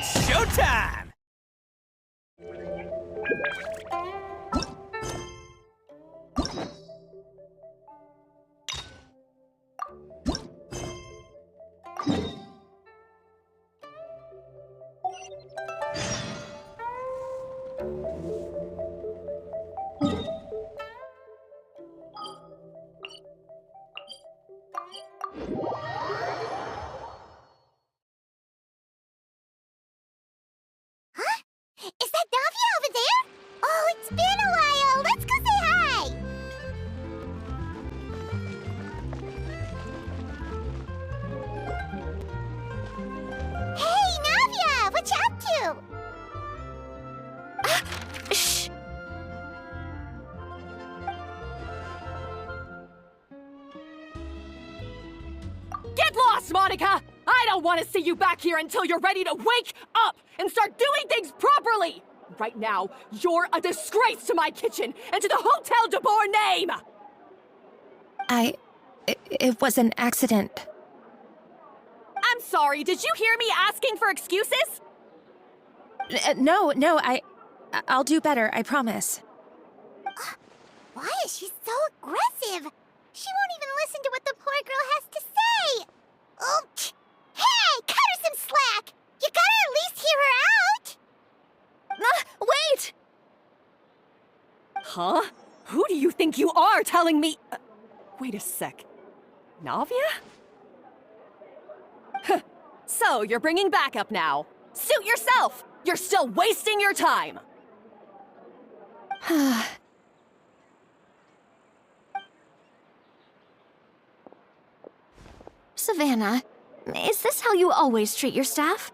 It's showtime! Is that Navia over there? Oh, it's been a while. Let's go say hi. Hey, Navia, what you up to? Shh. Get lost, Monica! I don't want to see you back here until you're ready to wake up and start doing things properly! Right now, you're a disgrace to my kitchen and to the Hotel de Boer name! It was an accident. I'm sorry, did you hear me asking for excuses? No, I'll do better, I promise. Why is she so aggressive? She won't even listen to what the poor girl has to say. Oh, hey, cut her some slack. You gotta at least hear her out. Wait! Huh? Who do you think you are telling me? Wait a sec. Navia? So, you're bringing backup now. Suit yourself! You're still wasting your time! Savannah, is this how you always treat your staff?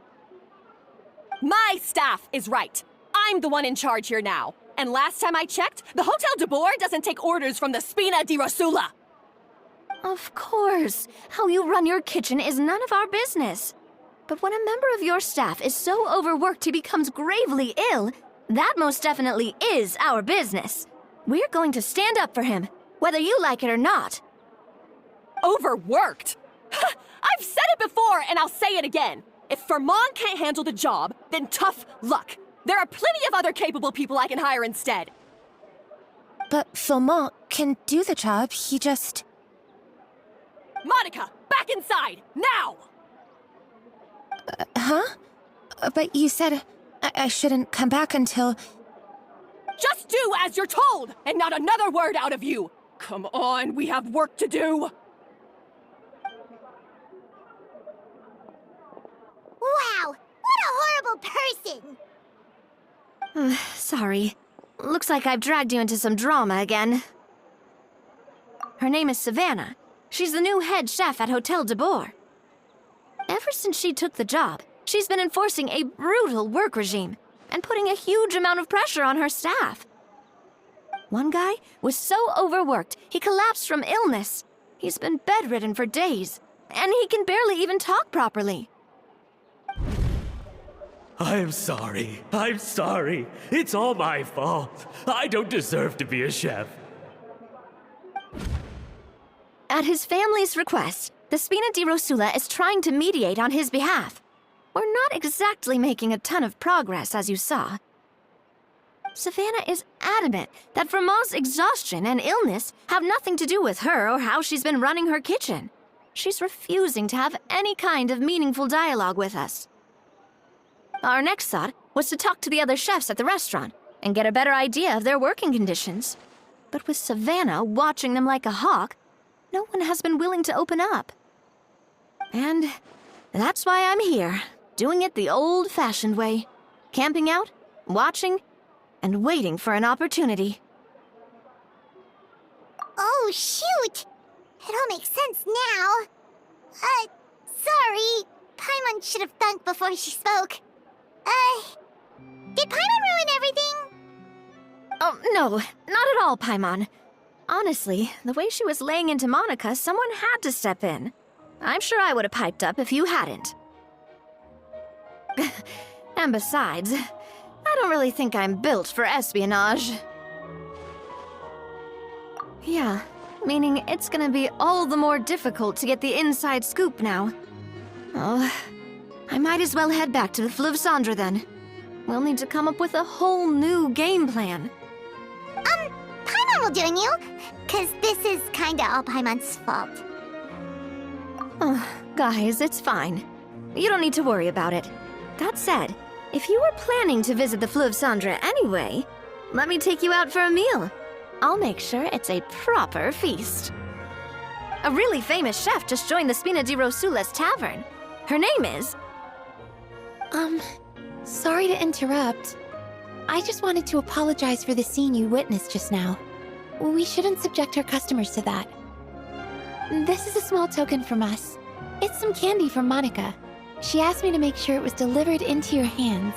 My staff is right. I'm the one in charge here now. And last time I checked, the Hotel de Boer doesn't take orders from the Spina di Rosula. Of course. How you run your kitchen is none of our business. But when a member of your staff is so overworked he becomes gravely ill, that most definitely is our business. We're going to stand up for him, whether you like it or not. Overworked? I've said it before, and I'll say it again. If Fermon can't handle the job, then tough luck. There are plenty of other capable people I can hire instead. But Philmont can do the job, he just... Monica, back inside, now! Huh? But you said I shouldn't come back until... Just do as you're told, and not another word out of you! Come on, we have work to do! Wow, what a horrible person! Sorry. Looks like I've dragged you into some drama again. Her name is Savannah. She's the new head chef at Hotel de Boer. Ever since she took the job, she's been enforcing a brutal work regime and putting a huge amount of pressure on her staff. One guy was so overworked, he collapsed from illness. He's been bedridden for days, and he can barely even talk properly. I'm sorry. I'm sorry. It's all my fault. I don't deserve to be a chef. At his family's request, the Spina di Rosula is trying to mediate on his behalf. We're not exactly making a ton of progress, as you saw. Savannah is adamant that Vermont's exhaustion and illness have nothing to do with her or how she's been running her kitchen. She's refusing to have any kind of meaningful dialogue with us. Our next thought was to talk to the other chefs at the restaurant and get a better idea of their working conditions. But with Savannah watching them like a hawk, no one has been willing to open up. And that's why I'm here, doing it the old-fashioned way. Camping out, watching, and waiting for an opportunity. Oh, shoot! It all makes sense now. Sorry. Paimon should have thanked before she spoke. Did Paimon ruin everything? Oh, no, not at all, Paimon. Honestly, the way she was laying into Monica, someone had to step in. I'm sure I would have piped up if you hadn't. And besides, I don't really think I'm built for espionage. Yeah, meaning it's gonna be all the more difficult to get the inside scoop now. Oh, I might as well head back to the Fleuve Cendre then. We'll need to come up with a whole new game plan. Paimon will join you, cause this is kinda all Paimon's fault. Oh, guys, it's fine. You don't need to worry about it. That said, if you were planning to visit the Fleuve Cendre anyway, let me take you out for a meal. I'll make sure it's a proper feast. A really famous chef just joined the Spina di Rosula's tavern. Her name is... Sorry to interrupt. I just wanted to apologize for the scene you witnessed just now. We shouldn't subject our customers to that. This is a small token from us. It's some candy from Monica. She asked me to make sure it was delivered into your hands.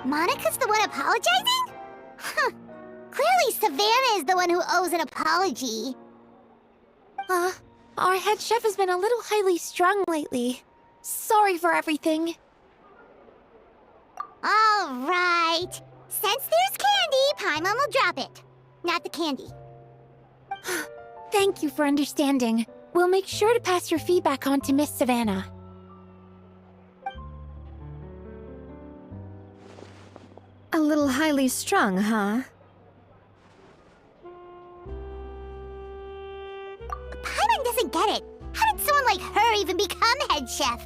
Monica's the one apologizing? Huh. Clearly Savannah is the one who owes an apology. Our head chef has been a little highly strung lately. Sorry for everything. All right. Since there's candy, Paimon will drop it. Not the candy. Thank you for understanding. We'll make sure to pass your feedback on to Miss Savannah. a little highly strung, huh? Paimon doesn't get it. How did someone like her even become head chef?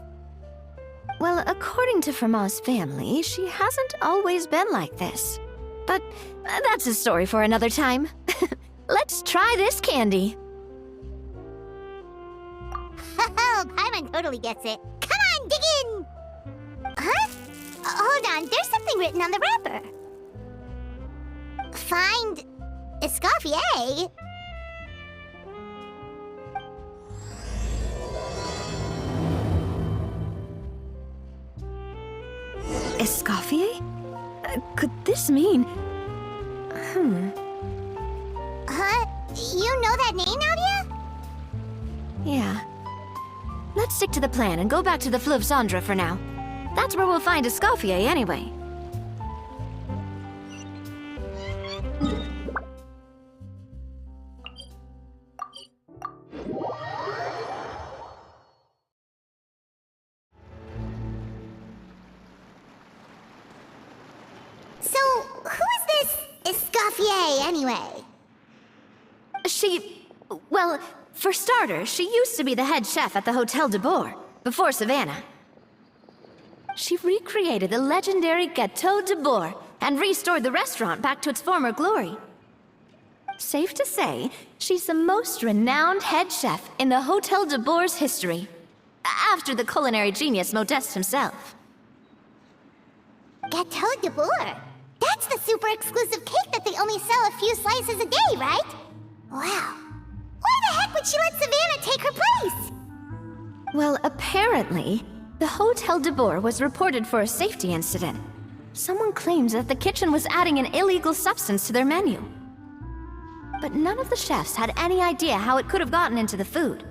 Well, according to Fermat's family, she hasn't always been like this. But that's a story for another time. Let's try this candy. Oh, Paimon totally gets it. Come on, dig in! Huh? Hold on, there's something written on the wrapper. Find Escoffier? Escoffier? Could this mean... Huh? You know that name, Nadia? Yeah. Let's stick to the plan and go back to the Fleuve Cendre for now. That's where we'll find Escoffier anyway. So, who is this Escoffier, anyway? Well, for starters, she used to be the head chef at the Hotel de Bourg, before Savannah. She recreated the legendary Gâteau de Bourg and restored the restaurant back to its former glory. Safe to say, she's the most renowned head chef in the Hotel de Bourg's history, after the culinary genius Modeste himself. Gâteau de Bourg? That's the super exclusive cake that they only sell a few slices a day, right? Wow. Why the heck would she let Savannah take her place? Well, apparently, the Hotel de Bourg was reported for a safety incident. Someone claims that the kitchen was adding an illegal substance to their menu. But none of the chefs had any idea how it could have gotten into the food.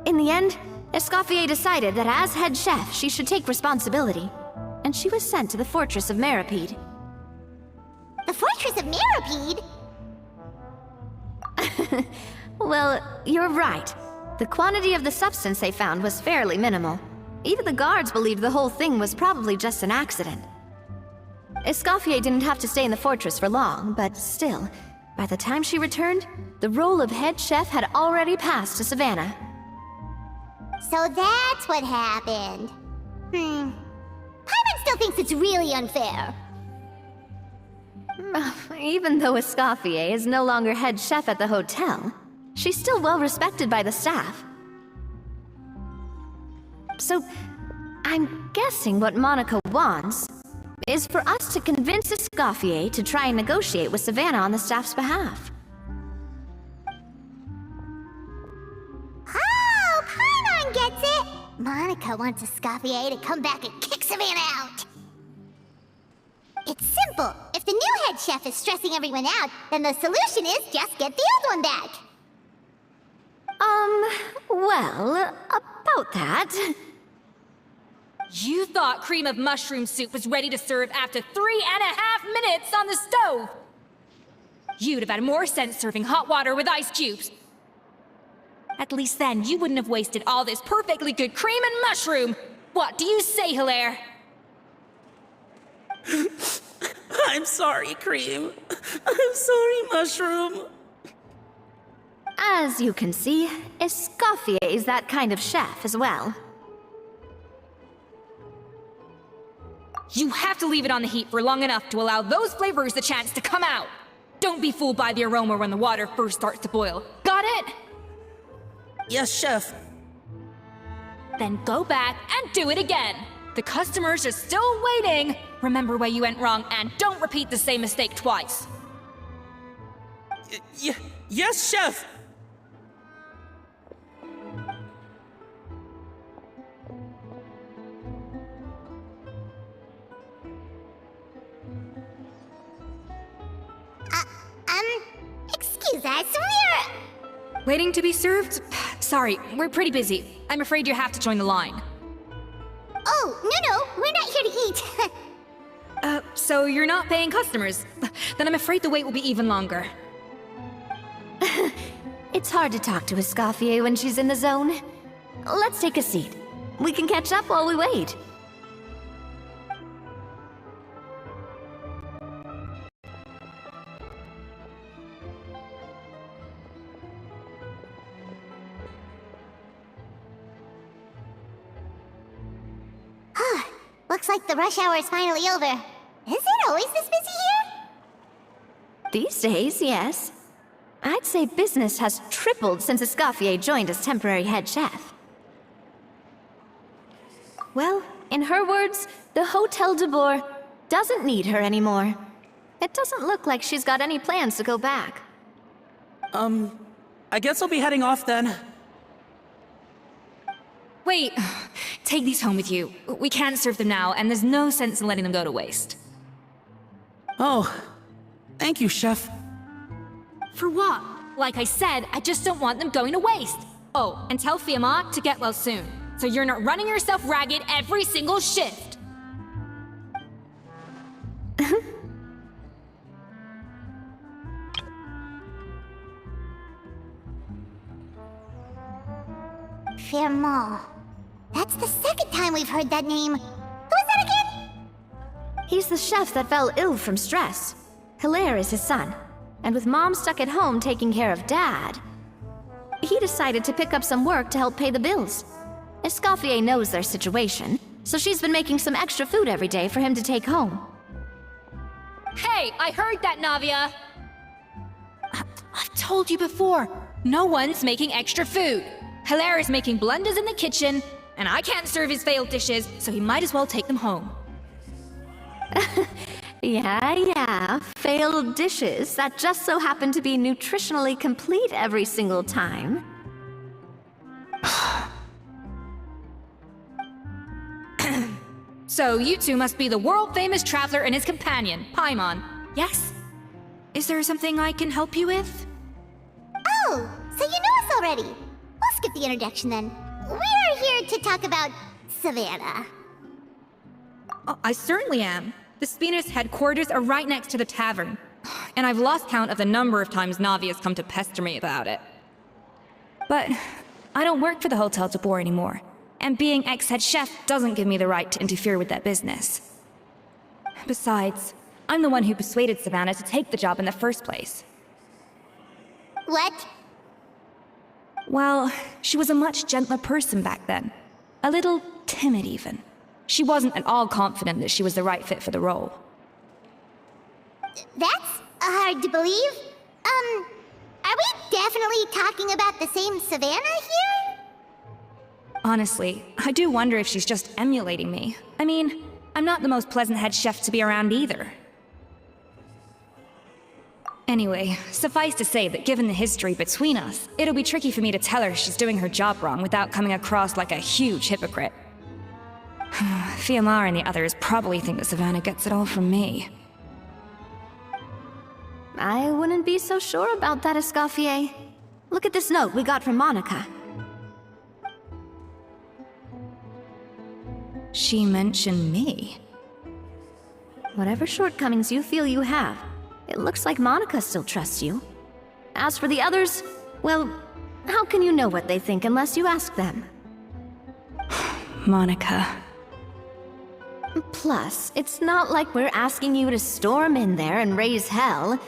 In the end, Escoffier decided that as head chef, she should take responsibility, and she was sent to the fortress of Meripede. The Fortress of Meripede? Well, you're right. The quantity of the substance they found was fairly minimal. Even the guards believed the whole thing was probably just an accident. Escoffier didn't have to stay in the fortress for long, but still, by the time she returned, the role of head chef had already passed to Savannah. So that's what happened. Paimon still thinks it's really unfair. Even though Escoffier is no longer head chef at the hotel, she's still well respected by the staff. So, I'm guessing what Monica wants is for us to convince Escoffier to try and negotiate with Savannah on the staff's behalf. Oh, Paimon gets it! Monica wants Escoffier to come back and kick Savannah out. It's simple. If the new head chef is stressing everyone out, then the solution is just get the old one back. Well, about that... You thought cream of mushroom soup was ready to serve after 3.5 minutes on the stove! You'd have had more sense serving hot water with ice cubes. At least then, you wouldn't have wasted all this perfectly good cream and mushroom! What do you say, Hilaire? I'm sorry, Cream. I'm sorry, Mushroom. As you can see, Escoffier is that kind of chef as well. You have to leave it on the heat for long enough to allow those flavors the chance to come out. Don't be fooled by the aroma when the water first starts to boil. Got it? Yes, Chef. Then go back and do it again. The customers are still waiting. Remember where you went wrong and don't repeat the same mistake twice. Yes, Chef! Excuse us, we're... Waiting to be served? Sorry, we're pretty busy. I'm afraid you have to join the line. Oh, no, we're not here to eat. So you're not paying customers? Then I'm afraid the wait will be even longer. It's hard to talk to Escoffier when she's in the zone. Let's take a seat. We can catch up while we wait. Looks like the rush hour is finally over. Is it always this busy here? These days, yes. I'd say business has tripled since Escoffier joined as temporary head chef. Well, in her words, the Hotel de Boer doesn't need her anymore. It doesn't look like she's got any plans to go back. I guess I'll be heading off then. Wait, take these home with you. We can't serve them now, and there's no sense in letting them go to waste. Oh, thank you, Chef. For what? Like I said, I just don't want them going to waste. Oh, and tell Fiamma to get well soon, so you're not running yourself ragged every single shift. Fiamma. That's the second time we've heard that name. Who is that again? He's the chef that fell ill from stress. Hilaire is his son. And with Mom stuck at home taking care of Dad, he decided to pick up some work to help pay the bills. Escoffier knows their situation, so she's been making some extra food every day for him to take home. Hey, I heard that, Navia! I've told you before, no one's making extra food. Hilaire is making blunders in the kitchen, and I can't serve his failed dishes, so he might as well take them home. Yeah, failed dishes that just so happen to be nutritionally complete every single time. So you two must be the world-famous traveler and his companion, Paimon. Yes? Is there something I can help you with? Oh, so you know us already. We'll skip the introduction then. We're here to talk about Savannah. Oh, I certainly am. The Spina's headquarters are right next to the tavern. And I've lost count of the number of times Navi has come to pester me about it. But I don't work for the Hotel de Boer anymore. And being ex-head chef doesn't give me the right to interfere with that business. Besides, I'm the one who persuaded Savannah to take the job in the first place. What? Well, she was a much gentler person back then. A little timid, even. She wasn't at all confident that she was the right fit for the role. That's hard to believe. Are we definitely talking about the same Savannah here? Honestly, I do wonder if she's just emulating me. I mean, I'm not the most pleasant head chef to be around either. Anyway, suffice to say that given the history between us, it'll be tricky for me to tell her she's doing her job wrong without coming across like a huge hypocrite. Fiamma and the others probably think that Savannah gets it all from me. I wouldn't be so sure about that, Escoffier. Look at this note we got from Monica. She mentioned me. Whatever shortcomings you feel you have, it looks like Monica still trusts you. As for the others, well, how can you know what they think unless you ask them? Monica. Plus, it's not like we're asking you to storm in there and raise hell.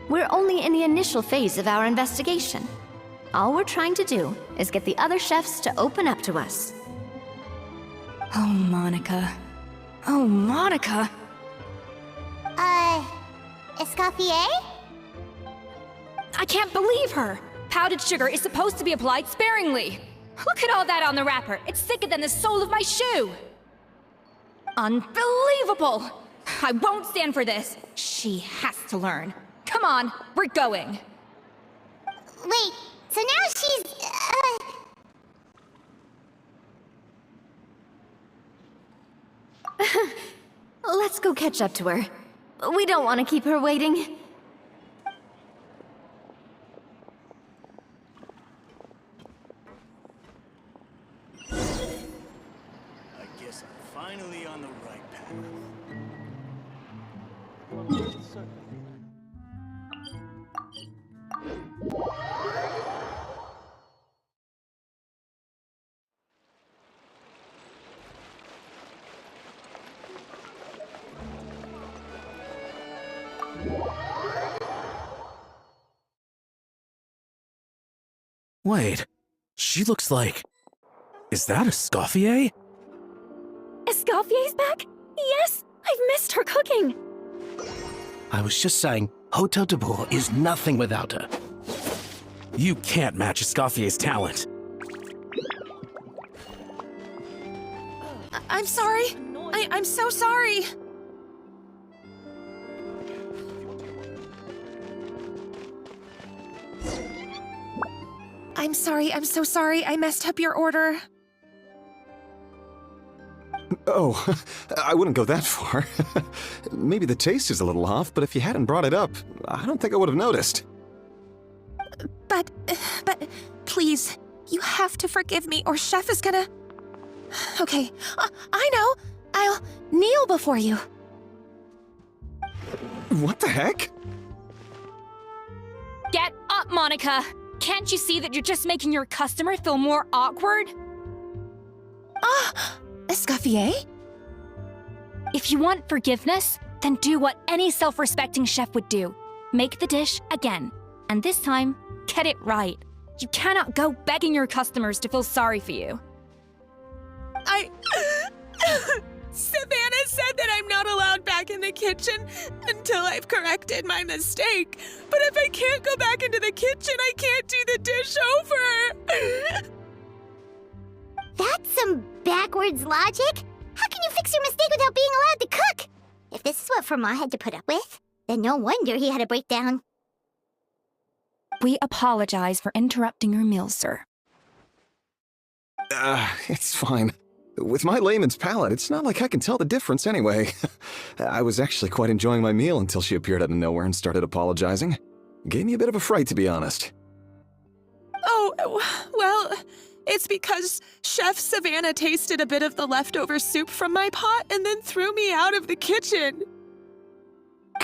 We're only in the initial phase of our investigation. All we're trying to do is get the other chefs to open up to us. Oh, Monica. Oh, Monica! Escoffier? I can't believe her! Powdered sugar is supposed to be applied sparingly. Look at all that on the wrapper. It's thicker than the sole of my shoe. Unbelievable! I won't stand for this. She has to learn. Come on, we're going. Wait, so now she's, Let's go catch up to her. We don't want to keep her waiting. I guess I'm finally on the right path. Wait, she looks like... Is that Escoffier? Escoffier's back? Yes! I've missed her cooking! I was just saying, Hotel de Bourg is nothing without her. You can't match Escoffier's talent. I'm sorry. I'm so sorry. I'm sorry, I'm so sorry. I messed up your order. Oh, I wouldn't go that far. Maybe the taste is a little off, but if you hadn't brought it up, I don't think I would have noticed. But, please, you have to forgive me or Chef is gonna... Okay, I know. I'll kneel before you. What the heck? Get up, Monica! Can't you see that you're just making your customer feel more awkward? Escoffier? If you want forgiveness, then do what any self-respecting chef would do. Make the dish again. And this time, get it right. You cannot go begging your customers to feel sorry for you. Savannah said that I'm not allowed back in the kitchen until I've corrected my mistake. But if I can't go back into the kitchen, I can't do the dish over. That's some backwards logic. How can you fix your mistake without being allowed to cook? If this is what Fermat had to put up with, then no wonder he had a breakdown. We apologize for interrupting your meal, sir. It's fine. With my layman's palate, it's not like I can tell the difference anyway. I was actually quite enjoying my meal until she appeared out of nowhere and started apologizing. Gave me a bit of a fright, to be honest. Oh, well, it's because Chef Savannah tasted a bit of the leftover soup from my pot and then threw me out of the kitchen.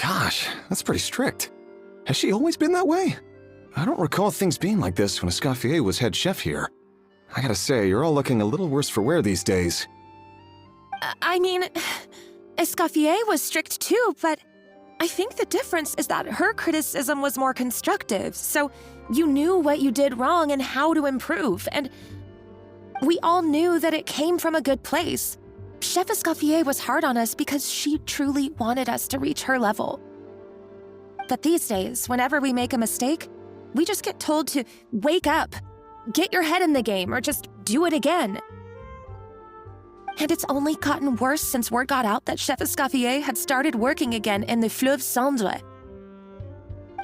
Gosh, that's pretty strict. Has she always been that way? I don't recall things being like this when Escoffier was head chef here. I gotta say, you're all looking a little worse for wear these days. I mean, Escoffier was strict too, but I think the difference is that her criticism was more constructive, so you knew what you did wrong and how to improve, and we all knew that it came from a good place. Chef Escoffier was hard on us because she truly wanted us to reach her level. But these days, whenever we make a mistake, we just get told to wake up, get your head in the game, or just do it again. And it's only gotten worse since word got out that Chef Escoffier had started working again in the Fleuve Cendre.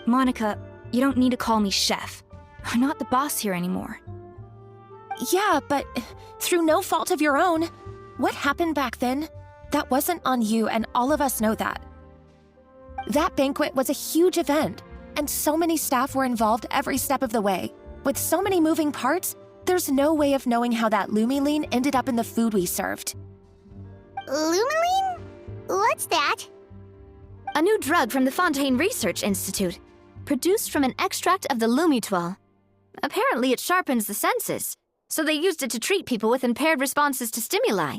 Monica, you don't need to call me chef. I'm not the boss here anymore. Yeah, but through no fault of your own. What happened back then? That wasn't on you, and all of us know that. That banquet was a huge event, and so many staff were involved every step of the way. With so many moving parts, there's no way of knowing how that lumiline ended up in the food we served. Lumiline? What's that? A new drug from the Fontaine Research Institute, produced from an extract of the lumitoile. Apparently it sharpens the senses. so they used it to treat people with impaired responses to stimuli.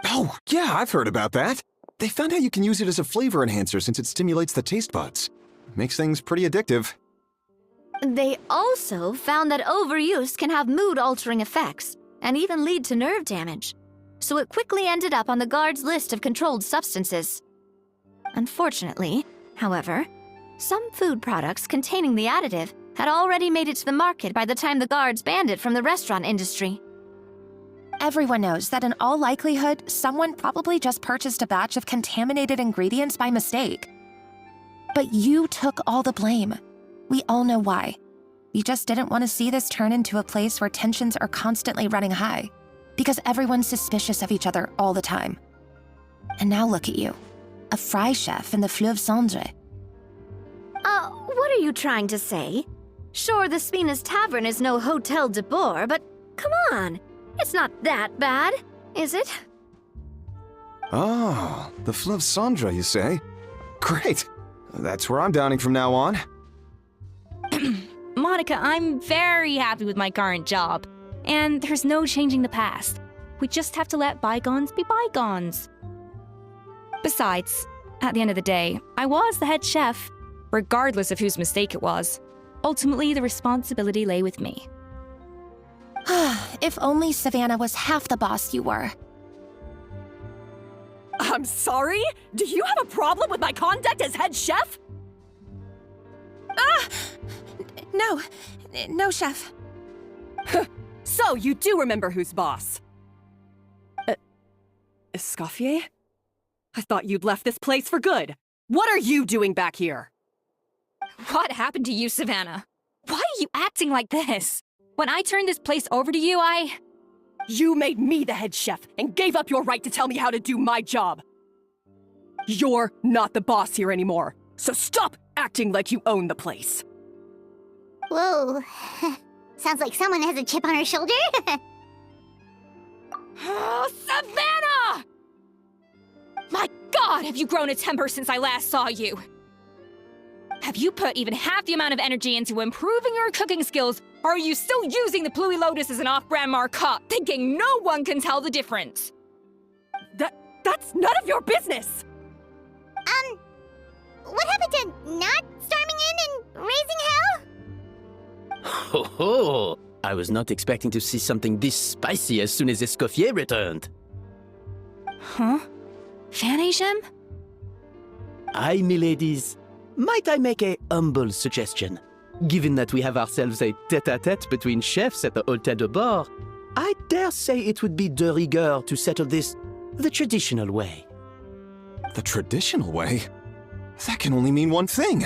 Oh, yeah, I've heard about that. They found out you can use it as a flavor enhancer since it stimulates the taste buds. Makes things pretty addictive. They also found that overuse can have mood-altering effects and even lead to nerve damage, so it quickly ended up on the guards' list of controlled substances. Unfortunately, however, some food products containing the additive had already made it to the market by the time the guards banned it from the restaurant industry. Everyone knows that in all likelihood, someone probably just purchased a batch of contaminated ingredients by mistake. But you took all the blame. We all know why. You just didn't want to see this turn into a place where tensions are constantly running high, because everyone's suspicious of each other all the time. And now look at you, a fry chef in the Fleuve Cendre. What are you trying to say? Sure, the Spina's Tavern is no Hotel de Boer, but come on, it's not that bad, is it? Oh, the Fleuve Cendre, you say? Great. That's where I'm dining from now on. Monica, I'm very happy with my current job. And there's no changing the past. We just have to let bygones be bygones. Besides, at the end of the day, I was the head chef, regardless of whose mistake it was. Ultimately, the responsibility lay with me. If only Savannah was half the boss you were. I'm sorry? Do you have a problem with my conduct as head chef? No, chef. So, you do remember who's boss? Escoffier? I thought you'd left this place for good. What are you doing back here? What happened to you, Savannah? Why are you acting like this? When I turned this place over to you, You made me the head chef and gave up your right to tell me how to do my job. You're not the boss here anymore, so stop acting like you own the place. Whoa. Sounds like someone has a chip on her shoulder. Oh, Savannah! My God, have you grown a temper since I last saw you? Have you put even half the amount of energy into improving your cooking skills, or are you still using the Pluie Lotus as an off-brand marcotte, thinking no one can tell the difference? That's none of your business! What happened to not storming in and raising hell? Ho ho! I was not expecting to see something this spicy as soon as Escoffier returned. Huh? Fanasium? Aye, miladies. Might I make a humble suggestion? Given that we have ourselves a tête-à-tête between chefs at the Hotel de Boer, I dare say it would be de rigueur to settle this the traditional way. The traditional way? That can only mean one thing.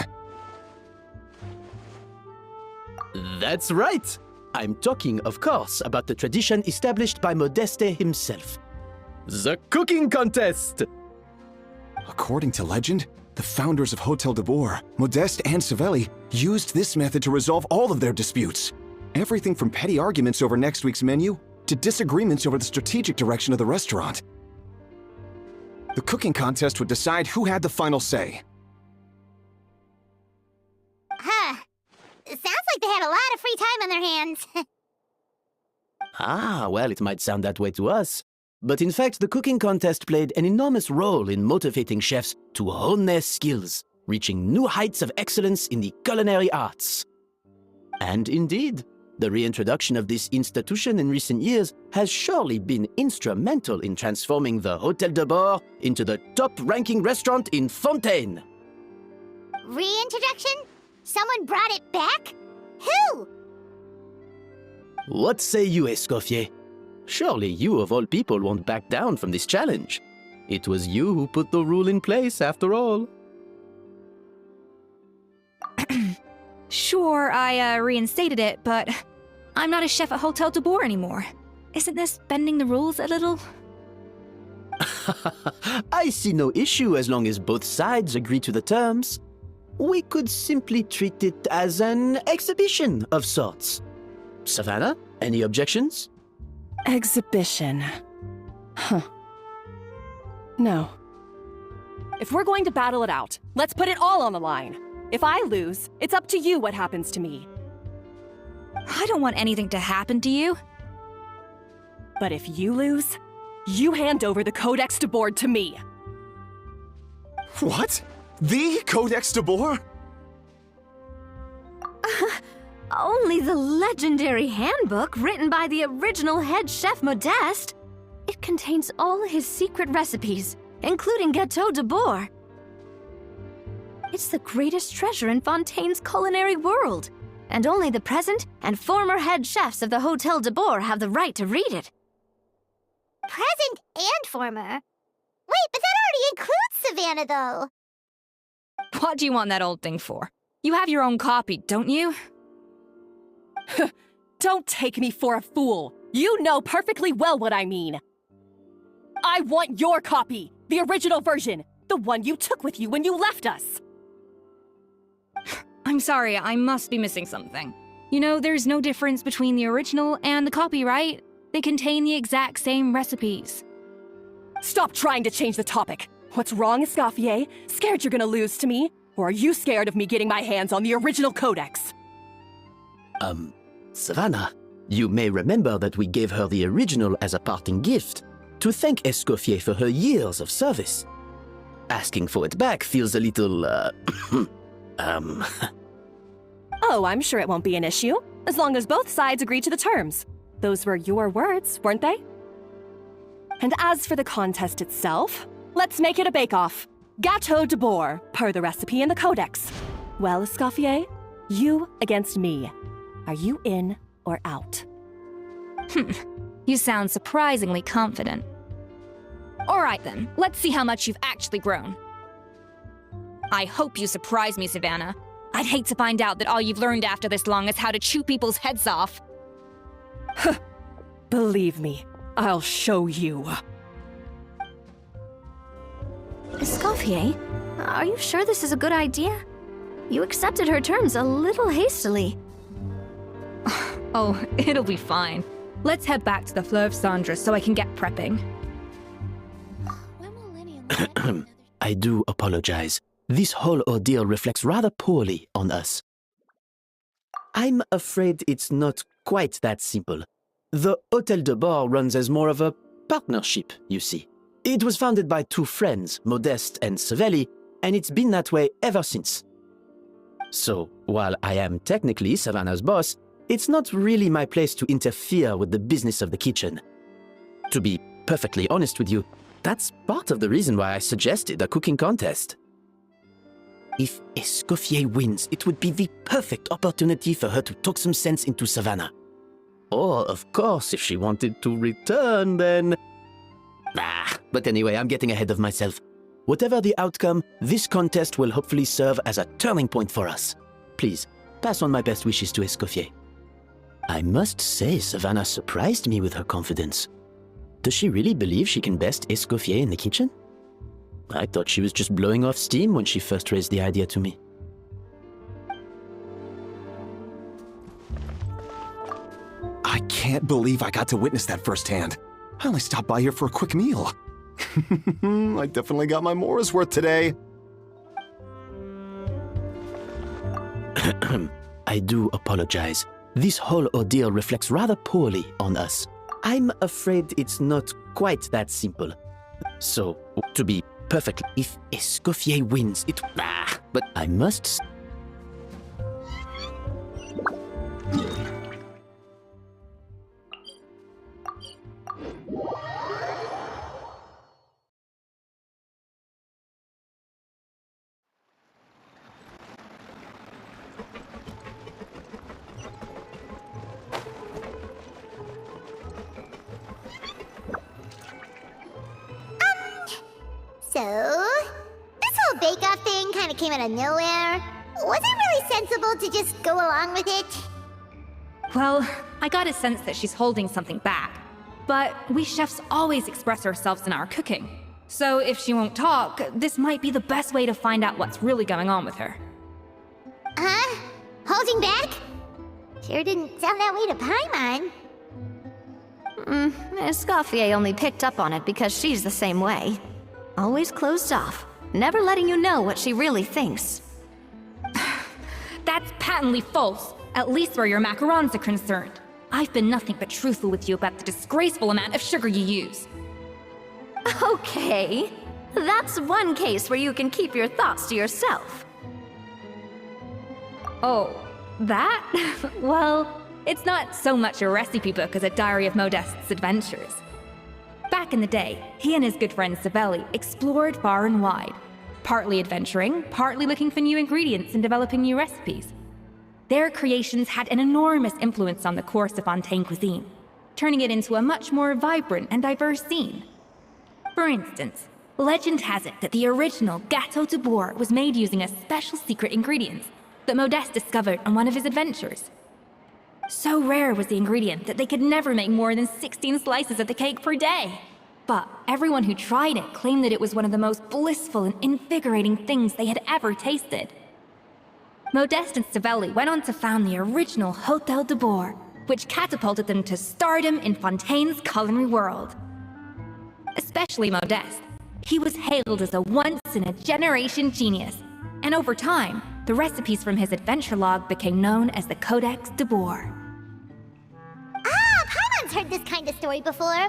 That's right! I'm talking, of course, about the tradition established by Modeste himself. The cooking contest! According to legend, the founders of Hotel de Boer, Modeste and Savelli, used this method to resolve all of their disputes. Everything from petty arguments over next week's menu to disagreements over the strategic direction of the restaurant. The cooking contest would decide who had the final say. It sounds like they had a lot of free time on their hands. Ah, well, it might sound that way to us. But in fact, the cooking contest played an enormous role in motivating chefs to hone their skills, reaching new heights of excellence in the culinary arts. And indeed, the reintroduction of this institution in recent years has surely been instrumental in transforming the Hotel de Boer into the top-ranking restaurant in Fontaine. Reintroduction? Someone brought it back? Who? What say you, Escoffier? Surely you of all people won't back down from this challenge. It was you who put the rule in place, after all. Sure, I reinstated it, but I'm not a chef at Hotel de Boer anymore. Isn't this bending the rules a little? I see no issue as long as both sides agree to the terms. We could simply treat it as an exhibition of sorts. Savannah, any objections? Exhibition. Huh. No. If we're going to battle it out, let's put it all on the line. If I lose, it's up to you what happens to me. I don't want anything to happen to you. But if you lose, you hand over the Codex de Board to me. What? The Codex de Boer? Only the legendary handbook written by the original head chef Modeste. It contains all his secret recipes, including Gâteau de Boer. It's the greatest treasure in Fontaine's culinary world, and only the present and former head chefs of the Hotel de Boer have the right to read it. Present and former? Wait, but that already includes Savannah, though. What do you want that old thing for? You have your own copy, don't you? Don't take me for a fool. You know perfectly well what I mean. I want your copy, the original version, the one you took with you when you left us. I'm sorry, I must be missing something. You know, there's no difference between the original and the copyright. They contain the exact same recipes. Stop trying to change the topic. What's wrong, Escoffier? Scared you're gonna lose to me? Or are you scared of me getting my hands on the original codex? Savannah, you may remember that we gave her the original as a parting gift to thank Escoffier for her years of service. Asking for it back feels a little, Oh, I'm sure it won't be an issue, as long as both sides agree to the terms. Those were your words, weren't they? And as for the contest itself, let's make it a bake-off. Gâteau de Boer, per the recipe in the codex. Well, Escoffier, you against me. Are you in or out? You sound surprisingly confident. Alright then, let's see how much you've actually grown. I hope you surprise me, Savannah. I'd hate to find out that all you've learned after this long is how to chew people's heads off. Believe me, I'll show you. Escoffier, are you sure this is a good idea? You accepted her terms a little hastily. Oh, it'll be fine. Let's head back to the Fleuve Cendres so I can get prepping. I do apologize. This whole ordeal reflects rather poorly on us. I'm afraid it's not quite that simple. The Hôtel de Boer runs as more of a partnership, you see. It was founded by two friends, Modeste and Savelli, and it's been that way ever since. So, while I am technically Savannah's boss, it's not really my place to interfere with the business of the kitchen. To be perfectly honest with you, that's part of the reason why I suggested a cooking contest. If Escoffier wins, it would be the perfect opportunity for her to talk some sense into Savannah. Or, of course, if she wanted to return, then... But anyway, I'm getting ahead of myself. Whatever the outcome, this contest will hopefully serve as a turning point for us. Please, pass on my best wishes to Escoffier. I must say, Savannah surprised me with her confidence. Does she really believe she can best Escoffier in the kitchen? I thought she was just blowing off steam when she first raised the idea to me. I can't believe I got to witness that firsthand. I only stopped by here for a quick meal. I definitely got my more's worth today. I do apologize. This whole ordeal reflects rather poorly on us. I'm afraid it's not quite that simple. So, to be perfect, if Escoffier wins, it... But I must... So, this whole bake-off thing kind of came out of nowhere. Was it really sensible to just go along with it? Well, I got a sense that she's holding something back. But we chefs always express ourselves in our cooking. So if she won't talk, this might be the best way to find out what's really going on with her. Huh? Holding back? Sure didn't sound that way to Paimon. Escoffier only picked up on it because she's the same way. Always closed off, never letting you know what she really thinks. That's patently false. at least where your macarons are concerned. I've been nothing but truthful with you about the disgraceful amount of sugar you use. Okay. That's one case where you can keep your thoughts to yourself. Oh, that? Well, it's not so much a recipe book as a diary of Modeste's adventures. Back in the day, he and his good friend Savelli explored far and wide, partly adventuring, partly looking for new ingredients and developing new recipes. Their creations had an enormous influence on the course of Fontaine cuisine, turning it into a much more vibrant and diverse scene. For instance, legend has it that the original Gâteau de Bourg was made using a special secret ingredient that Modeste discovered on one of his adventures. So rare was the ingredient that they could never make more than 16 slices of the cake per day. But everyone who tried it claimed that it was one of the most blissful and invigorating things they had ever tasted. Modeste and Savelli went on to found the original Hôtel de Bourg, which catapulted them to stardom in Fontaine's culinary world. Especially Modeste. He was hailed as a once-in-a-generation genius, and over time, the recipes from his adventure log became known as the Codex de Bourg. Ah, Paimon's heard this kind of story before.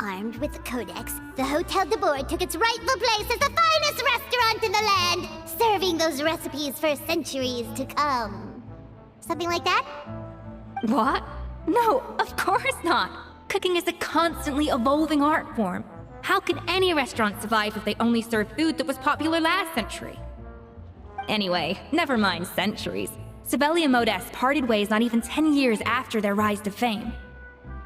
Armed with the Codex, the Hôtel de Bourg took its rightful place as the finest restaurant in the land, serving those recipes for centuries to come. Something like that? What? No, of course not! Cooking is a constantly evolving art form. How can any restaurant survive if they only serve food that was popular last century? Anyway, never mind centuries. Savelli and Modeste parted ways not even 10 years after their rise to fame.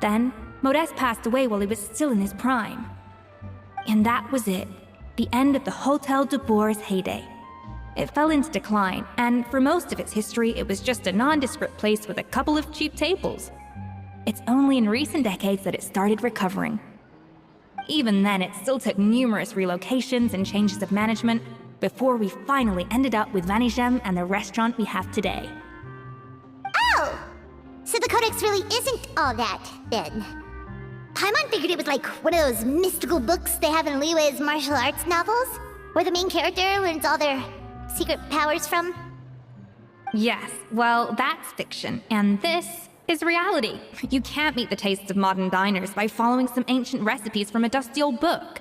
Then, Modeste passed away while he was still in his prime. And that was it. The end of the Hôtel de Bourg's heyday. It fell into decline, and for most of its history, it was just a nondescript place with a couple of cheap tables. It's only in recent decades that it started recovering. Even then, it still took numerous relocations and changes of management before we finally ended up with Vanigem and the restaurant we have today. Oh! So the Codex really isn't all that, then. Paimon figured it was like one of those mystical books they have in Liue's martial arts novels, where the main character learns all their secret powers from. Yes, well, that's fiction, and this is reality. You can't meet the tastes of modern diners by following some ancient recipes from a dusty old book.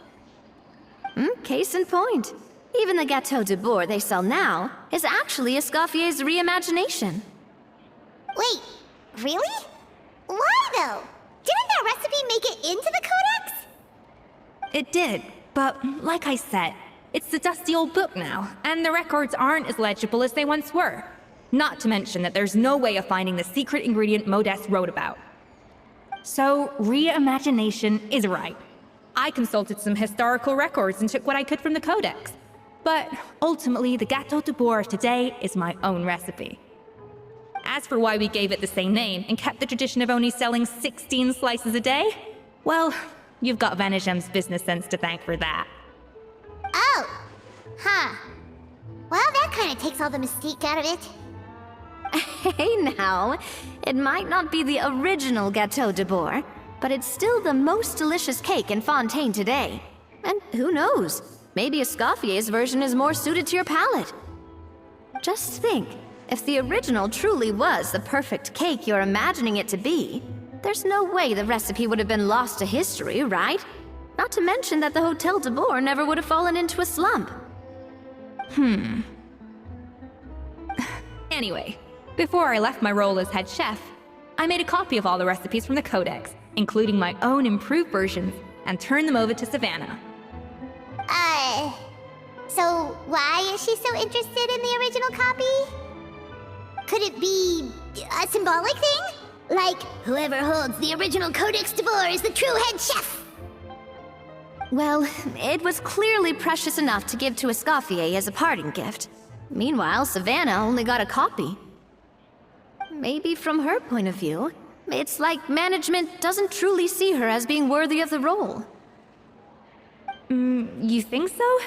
Case in point. Even the Gâteau de Bourg they sell now is actually Escoffier's reimagination. Wait, really? Why though? Didn't that recipe make it into the Codex? It did, but like I said, it's the dusty old book now, and the records aren't as legible as they once were. Not to mention that there's no way of finding the secret ingredient Modeste wrote about. So, reimagination is right. I consulted some historical records and took what I could from the Codex. But ultimately, the Gâteau de Bourg of today is my own recipe. As for why we gave it the same name and kept the tradition of only selling 16 slices a day, well, you've got Vanigem's business sense to thank for that. Oh! Huh. Well, that kind of takes all the mystique out of it. Hey now, it might not be the original Gâteau de Bourg, but it's still the most delicious cake in Fontaine today. And who knows, maybe Escoffier's version is more suited to your palate. Just think, if the original truly was the perfect cake you're imagining it to be, there's no way the recipe would have been lost to history, right? Not to mention that the Hôtel de Bourg never would have fallen into a slump. Anyway, before I left my role as head chef, I made a copy of all the recipes from the Codex, including my own improved versions, and turned them over to Savannah. So why is she so interested in the original copy? Could it be a symbolic thing? Like, whoever holds the original Codex de Bourg is the true head chef? Well, it was clearly precious enough to give to Escoffier as a parting gift. Meanwhile, Savannah only got a copy. Maybe from her point of view, it's like management doesn't truly see her as being worthy of the role. You think so?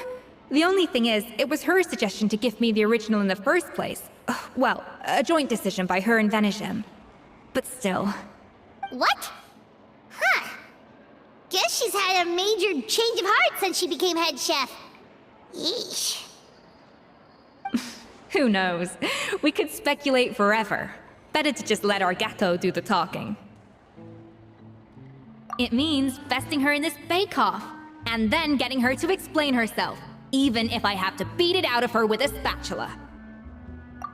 The only thing is, it was her suggestion to give me the original in the first place. Well, a joint decision by her and Vanigem. But still. What? Huh. Guess she's had a major change of heart since she became head chef. Yeesh. Who knows? We could speculate forever. Better to just let our gato do the talking. It means besting her in this bake-off, and then getting her to explain herself, even if I have to beat it out of her with a spatula.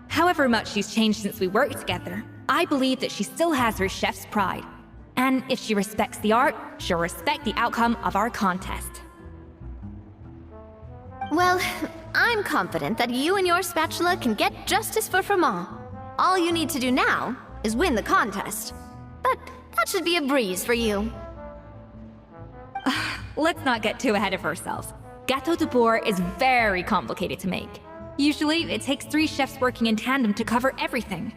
However much she's changed since we worked together, I believe that she still has her chef's pride. And if she respects the art, she'll respect the outcome of our contest. Well, I'm confident that you and your spatula can get justice for Froment. All you need to do now is win the contest. But that should be a breeze for you. Let's not get too ahead of ourselves. Gâteau de bourg is very complicated to make. Usually, it takes 3 chefs working in tandem to cover everything.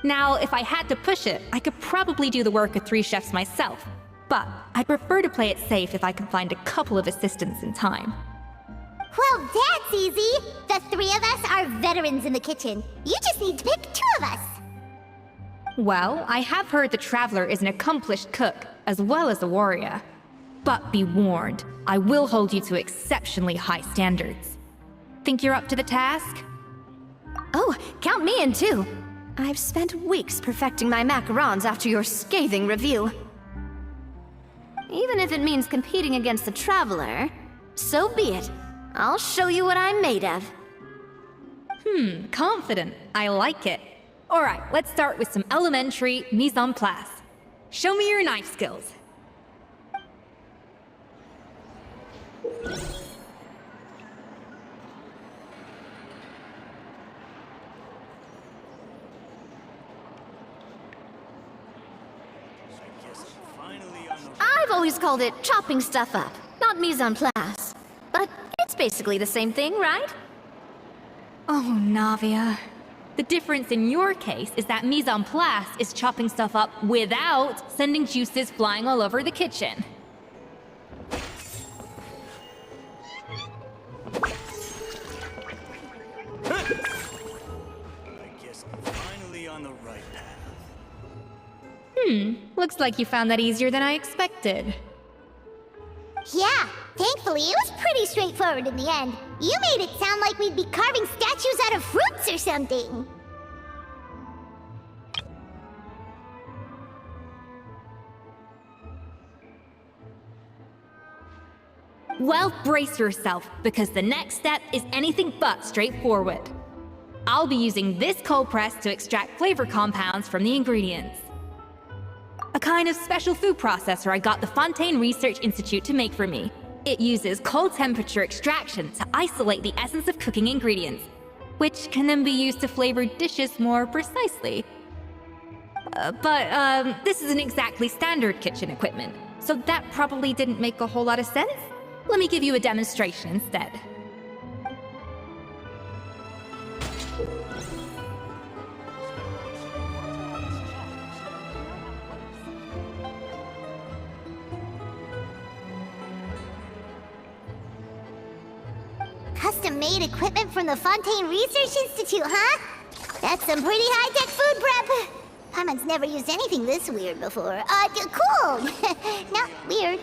Now, if I had to push it, I could probably do the work of 3 chefs myself. But I'd prefer to play it safe if I can find a couple of assistants in time. Well, that's easy. The 3 of us are veterans in the kitchen. You just need to pick 2 of us. Well, I have heard the Traveler is an accomplished cook, as well as a warrior. But be warned, I will hold you to exceptionally high standards. Think you're up to the task? Oh, count me in too. I've spent weeks perfecting my macarons after your scathing review. Even if it means competing against the Traveler, so be it. I'll show you what I'm made of. Confident. I like it. Alright, let's start with some elementary mise en place. Show me your knife skills. I've always called it chopping stuff up, not mise en place. But it's basically the same thing, right? Oh, Navia. The difference in your case is that mise en place is chopping stuff up without sending juices flying all over the kitchen. I guess I'm finally on the right path. Looks like you found that easier than I expected. Yeah, thankfully it was pretty straightforward in the end. You made it sound like we'd be carving statues out of fruits or something. Well, brace yourself, because the next step is anything but straightforward. I'll be using this cold press to extract flavor compounds from the ingredients. A kind of special food processor I got the Fontaine Research Institute to make for me. It uses cold temperature extraction to isolate the essence of cooking ingredients, which can then be used to flavor dishes more precisely. But this isn't exactly standard kitchen equipment, so that probably didn't make a whole lot of sense. Let me give you a demonstration instead. Custom-made equipment from the Fontaine Research Institute, huh? That's some pretty high-tech food prep. Paimon's never used anything this weird before. Cool. No, weird.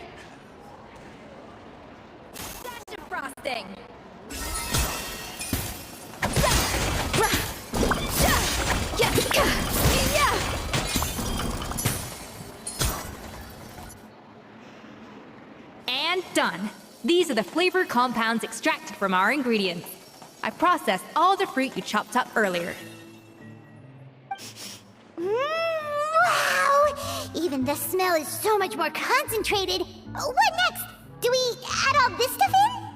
Frosting! And done! These are the flavor compounds extracted from our ingredients. I processed all the fruit you chopped up earlier. Wow! Even the smell is so much more concentrated. What next? Do we add all this stuff in?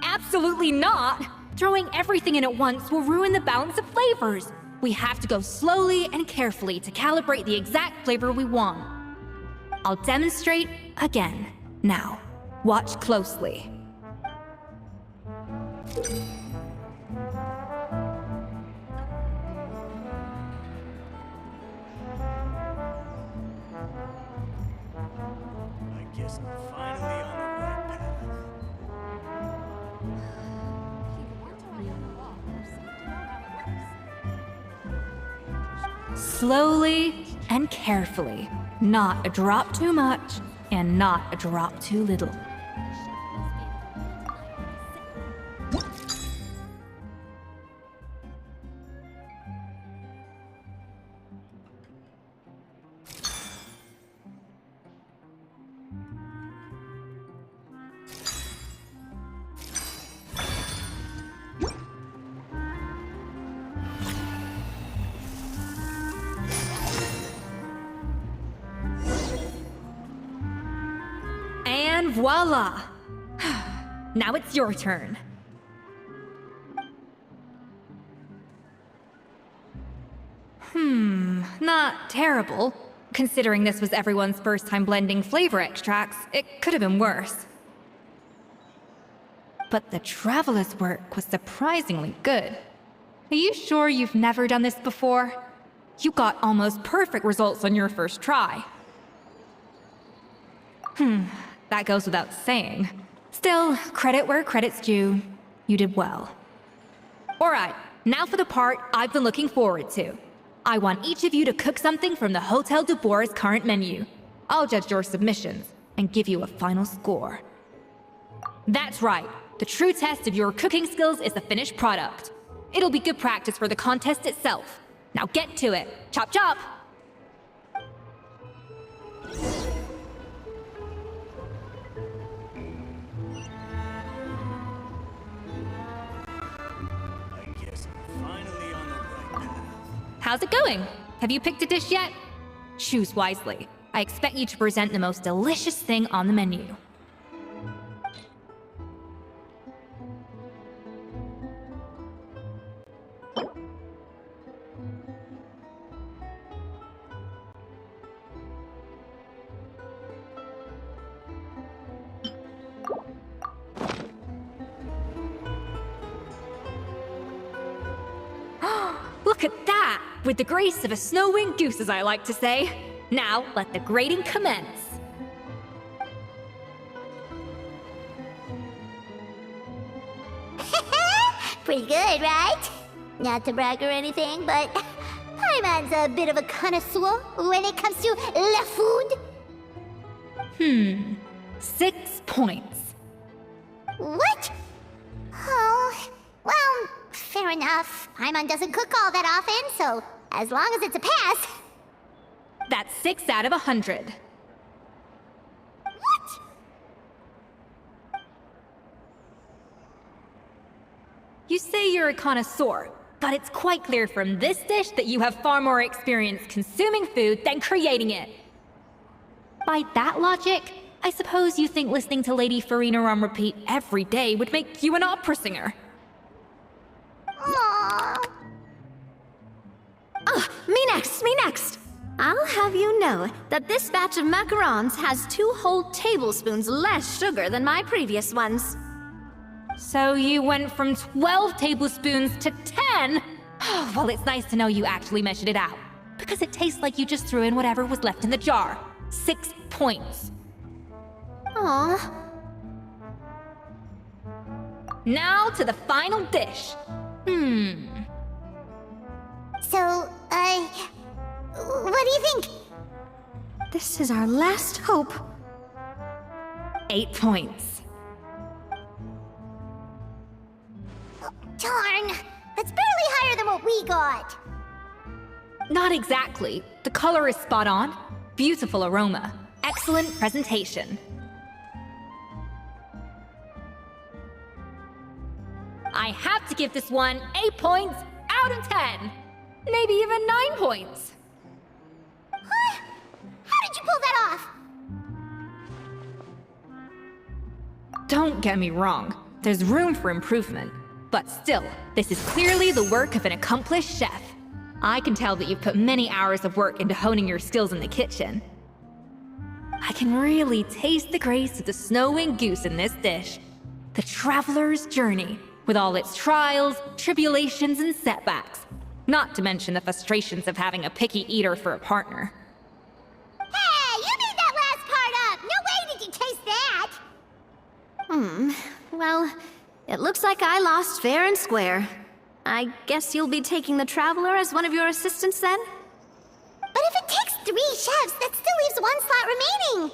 Absolutely not! Throwing everything in at once will ruin the balance of flavors. We have to go slowly and carefully to calibrate the exact flavor we want. I'll demonstrate again. Now, watch closely. I guess I'm finally on the right path. Slowly and carefully. Not a drop too much, and not a drop too little. And voila! Now it's your turn. Not terrible. Considering this was everyone's first time blending flavor extracts, it could have been worse. But the Traveler's work was surprisingly good. Are you sure you've never done this before? You got almost perfect results on your first try. That goes without saying. Still, credit where credit's due. You did well. Alright, now for the part I've been looking forward to. I want each of you to cook something from the Hotel du Bois' current menu. I'll judge your submissions and give you a final score. That's right. The true test of your cooking skills is the finished product. It'll be good practice for the contest itself. Now get to it. Chop chop! I guess I'm finally on the right path. How's it going? Have you picked a dish yet? Choose wisely. I expect you to present the most delicious thing on the menu. Look at that! With the grace of a snow-winged goose, as I like to say. Now, let the grating commence. Pretty good, right? Not to brag or anything, but Paimon's a bit of a connoisseur when it comes to la food. 6 points. What? Oh, well, fair enough. Paimon doesn't cook all that often, so as long as it's a pass. That's 6 out of 100. What? You say you're a connoisseur, but it's quite clear from this dish that you have far more experience consuming food than creating it. By that logic, I suppose you think listening to Lady Farina on repeat every day would make you an opera singer. Aww. Me next! I'll have you know that this batch of macarons has 2 whole tablespoons less sugar than my previous ones. So you went from 12 tablespoons to 10? Well, it's nice to know you actually measured it out. Because it tastes like you just threw in whatever was left in the jar. 6 points. Aw. Now to the final dish. So, what do you think? This is our last hope. 8 points. Darn, that's barely higher than what we got. Not exactly. The color is spot on. Beautiful aroma. Excellent presentation. I have to give this one 8 points out of 10. Maybe even 9 points. Huh? How did you pull that off? Don't get me wrong. There's room for improvement. But still, this is clearly the work of an accomplished chef. I can tell that you've put many hours of work into honing your skills in the kitchen. I can really taste the grace of the snow-winged goose in this dish. The traveler's journey, with all its trials, tribulations, and setbacks. Not to mention the frustrations of having a picky eater for a partner. Hey, you made that last part up! No way did you taste that! Well, it looks like I lost fair and square. I guess you'll be taking the Traveler as one of your assistants then? But if it takes 3 chefs, that still leaves 1 slot remaining.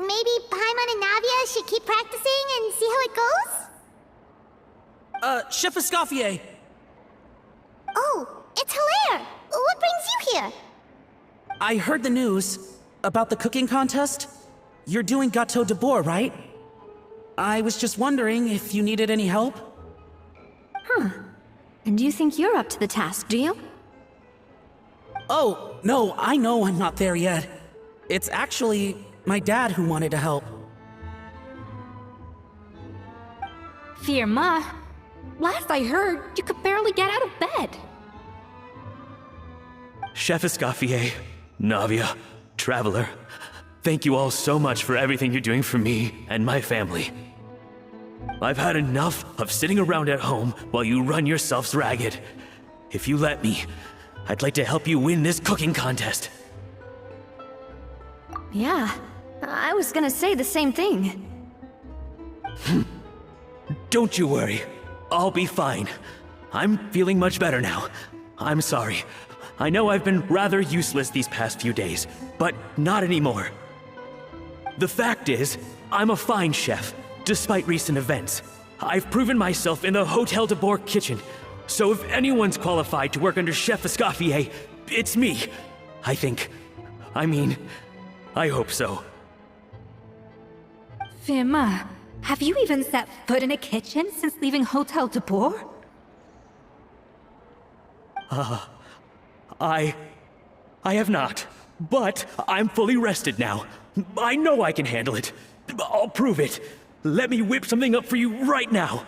Maybe Paimon and Navia should keep practicing and see how it goes? Chef Escoffier! Oh, it's Hilaire! What brings you here? I heard the news about the cooking contest. You're doing Gâteau de Bois, right? I was just wondering if you needed any help. And you think you're up to the task, do you? Oh, no, I know I'm not there yet. It's actually my dad who wanted to help. Firma, last I heard, you could barely get out of bed. Chef Escoffier, Navia, Traveler, thank you all so much for everything you're doing for me and my family. I've had enough of sitting around at home while you run yourselves ragged. If you let me, I'd like to help you win this cooking contest. Yeah, I was gonna say the same thing. Don't you worry. I'll be fine. I'm feeling much better now. I'm sorry. I know I've been rather useless these past few days, but not anymore. The fact is, I'm a fine chef, despite recent events. I've proven myself in the Hotel de Bourg kitchen, so if anyone's qualified to work under Chef Escoffier, it's me. I think. I hope so. Firma, have you even set foot in a kitchen since leaving Hotel de Bourg? I have not, but I'm fully rested now. I know I can handle it. I'll prove it. Let me whip something up for you right now.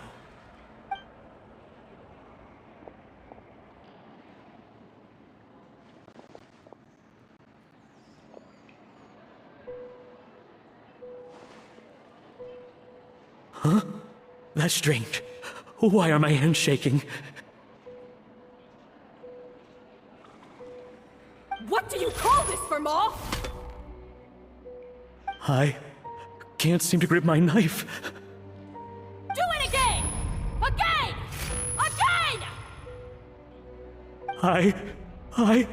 Huh? That's strange. Why are my hands shaking? What do you call this, Firma? I can't seem to grip my knife. Do it again! Again! Again! I...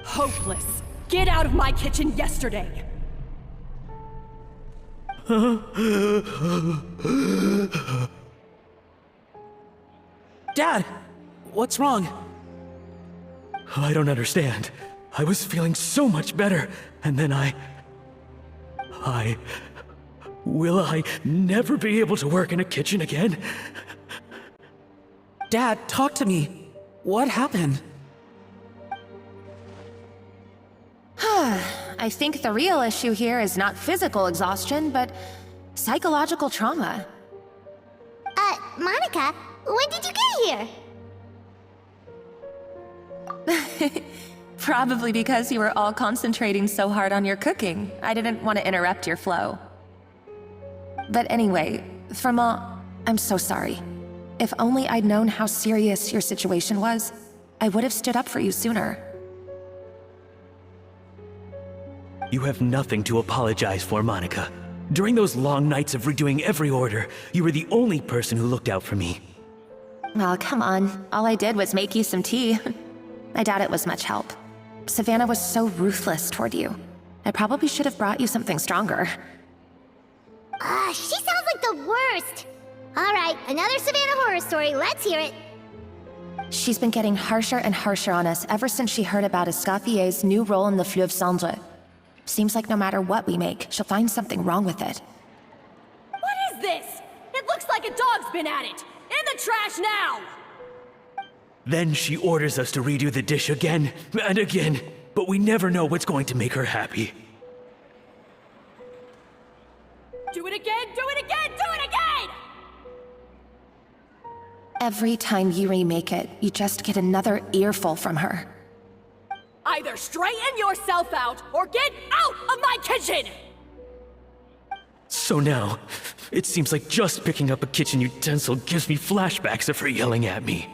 Hopeless. Get out of my kitchen yesterday. Dad, what's wrong? I don't understand. I was feeling so much better, and then Will I never be able to work in a kitchen again? Dad, talk to me. What happened? I think the real issue here is not physical exhaustion, but psychological trauma. Monica, when did you get here? Probably because you were all concentrating so hard on your cooking. I didn't want to interrupt your flow. But anyway, Firma, I'm so sorry. If only I'd known how serious your situation was, I would have stood up for you sooner. You have nothing to apologize for, Monica. During those long nights of redoing every order, you were the only person who looked out for me. Oh, come on. All I did was make you some tea. I doubt it was much help. Savannah was so ruthless toward you. I probably should have brought you something stronger. She sounds like the worst. All right, another Savannah horror story. Let's hear it. She's been getting harsher and harsher on us ever since she heard about Escoffier's new role in the Fleuve Cendre. Seems like no matter what we make, she'll find something wrong with it. What is this? It looks like a dog's been at it. In the trash now! Then she orders us to redo the dish again and again, but we never know what's going to make her happy. Do it again, do it again, do it again! Every time you remake it, you just get another earful from her. Either straighten yourself out, or get out of my kitchen! So now, it seems like just picking up a kitchen utensil gives me flashbacks of her yelling at me.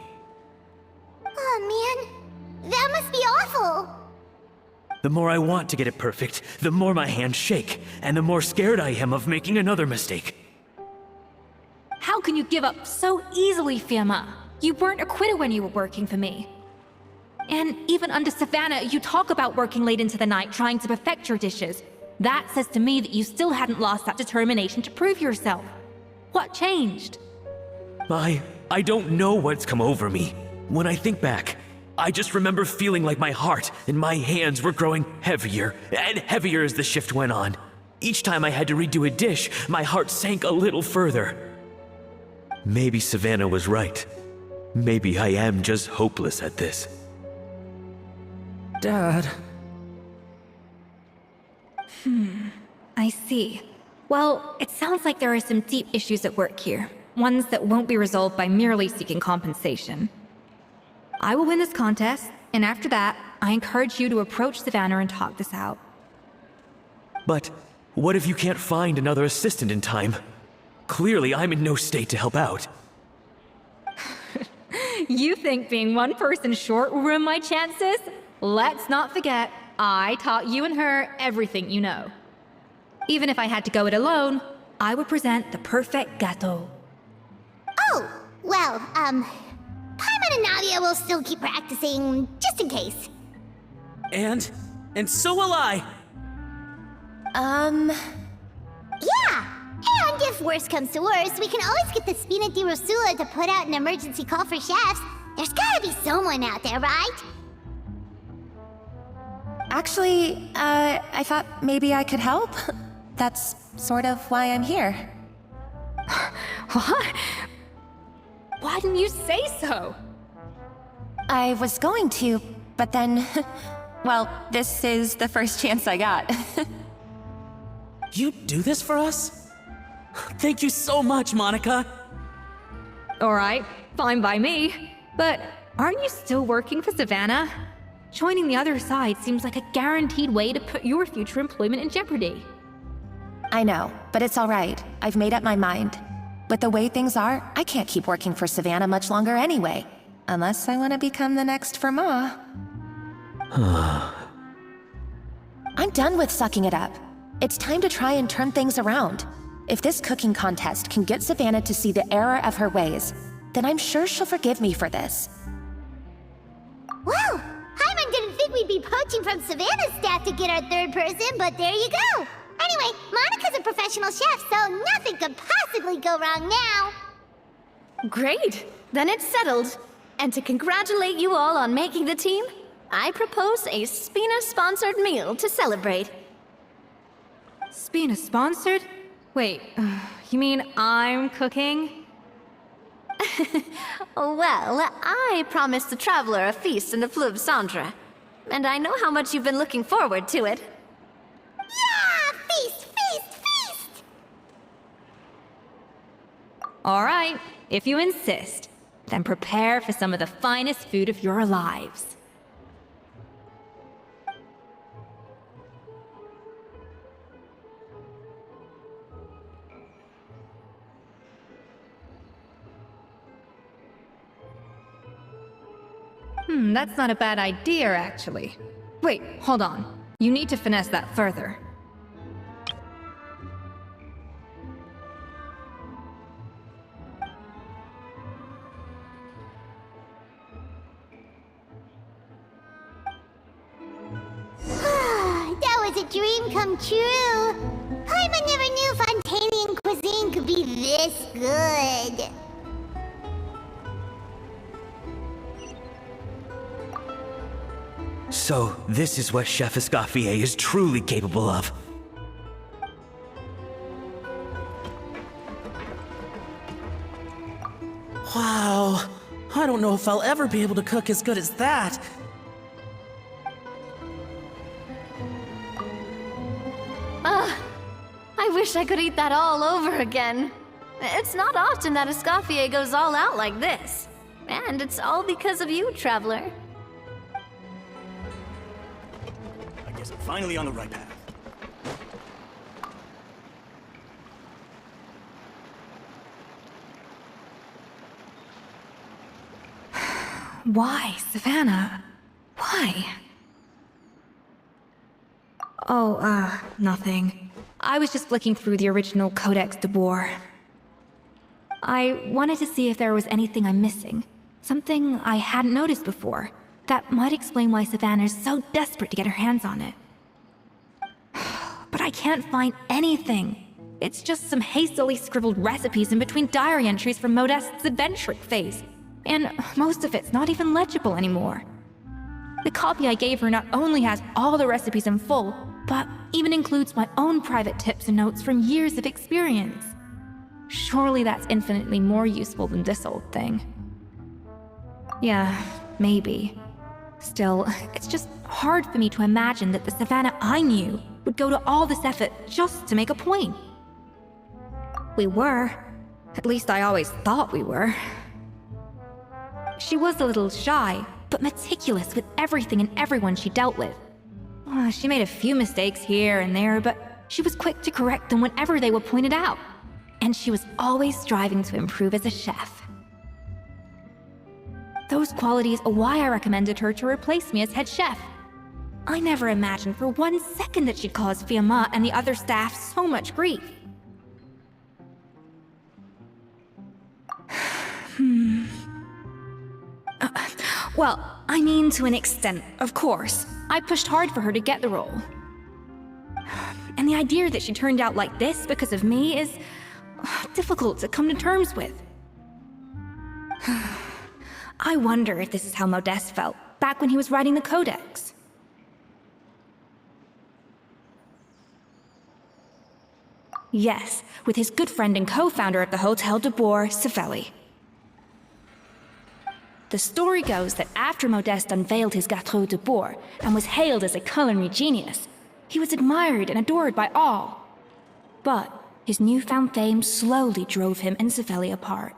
Oh man, that must be awful. The more I want to get it perfect, the more my hands shake, and the more scared I am of making another mistake. How can you give up so easily, Firma? You weren't a quitter when you were working for me. And even under Savannah, you talk about working late into the night trying to perfect your dishes. That says to me that you still hadn't lost that determination to prove yourself. What changed? I don't know what's come over me. When I think back, I just remember feeling like my heart and my hands were growing heavier and heavier as the shift went on. Each time I had to redo a dish, my heart sank a little further. Maybe Savannah was right. Maybe I am just hopeless at this. Dad... I see. Well, it sounds like there are some deep issues at work here. Ones that won't be resolved by merely seeking compensation. I will win this contest, and after that, I encourage you to approach Savannah and talk this out. But what if you can't find another assistant in time? Clearly, I'm in no state to help out. You think being one person short will ruin my chances? Let's not forget, I taught you and her everything you know. Even if I had to go it alone, I would present the perfect gâteau. Oh, well, Paimon and Nadia will still keep practicing, just in case. And so will I. Yeah! And if worse comes to worse, we can always get the Spina di Rosula to put out an emergency call for chefs. There's gotta be someone out there, right? Actually, I thought maybe I could help. That's sort of why I'm here. What? Why didn't you say so? I was going to, but then... well, this is the first chance I got. You do this for us? Thank you so much, Monica. Alright, fine by me. But aren't you still working for Savannah? Joining the other side seems like a guaranteed way to put your future employment in jeopardy. I know, but it's alright. I've made up my mind. With the way things are, I can't keep working for Savannah much longer anyway. Unless I want to become the next Verma. I'm done with sucking it up. It's time to try and turn things around. If this cooking contest can get Savannah to see the error of her ways, then I'm sure she'll forgive me for this. Well, Paimon didn't think we'd be poaching from Savannah's staff to get our third person, but there you go. Anyway, Monica's a professional chef, so nothing could possibly go wrong now. Great! Then it's settled. And to congratulate you all on making the team, I propose a Spina-sponsored meal to celebrate. Spina-sponsored? Wait, you mean I'm cooking? Well, I promised the Traveler a feast in the Fleuve Cendre. And I know how much you've been looking forward to it. Yeah! Feast, feast, feast! Alright, if you insist, then prepare for some of the finest food of your lives. That's not a bad idea, actually. Wait, hold on. You need to finesse that further. That was a dream come true. Paimon never knew Fontanian cuisine could be this good. So, this is what Chef Escoffier is truly capable of. Wow. I don't know if I'll ever be able to cook as good as that. I wish I could eat that all over again. It's not often that Escoffier goes all out like this. And it's all because of you, Traveler. I guess I'm finally on the right path. Why, Savannah? Why? Oh, nothing. I was just flicking through the original Codex de Boer. I wanted to see if there was anything I'm missing. Something I hadn't noticed before. That might explain why Savannah's so desperate to get her hands on it. But I can't find anything. It's just some hastily scribbled recipes in between diary entries from Modeste's adventuring phase. And most of it's not even legible anymore. The copy I gave her not only has all the recipes in full, but even includes my own private tips and notes from years of experience. Surely that's infinitely more useful than this old thing. Yeah, maybe. Still, it's just hard for me to imagine that the Savannah I knew would go to all this effort just to make a point. We were. At least I always thought we were. She was a little shy, but meticulous with everything and everyone she dealt with. She made a few mistakes here and there, but she was quick to correct them whenever they were pointed out. And she was always striving to improve as a chef. Those qualities are why I recommended her to replace me as head chef. I never imagined for 1 second that she'd cause Fiamma and the other staff so much grief. Well, I mean to an extent, of course. I pushed hard for her to get the role. And the idea that she turned out like this because of me is difficult to come to terms with. I wonder if this is how Modeste felt back when he was writing the Codex. Yes, with his good friend and co-founder of the Hotel de Boer, Savelli. The story goes that after Modeste unveiled his Gâteau de Boer and was hailed as a culinary genius, he was admired and adored by all. But his newfound fame slowly drove him and Savelli apart.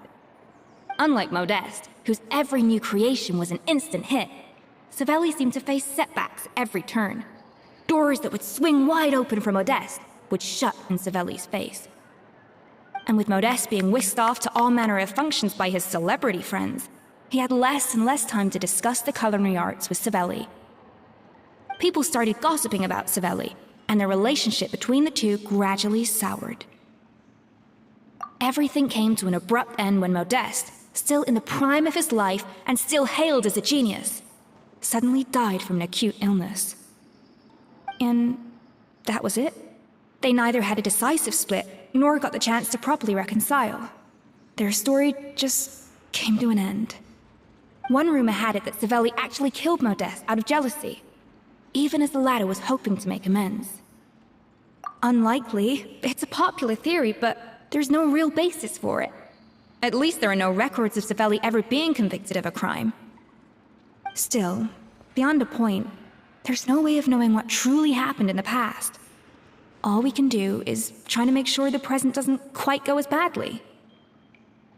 Unlike Modeste, whose every new creation was an instant hit, Savelli seemed to face setbacks every turn. Doors that would swing wide open for Modeste would shut in Savelli's face. And with Modeste being whisked off to all manner of functions by his celebrity friends, he had less and less time to discuss the culinary arts with Savelli. People started gossiping about Savelli, and their relationship between the two gradually soured. Everything came to an abrupt end when Modeste, still in the prime of his life and still hailed as a genius, suddenly died from an acute illness. And that was it. They neither had a decisive split, nor got the chance to properly reconcile. Their story just came to an end. One rumor had it that Savelli actually killed Modeste out of jealousy, even as the latter was hoping to make amends. Unlikely, it's a popular theory, but there's no real basis for it. At least there are no records of Savelli ever being convicted of a crime. Still, beyond a point, there's no way of knowing what truly happened in the past. All we can do is try to make sure the present doesn't quite go as badly.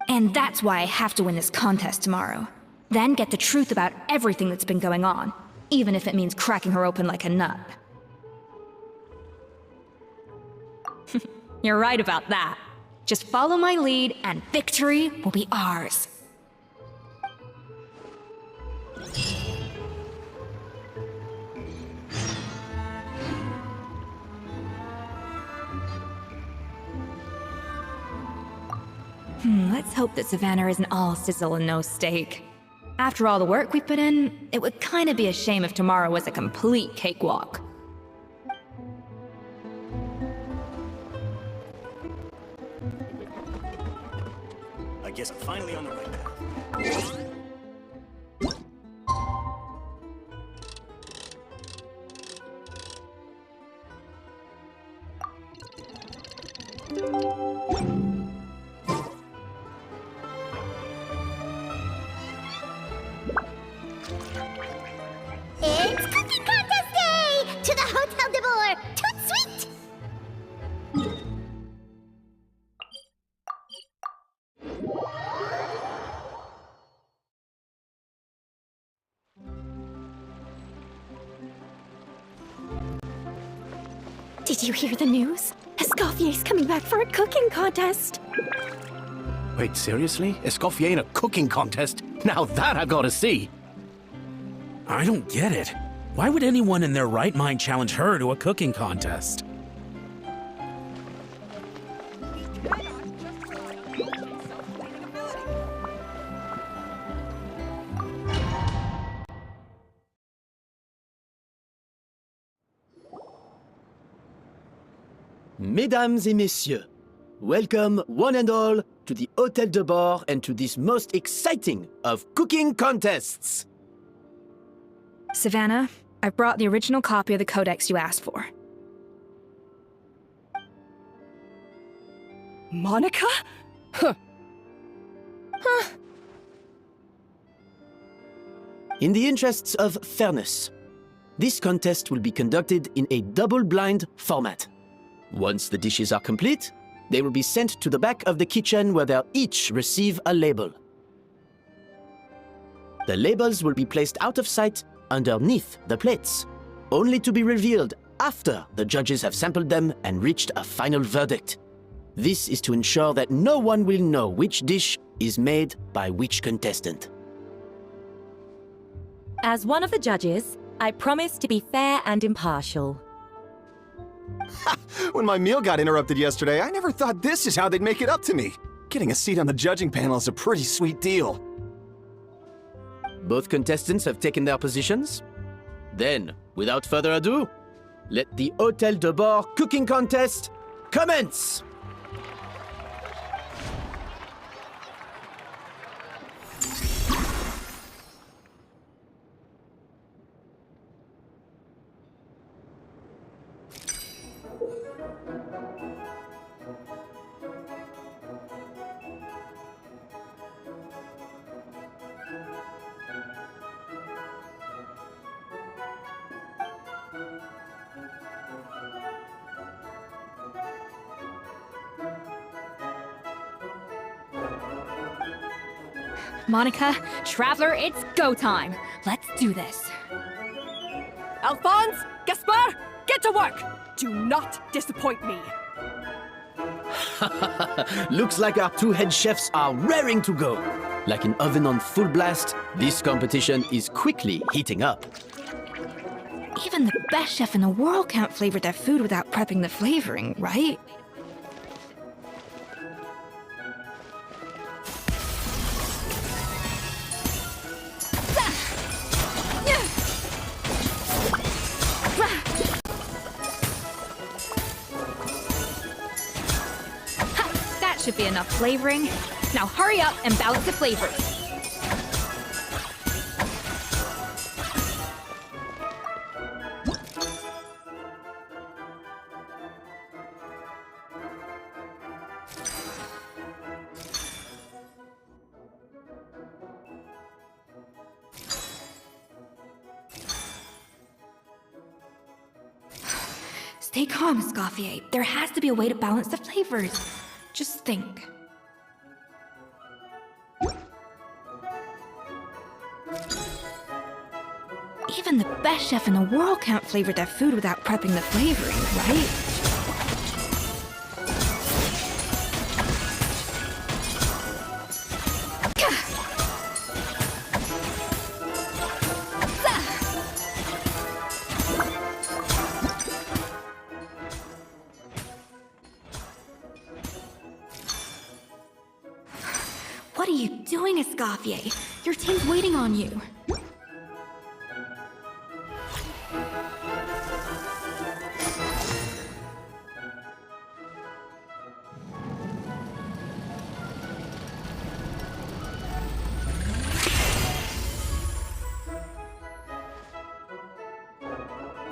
And that's why I have to win this contest tomorrow. Then get the truth about everything that's been going on, even if it means cracking her open like a nut. You're right about that. Just follow my lead and victory will be ours. Let's hope that Savannah isn't all sizzle and no steak. After all the work we put in, it would kind of be a shame if tomorrow was a complete cakewalk. I guess I'm finally on the right path. It's Cooking Contest Day! To the Hotel de Boer! Toot sweet! Did you hear the news? Escoffier's coming back for a cooking contest. Wait, seriously? Escoffier in a cooking contest? Now that I've got to see. I don't get it. Why would anyone in their right mind challenge her to a cooking contest? Mesdames et messieurs, welcome one and all to the Hotel de Boer and to this most exciting of cooking contests. Savannah, I've brought the original copy of the Codex you asked for. Monica? Huh. In the interests of fairness, this contest will be conducted in a double-blind format. Once the dishes are complete, they will be sent to the back of the kitchen where they'll each receive a label. The labels will be placed out of sight underneath the plates, only to be revealed after the judges have sampled them and reached a final verdict. This is to ensure that no one will know which dish is made by which contestant. As one of the judges, I promise to be fair and impartial. When my meal got interrupted yesterday, I never thought this is how they'd make it up to me. Getting a seat on the judging panel is a pretty sweet deal. Both contestants have taken their positions? Then, without further ado, let the Hôtel de Bord cooking contest commence! Monica, Traveler, it's go time. Let's do this. Alphonse, Gaspard, get to work! Do not disappoint me. Looks like our two head chefs are raring to go. Like an oven on full blast, this competition is quickly heating up. Even the best chef in the world can't flavor their food without prepping the flavoring, right? Should be enough flavoring. Now hurry up and balance the flavors. Stay calm, Escoffier. There has to be a way to balance the flavors. Just think. Even the best chef in the world can't flavor their food without prepping the flavoring, right? What are you doing, Escoffier? Your team's waiting on you.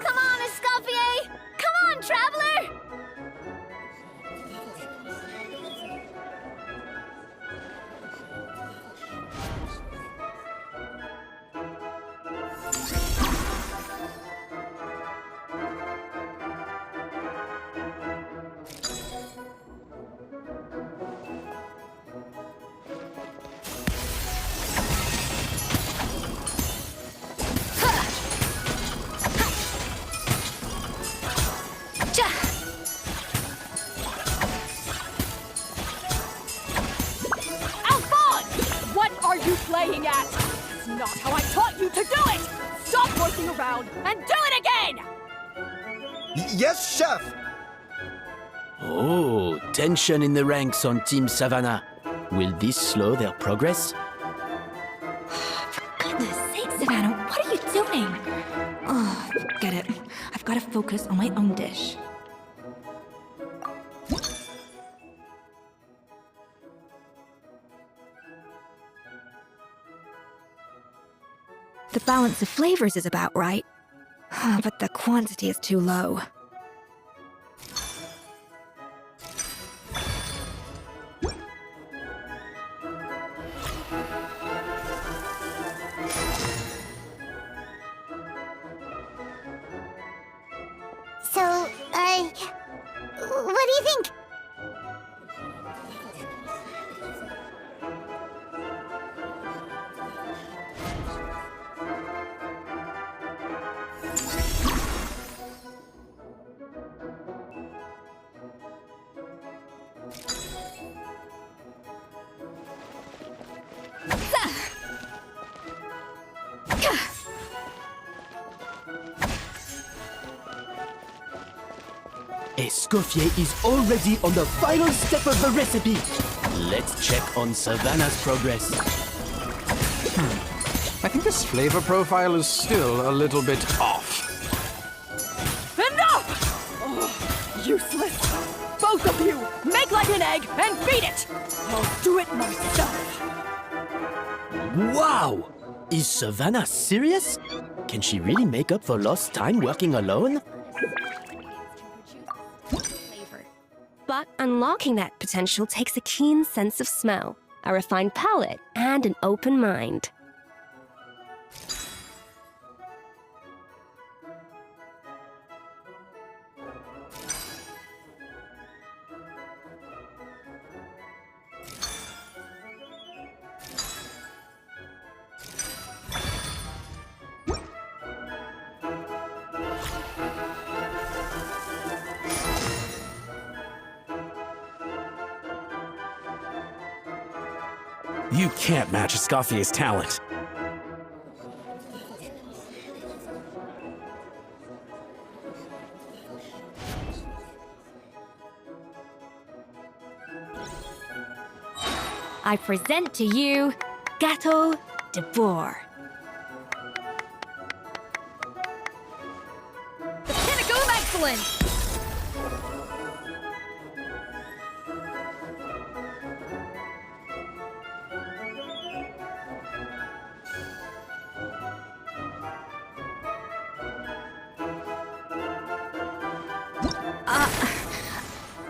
Come on, Escoffier! Come on, Traveler! Playing at. It's not how I taught you to do it! Stop working around and do it again! Yes, Chef! Oh, tension in the ranks on Team Savannah. Will this slow their progress? For goodness sake, Savannah, what are you doing? Oh, forget it. I've got to focus on my own dish. The balance of flavors is about right, but the quantity is too low. Escoffier is already on the final step of the recipe. Let's check on Savannah's progress. I think this flavor profile is still a little bit off. Enough! Oh, useless. Both of you, make like an egg and beat it! I'll do it myself. Wow! Is Savannah serious? Can she really make up for lost time working alone? But unlocking that potential takes a keen sense of smell, a refined palate, and an open mind. You can't match Escoffier's talent. I present to you Gâteau de Bourg. The pinnacle of excellence!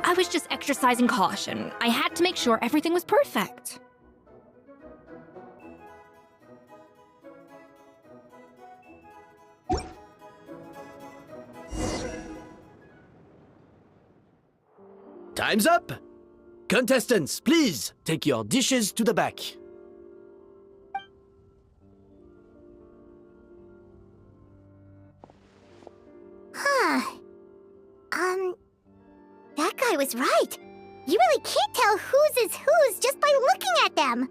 I was just exercising caution. I had to make sure everything was perfect. Time's up! Contestants, please take your dishes to the back. That guy was right. You really can't tell whose is whose just by looking at them.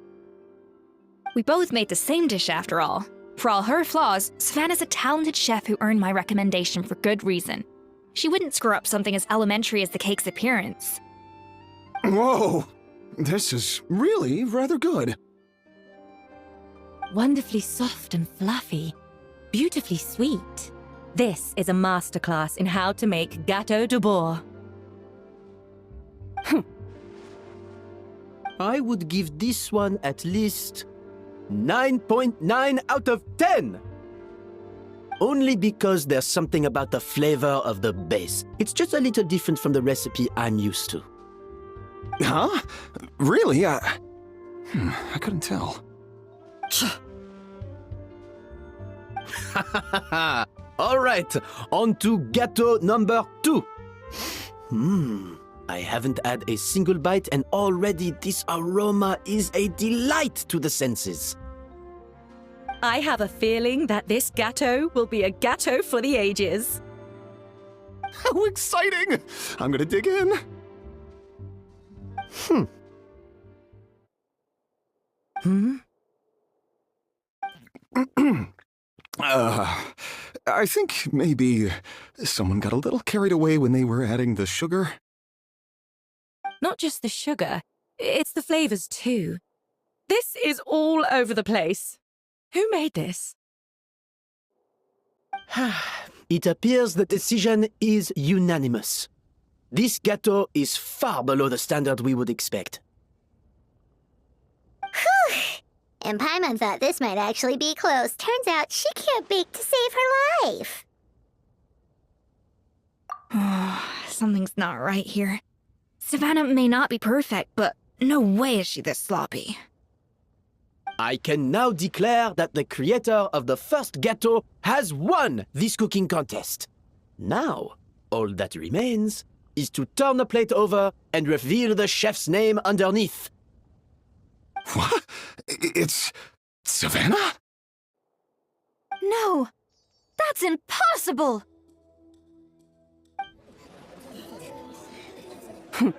We both made the same dish after all. For all her flaws, Savannah's a talented chef who earned my recommendation for good reason. She wouldn't screw up something as elementary as the cake's appearance. Whoa! This is really rather good. Wonderfully soft and fluffy. Beautifully sweet. This is a masterclass in how to make Gâteau de Bourg. I would give this one at least 9.9 out of 10! Only because there's something about the flavor of the base. It's just a little different from the recipe I'm used to. Huh? Really? I couldn't tell. All right, on to gâteau number 2. I haven't had a single bite and already this aroma is a delight to the senses. I have a feeling that this gâteau will be a gâteau for the ages. How exciting! I'm gonna dig in. I think maybe someone got a little carried away when they were adding the sugar. Not just the sugar, it's the flavors too. This is all over the place. Who made this? It appears the decision is unanimous. This gâteau is far below the standard we would expect. Whew! And Paimon thought this might actually be close. Turns out she can't bake to save her life. Something's not right here. Savannah may not be perfect, but no way is she this sloppy. I can now declare that the creator of the first gâteau has won this cooking contest. Now, all that remains is to turn the plate over and reveal the chef's name underneath. What? It's Savannah? No! That's impossible! Hey,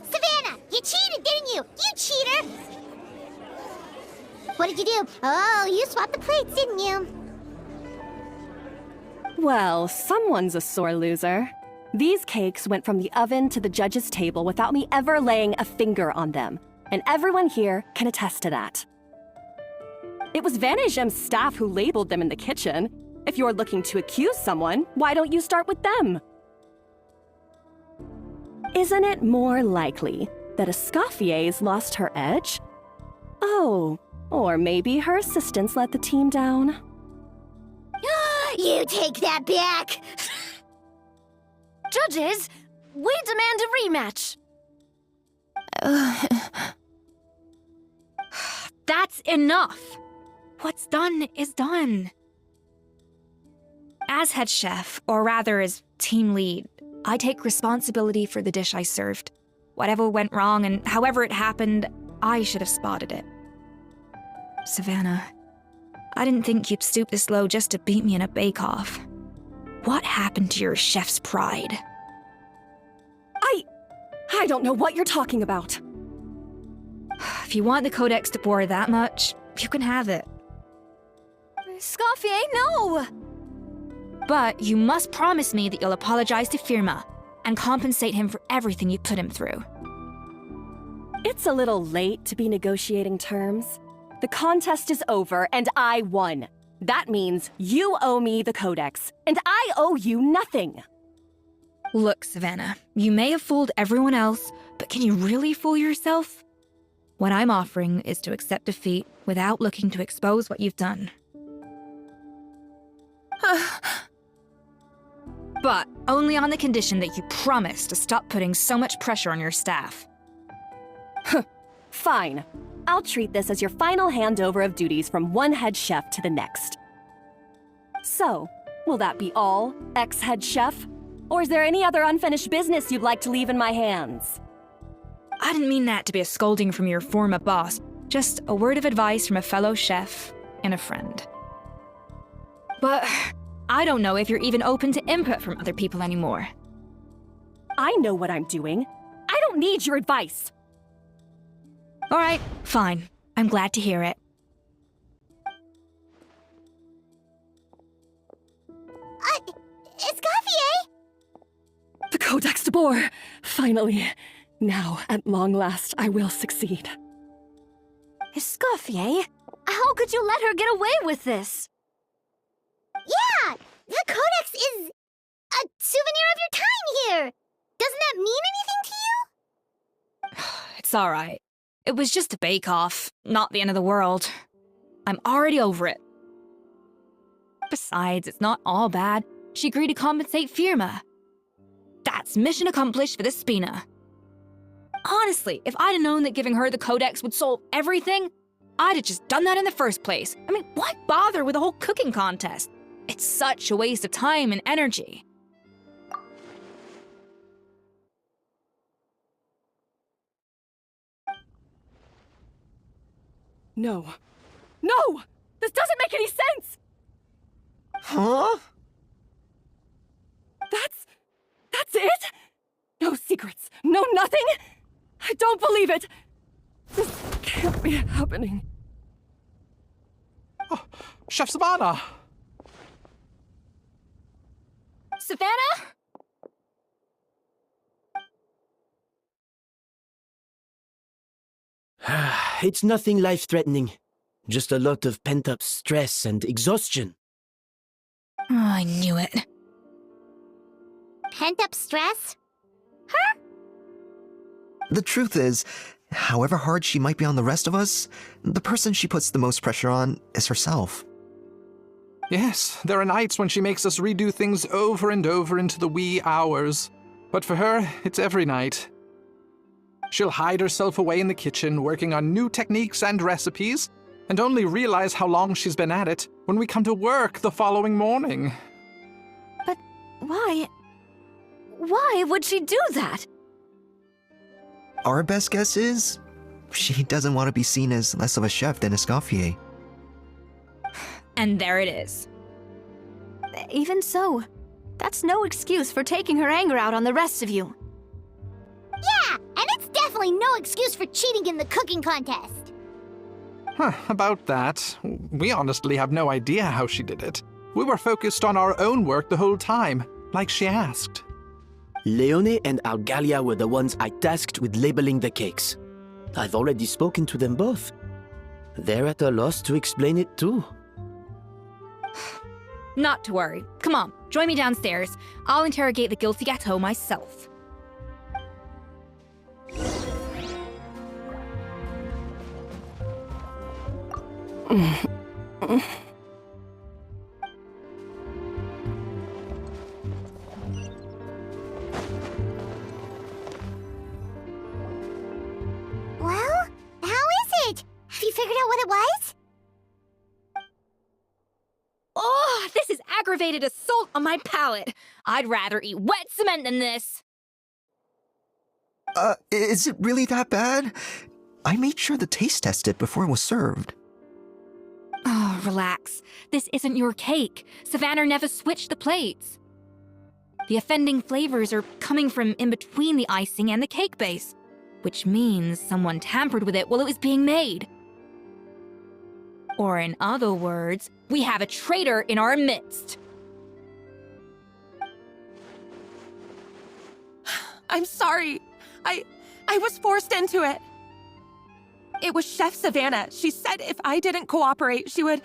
Savannah! You cheated, didn't you? You cheater! What did you do? Oh, you swapped the plates, didn't you? Well, someone's a sore loser. These cakes went from the oven to the judge's table without me ever laying a finger on them, and everyone here can attest to that. It was Vanishem's staff who labeled them in the kitchen. If you're looking to accuse someone, why don't you start with them? Isn't it more likely that Escoffier's lost her edge? Oh, or maybe her assistants let the team down. You take that back! Judges, we demand a rematch. That's enough! What's done is done. As head chef, or rather as team lead, I take responsibility for the dish I served. Whatever went wrong and however it happened, I should have spotted it. Savannah, I didn't think you'd stoop this low just to beat me in a bake-off. What happened to your chef's pride? I don't know what you're talking about. If you want the Codex to bore that much, you can have it. Escoffier, no! But you must promise me that you'll apologize to Firma and compensate him for everything you put him through. It's a little late to be negotiating terms. The contest is over, and I won. That means you owe me the Codex, and I owe you nothing. Look, Savannah, you may have fooled everyone else, but can you really fool yourself? What I'm offering is to accept defeat without looking to expose what you've done. But only on the condition that you promise to stop putting so much pressure on your staff. Fine. I'll treat this as your final handover of duties from one head chef to the next. So, will that be all, ex-head chef? Or is there any other unfinished business you'd like to leave in my hands? I didn't mean that to be a scolding from your former boss, just a word of advice from a fellow chef and a friend. But I don't know if you're even open to input from other people anymore. I know what I'm doing. I don't need your advice. All right, fine. I'm glad to hear it. Escoffier? The Codex de Boer! Finally. Now, at long last, I will succeed. Escoffier? How could you let her get away with this? Yeah! The Codex is a souvenir of your time here! Doesn't that mean anything to you? It's all right. It was just a bake-off, not the end of the world. I'm already over it. Besides, it's not all bad. She agreed to compensate Firma. That's mission accomplished for the Spina. Honestly, if I'd have known that giving her the Codex would solve everything, I'd have just done that in the first place. I mean, why bother with the whole cooking contest? It's such a waste of time and energy. No. No! This doesn't make any sense! Huh? That's it? No secrets, no nothing? I don't believe it! This can't be happening. Oh, Chef Savannah! Savannah? It's nothing life-threatening. Just a lot of pent-up stress and exhaustion. Oh, I knew it. Pent-up stress? Her? The truth is, however hard she might be on the rest of us, the person she puts the most pressure on is herself. Yes, there are nights when she makes us redo things over and over into the wee hours. But for her, it's every night. She'll hide herself away in the kitchen, working on new techniques and recipes, and only realize how long she's been at it when we come to work the following morning. But why? Why would she do that? Our best guess is, she doesn't want to be seen as less of a chef than Escoffier. And there it is. Even so, that's no excuse for taking her anger out on the rest of you. Yeah, and it's definitely no excuse for cheating in the cooking contest. Huh, about that, we honestly have no idea how she did it. We were focused on our own work the whole time, like she asked. Leone and Algalia were the ones I tasked with labeling the cakes. I've already spoken to them both. They're at a loss to explain it too. Not to worry. Come on, join me downstairs. I'll interrogate the guilty gâteau myself. Well, how is it? Have you figured out what it was? Oh, this is aggravated assault on my palate. I'd rather eat wet cement than this. Is it really that bad? I made sure to taste test it before it was served. Oh, relax. This isn't your cake. Savannah never switched the plates. The offending flavors are coming from in between the icing and the cake base, which means someone tampered with it while it was being made. Or in other words, we have a traitor in our midst. I'm sorry. I was forced into it. It was Chef Savannah. She said if I didn't cooperate, she would...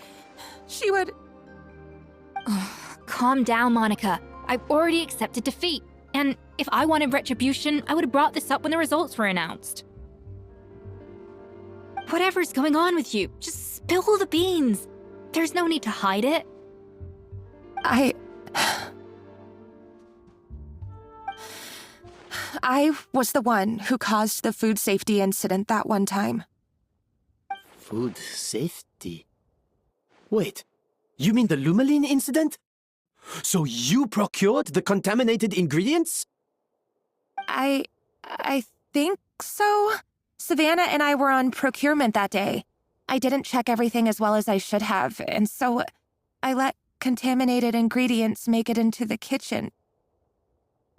Calm down, Monica. I've already accepted defeat. And if I wanted retribution, I would have brought this up when the results were announced. Whatever's going on with you, just spill the beans. There's no need to hide it. I was the one who caused the food safety incident that one time. Food safety? Wait, you mean the Lumaline incident? So you procured the contaminated ingredients? I think so. Savannah and I were on procurement that day. I didn't check everything as well as I should have, and so I let contaminated ingredients make it into the kitchen.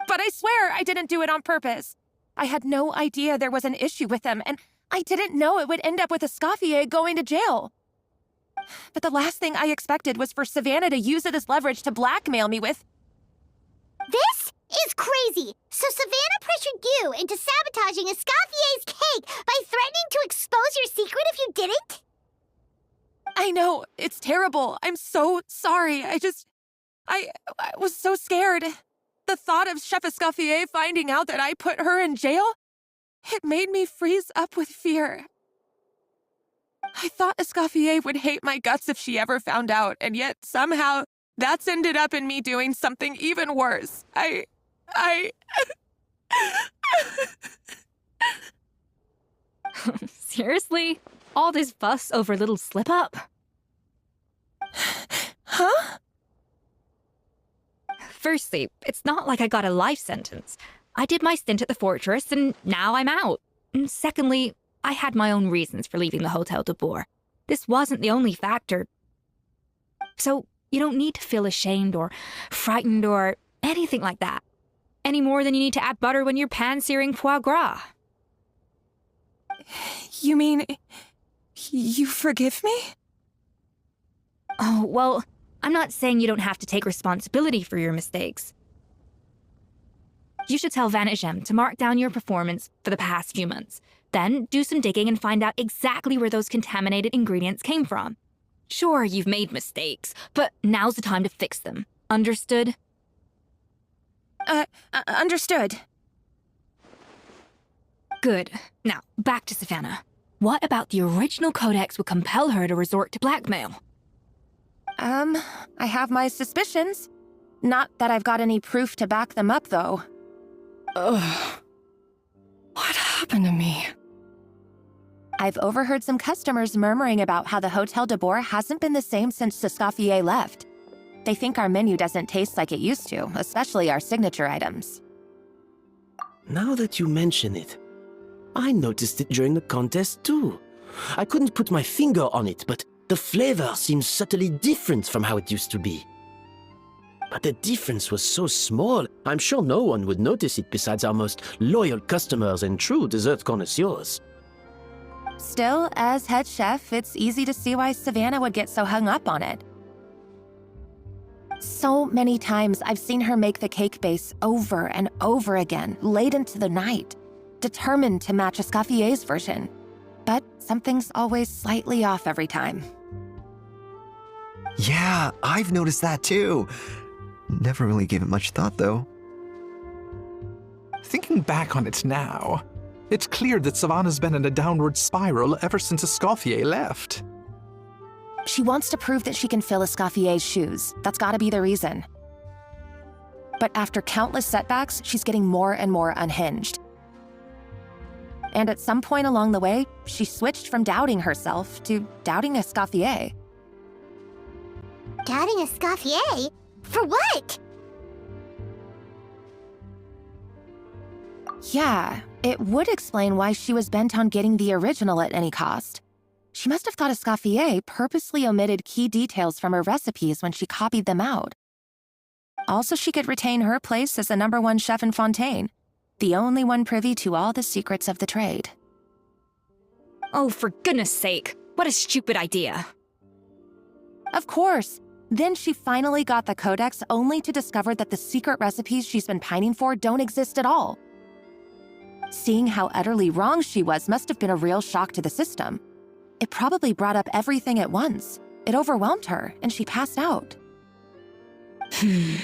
But I swear I didn't do it on purpose. I had no idea there was an issue with them, and I didn't know it would end up with Escoffier going to jail. But the last thing I expected was for Savannah to use it as leverage to blackmail me with... This is crazy! So Savannah pressured you into sabotaging Escoffier's cake by threatening to expose your secret if you didn't? I know, it's terrible. I'm so sorry. I was so scared. The thought of Chef Escoffier finding out that I put her in jail, it made me freeze up with fear. I thought Escoffier would hate my guts if she ever found out, and yet somehow that's ended up in me doing something even worse. Seriously? All this fuss over a little slip-up? Huh? Firstly, it's not like I got a life sentence. I did my stint at the fortress, and now I'm out. And secondly, I had my own reasons for leaving the Hotel de Boer. This wasn't the only factor. So, you don't need to feel ashamed or frightened or anything like that. Any more than you need to add butter when you're pan-searing foie gras. You mean... you forgive me? Oh, well, I'm not saying you don't have to take responsibility for your mistakes. You should tell Vanagem to mark down your performance for the past few months. Then do some digging and find out exactly where those contaminated ingredients came from. Sure, you've made mistakes, but now's the time to fix them. Understood? Understood. Good. Now, back to Savannah. What about the original codex would compel her to resort to blackmail? I have my suspicions. Not that I've got any proof to back them up, though. Ugh. What happened to me? I've overheard some customers murmuring about how the Hotel de Boer hasn't been the same since Escoffier left. They think our menu doesn't taste like it used to, especially our signature items. Now that you mention it, I noticed it during the contest too. I couldn't put my finger on it, but the flavor seems subtly different from how it used to be. But the difference was so small, I'm sure no one would notice it besides our most loyal customers and true dessert connoisseurs. Still, as head chef, it's easy to see why Savannah would get so hung up on it. So many times I've seen her make the cake base over and over again, late into the night, determined to match Escoffier's version. But something's always slightly off every time. Yeah, I've noticed that too. Never really gave it much thought, though. Thinking back on it now, it's clear that Savannah's been in a downward spiral ever since Escoffier left. She wants to prove that she can fill Escoffier's shoes. That's gotta be the reason. But after countless setbacks, she's getting more and more unhinged. And at some point along the way, she switched from doubting herself to doubting Escoffier. Doubting Escoffier? For what? Yeah, it would explain why she was bent on getting the original at any cost. She must have thought Escoffier purposely omitted key details from her recipes when she copied them out. Also, she could retain her place as the #1 chef in Fontaine, the only one privy to all the secrets of the trade. Oh, for goodness sake, what a stupid idea. Of course. Then she finally got the codex only to discover that the secret recipes she's been pining for don't exist at all. Seeing how utterly wrong she was must have been a real shock to the system. It probably brought up everything at once. It overwhelmed her, and she passed out. There's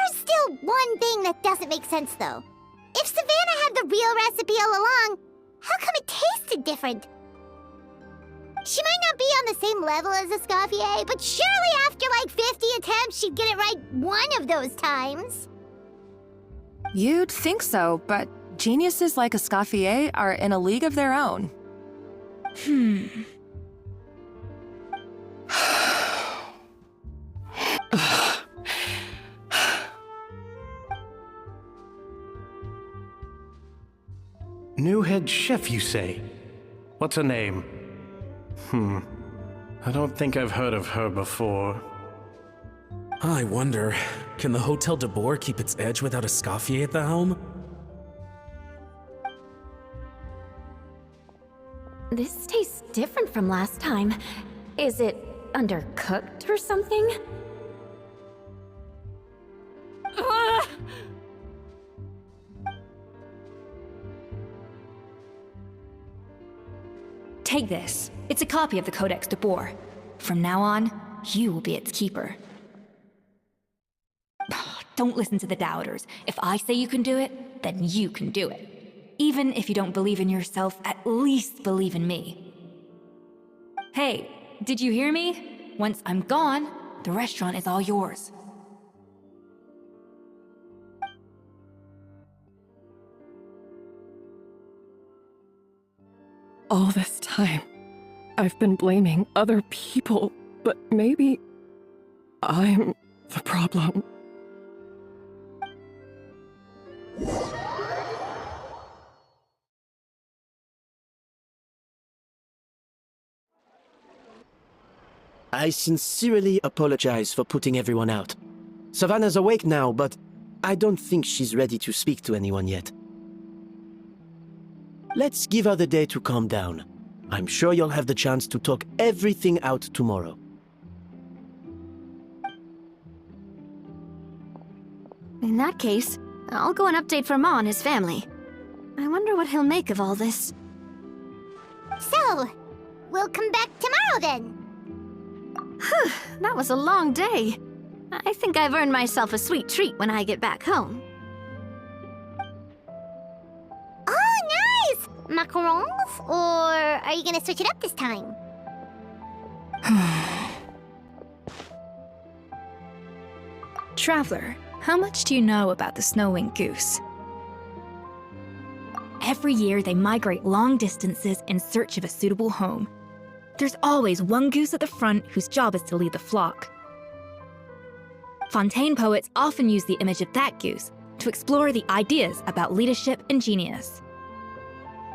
still one thing that doesn't make sense, though. If Savannah had the real recipe all along, how come it tasted different? She might not be on the same level as Escoffier, but surely after like 50 attempts, she'd get it right one of those times. You'd think so, but geniuses like Escoffier are in a league of their own. New head chef, you say? What's her name? I don't think I've heard of her before. I wonder, can the Hotel de Boer keep its edge without Escoffier at the helm? This tastes different from last time. Is it undercooked or something? Take this. It's a copy of the Codex de Boer. From now on, you will be its keeper. Don't listen to the doubters. If I say you can do it, then you can do it. Even if you don't believe in yourself, at least believe in me. Hey, did you hear me? Once I'm gone, the restaurant is all yours. All this time, I've been blaming other people, but maybe I'm the problem. I sincerely apologize for putting everyone out. Savannah's awake now, but I don't think she's ready to speak to anyone yet. Let's give her the day to calm down. I'm sure you'll have the chance to talk everything out tomorrow. In that case, I'll go and update for Ma and his family. I wonder what he'll make of all this. So, we'll come back tomorrow then. Whew, that was a long day. I think I've earned myself a sweet treat when I get back home. Oh, nice! Macarons? Or are you gonna switch it up this time? Traveler, how much do you know about the snow-winged goose? Every year, they migrate long distances in search of a suitable home. There's always one goose at the front whose job is to lead the flock. Fontaine poets often use the image of that goose to explore the ideas about leadership and genius.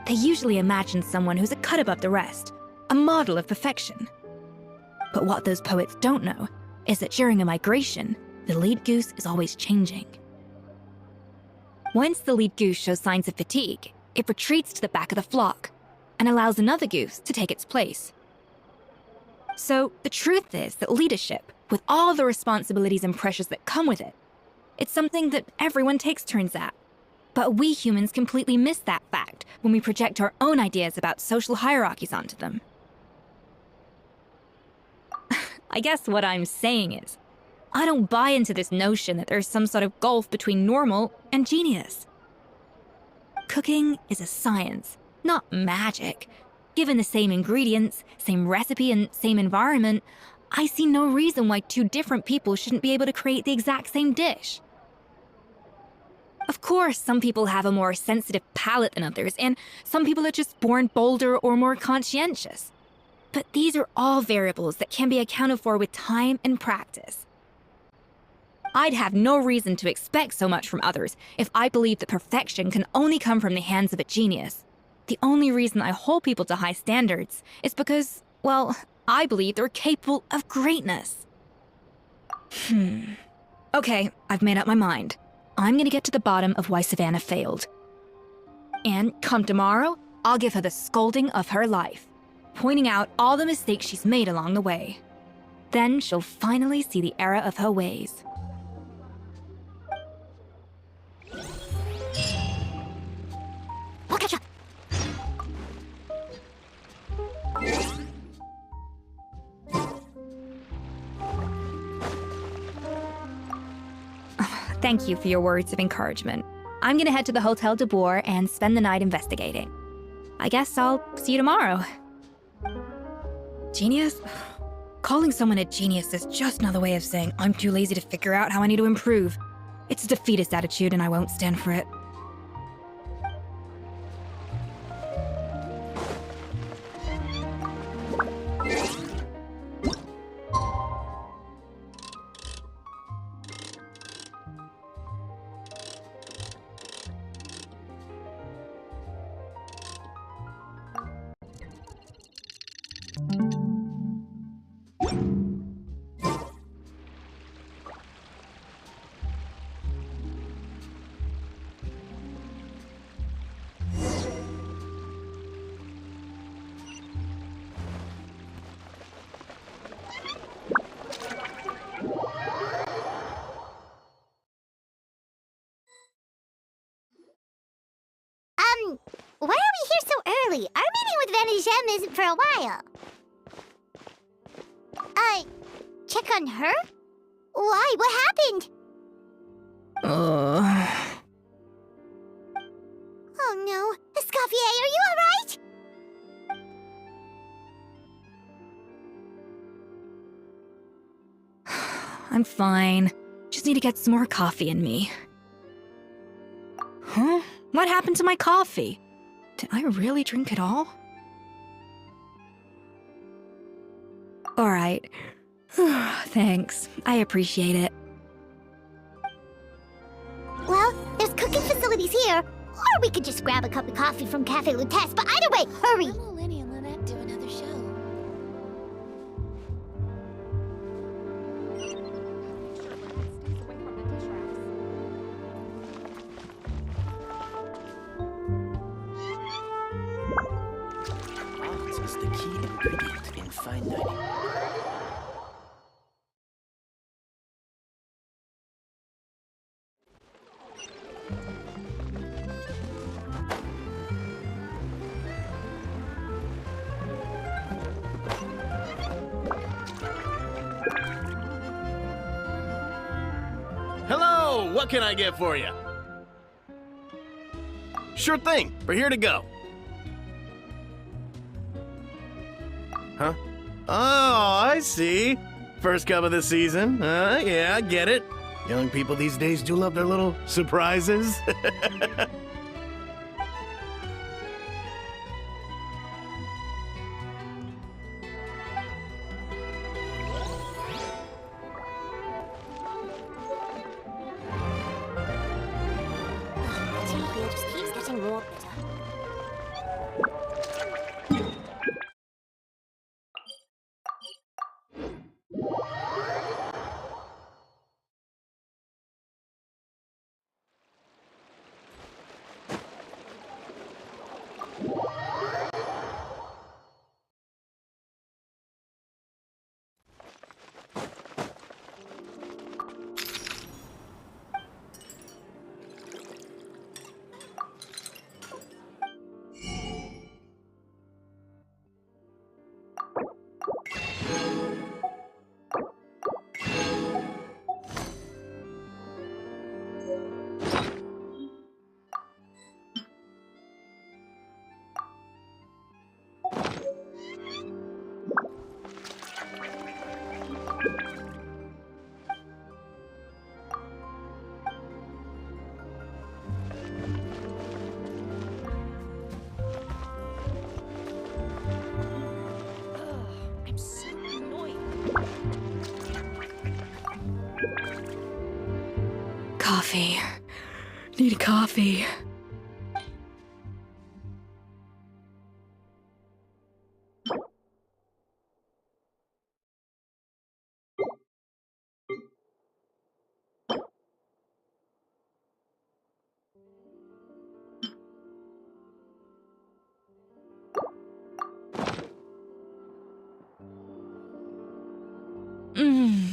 They usually imagine someone who's a cut above the rest, a model of perfection. But what those poets don't know is that during a migration, the lead goose is always changing. Once the lead goose shows signs of fatigue, it retreats to the back of the flock and allows another goose to take its place. So the truth is that leadership, with all the responsibilities and pressures that come with it, it's something that everyone takes turns at. But we humans completely miss that fact when we project our own ideas about social hierarchies onto them. I guess what I'm saying is, I don't buy into this notion that there's some sort of gulf between normal and genius. Cooking is a science, not magic. Given the same ingredients, same recipe, and same environment, I see no reason why two different people shouldn't be able to create the exact same dish. Of course, some people have a more sensitive palate than others, and some people are just born bolder or more conscientious. But these are all variables that can be accounted for with time and practice. I'd have no reason to expect so much from others if I believed that perfection can only come from the hands of a genius. The only reason I hold people to high standards is because, well, I believe they're capable of greatness. Okay, I've made up my mind. I'm gonna get to the bottom of why Savannah failed. And come tomorrow, I'll give her the scolding of her life, pointing out all the mistakes she's made along the way. Then she'll finally see the error of her ways. Thank you for your words of encouragement. I'm gonna head to the Hotel de Boer and spend the night investigating. I guess I'll see you tomorrow. Genius? Calling someone a genius is just another way of saying I'm too lazy to figure out how I need to improve. It's a defeatist attitude and I won't stand for it. Why are we here so early? Our meeting with Vanigem isn't for a while. Check on her? Why? What happened? Oh no. Escoffier, are you alright? I'm fine. Just need to get some more coffee in me. Huh? What happened to my coffee? Did I really drink it all? Alright. Thanks. I appreciate it. Well, there's cooking facilities here, or we could just grab a cup of coffee from Cafe Lutece, but either way, hurry! When will Lenny and Lynette do another show? Art is the key ingredient in fine dining. Hello! What can I get for you? Sure thing. We're here to go. Huh? Oh, I see. First cup of the season. Yeah, I get it. Young people these days do love their little surprises. The tea here just keeps getting more bitter. Coffee. Need coffee.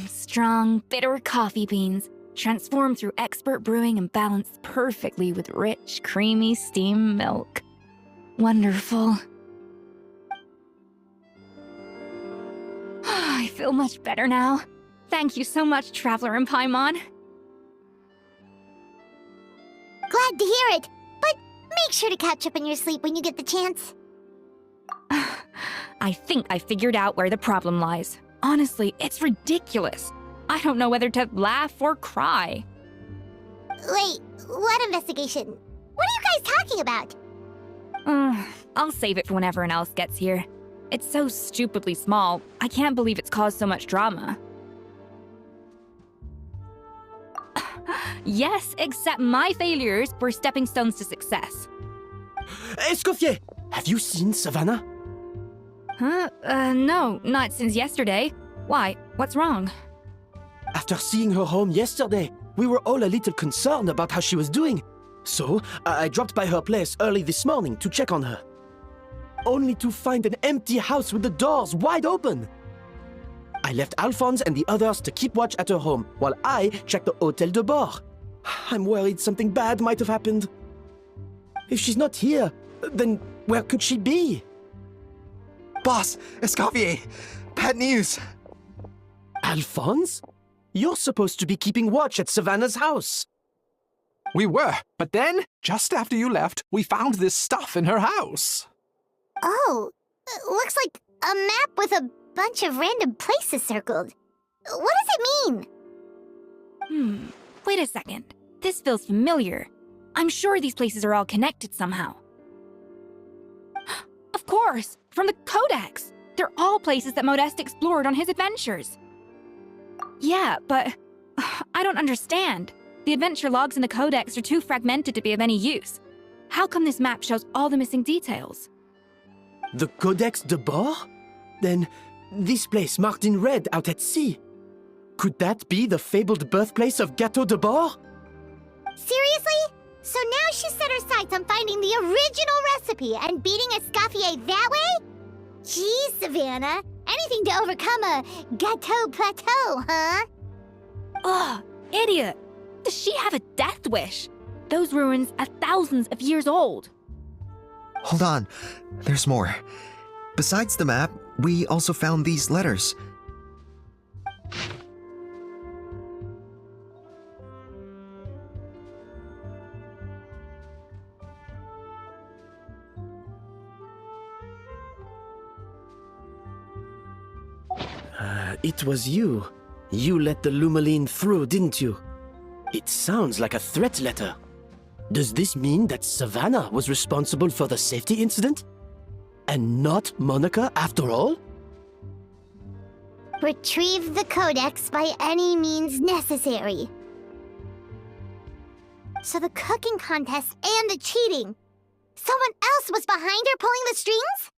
Strong, bitter coffee beans, transformed through expert brewing and balanced perfectly with rich, creamy steam milk. Wonderful. I feel much better now. Thank you so much, Traveler and Paimon. Glad to hear it, but make sure to catch up in your sleep when you get the chance. I think I figured out where the problem lies. Honestly, it's ridiculous. I don't know whether to laugh or cry. Wait, what investigation? What are you guys talking about? I'll save it for when everyone else gets here. It's so stupidly small, I can't believe it's caused so much drama. Yes, except my failures were stepping stones to success. Escoffier, have you seen Savannah? Huh? No, not since yesterday. Why? What's wrong? After seeing her home yesterday, we were all a little concerned about how she was doing. So, I dropped by her place early this morning to check on her. Only to find an empty house with the doors wide open. I left Alphonse and the others to keep watch at her home, while I checked the Hotel de Bord. I'm worried something bad might have happened. If she's not here, then where could she be? Boss, Escoffier, bad news. Alphonse? You're supposed to be keeping watch at Savannah's house. We were, but then, just after you left, we found this stuff in her house. Oh, looks like a map with a bunch of random places circled. What does it mean? Wait a second. This feels familiar. I'm sure these places are all connected somehow. Of course, from the Codex. They're all places that Modeste explored on his adventures. Yeah, but I don't understand. The adventure logs in the Codex are too fragmented to be of any use. How come this map shows all the missing details? The Codex de Bord? Then, this place marked in red out at sea. Could that be the fabled birthplace of Gâteau de Bord? Seriously? So now she set her sights on finding the original recipe and beating Escoffier that way? Geez, Savannah. Anything to overcome a Gâteau plateau, huh? Ugh, idiot. Does she have a death wish? Those ruins are thousands of years old. Hold on, there's more. Besides the map, we also found these letters. It was you. You let the Lumaline through, didn't you? It sounds like a threat letter. Does this mean that Savannah was responsible for the safety incident? And not Monica after all? Retrieve the Codex by any means necessary. So the cooking contest and the cheating. Someone else was behind her pulling the strings?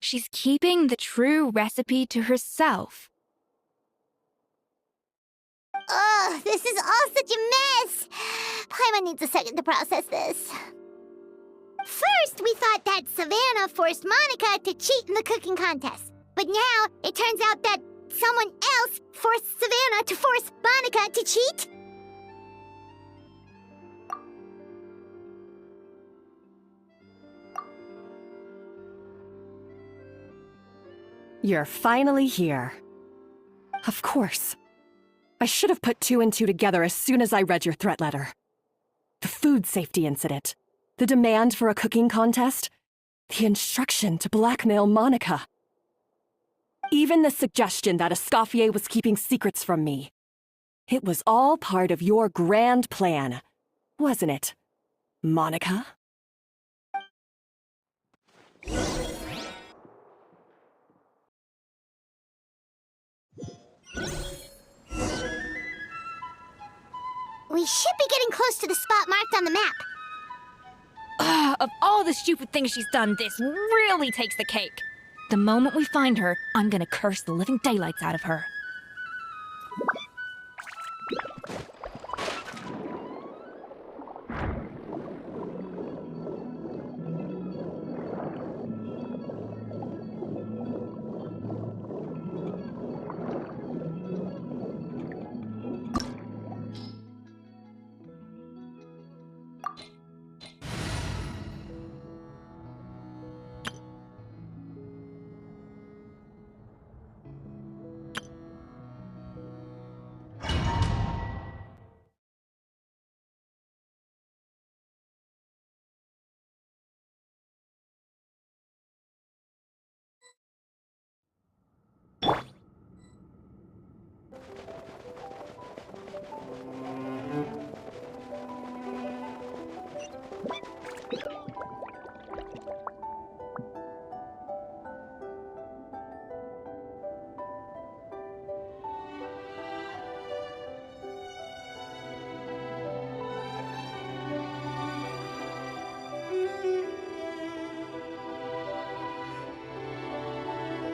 She's keeping the true recipe to herself. Ugh, this is all such a mess. Paimon needs a second to process this. First, we thought that Savannah forced Monica to cheat in the cooking contest. But now, it turns out that someone else forced Savannah to force Monica to cheat? You're finally here. Of course. I should have put 2 and 2 together as soon as I read your threat letter. The food safety incident, the demand for a cooking contest, the instruction to blackmail Monica. Even the suggestion that Escoffier was keeping secrets from me. It was all part of your grand plan, wasn't it, Monica? We should be getting close to the spot marked on the map. Of all the stupid things she's done, this really takes the cake. The moment we find her, I'm gonna curse the living daylights out of her.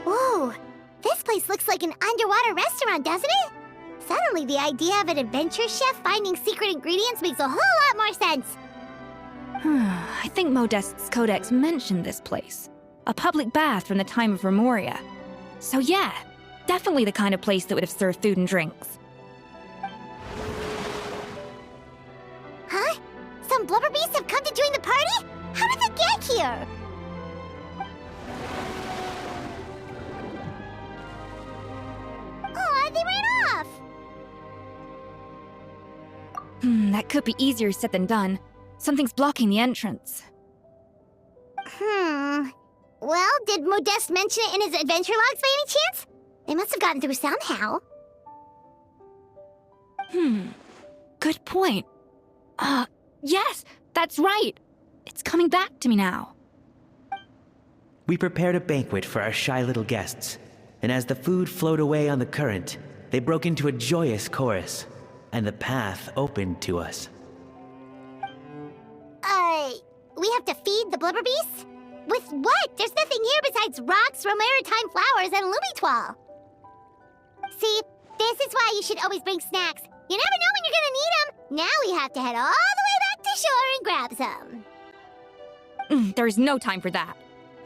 Whoa, this place looks like an underwater restaurant, doesn't it? Suddenly, the idea of an adventure chef finding secret ingredients makes a whole lot more sense. I think Modest's codex mentioned this place. A public bath from the time of Remoria. So yeah, definitely the kind of place that would have served food and drinks. Huh? Some blubber beasts have come to join the party? How did they get here? Aw, they ran off! That could be easier said than done. Something's blocking the entrance. Well, did Modeste mention it in his adventure logs by any chance? They must have gotten through somehow. Good point. Yes, that's right. It's coming back to me now. We prepared a banquet for our shy little guests, and as the food flowed away on the current, they broke into a joyous chorus, and the path opened to us. We have to feed the blubber beasts? With what? There's nothing here besides rocks, romaritime flowers, and lumitoile. See, this is why you should always bring snacks. You never know when you're gonna need them. Now we have to head all the way back to shore and grab some. There's no time for that.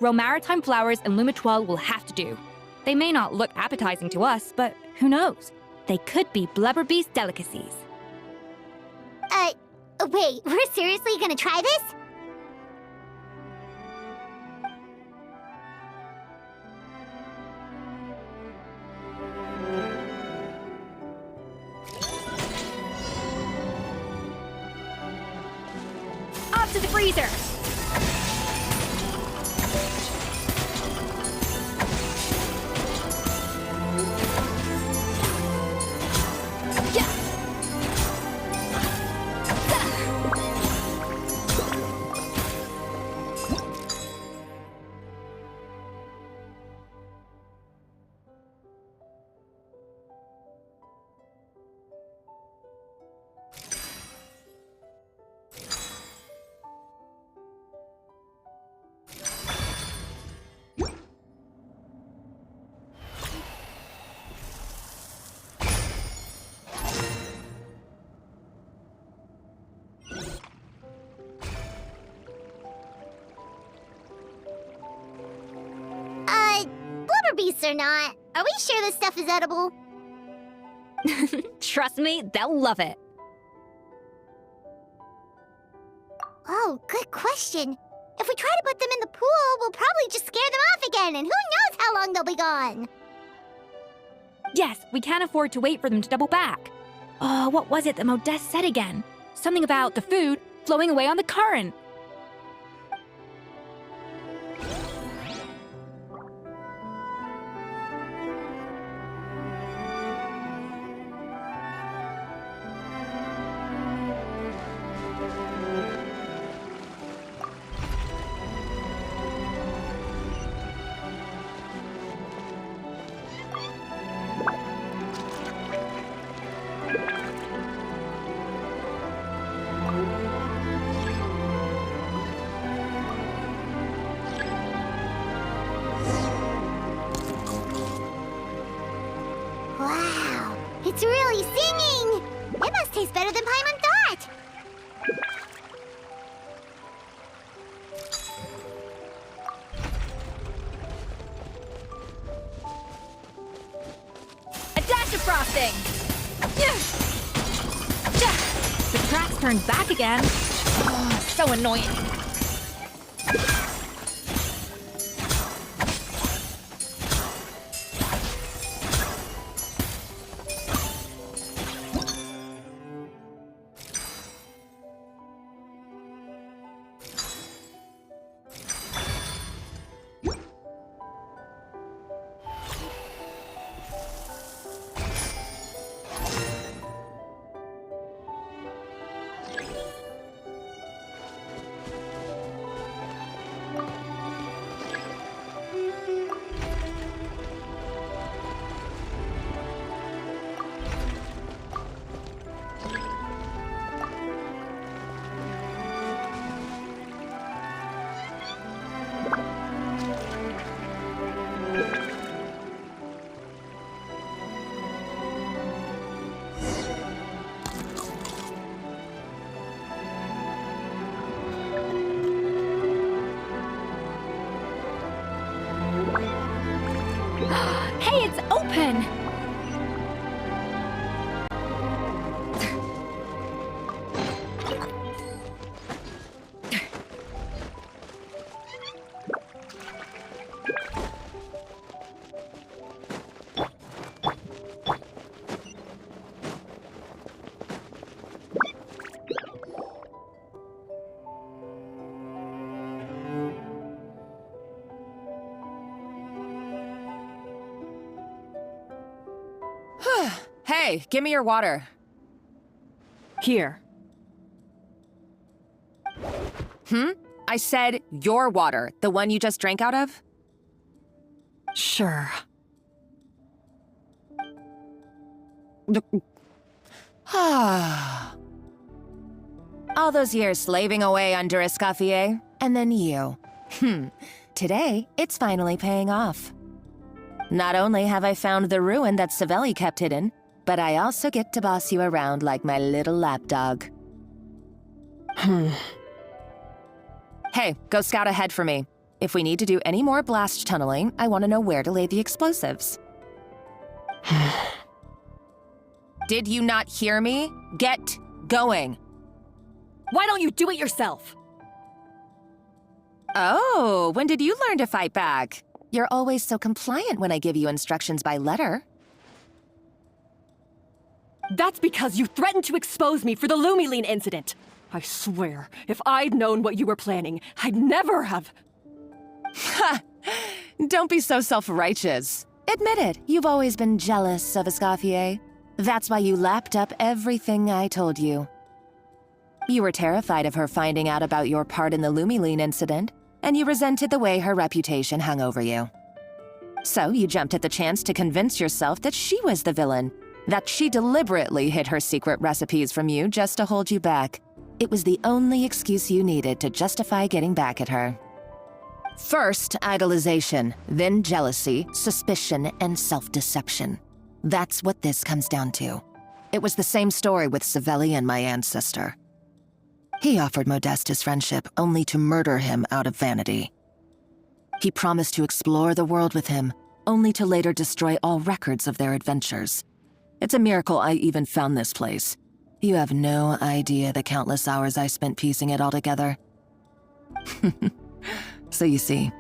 Romaritime flowers and lumitoile will have to do. They may not look appetizing to us, but who knows? They could be blubber beast delicacies. Wait, we're seriously gonna try this? Up to the freezer! Blubber beasts or not, are we sure this stuff is edible? Trust me, they'll love it. Oh, good question. If we try to put them in the pool, we'll probably just scare them off again, and who knows how long they'll be gone. Yes, we can't afford to wait for them to double back. Oh, what was it that Modeste said again? Something about the food flowing away on the current. It's really singing! It must taste better than Paimon thought! A dash of frosting! The track's turned back again. Oh, so annoying. Hey, it's open! Hey, give me your water. Here. I said your water, the one you just drank out of? Sure. All those years slaving away under Escoffier, and then you. Today, it's finally paying off. Not only have I found the ruin that Savelli kept hidden, but I also get to boss you around like my little lapdog. Hey, go scout ahead for me. If we need to do any more blast tunneling, I want to know where to lay the explosives. Did you not hear me? Get going. Why don't you do it yourself? Oh, when did you learn to fight back? You're always so compliant when I give you instructions by letter. That's because you threatened to expose me for the Lumiline incident. I swear, if I'd known what you were planning, I'd never have... Ha! Don't be so self-righteous. Admit it, you've always been jealous of Escoffier. That's why you lapped up everything I told you. You were terrified of her finding out about your part in the Lumiline incident, and you resented the way her reputation hung over you. So you jumped at the chance to convince yourself that she was the villain, that she deliberately hid her secret recipes from you just to hold you back. It was the only excuse you needed to justify getting back at her. First, idolization, then jealousy, suspicion, and self-deception. That's what this comes down to. It was the same story with Savelli and my ancestor. He offered Modeste his friendship only to murder him out of vanity. He promised to explore the world with him, only to later destroy all records of their adventures. It's a miracle I even found this place. You have no idea the countless hours I spent piecing it all together. So you see,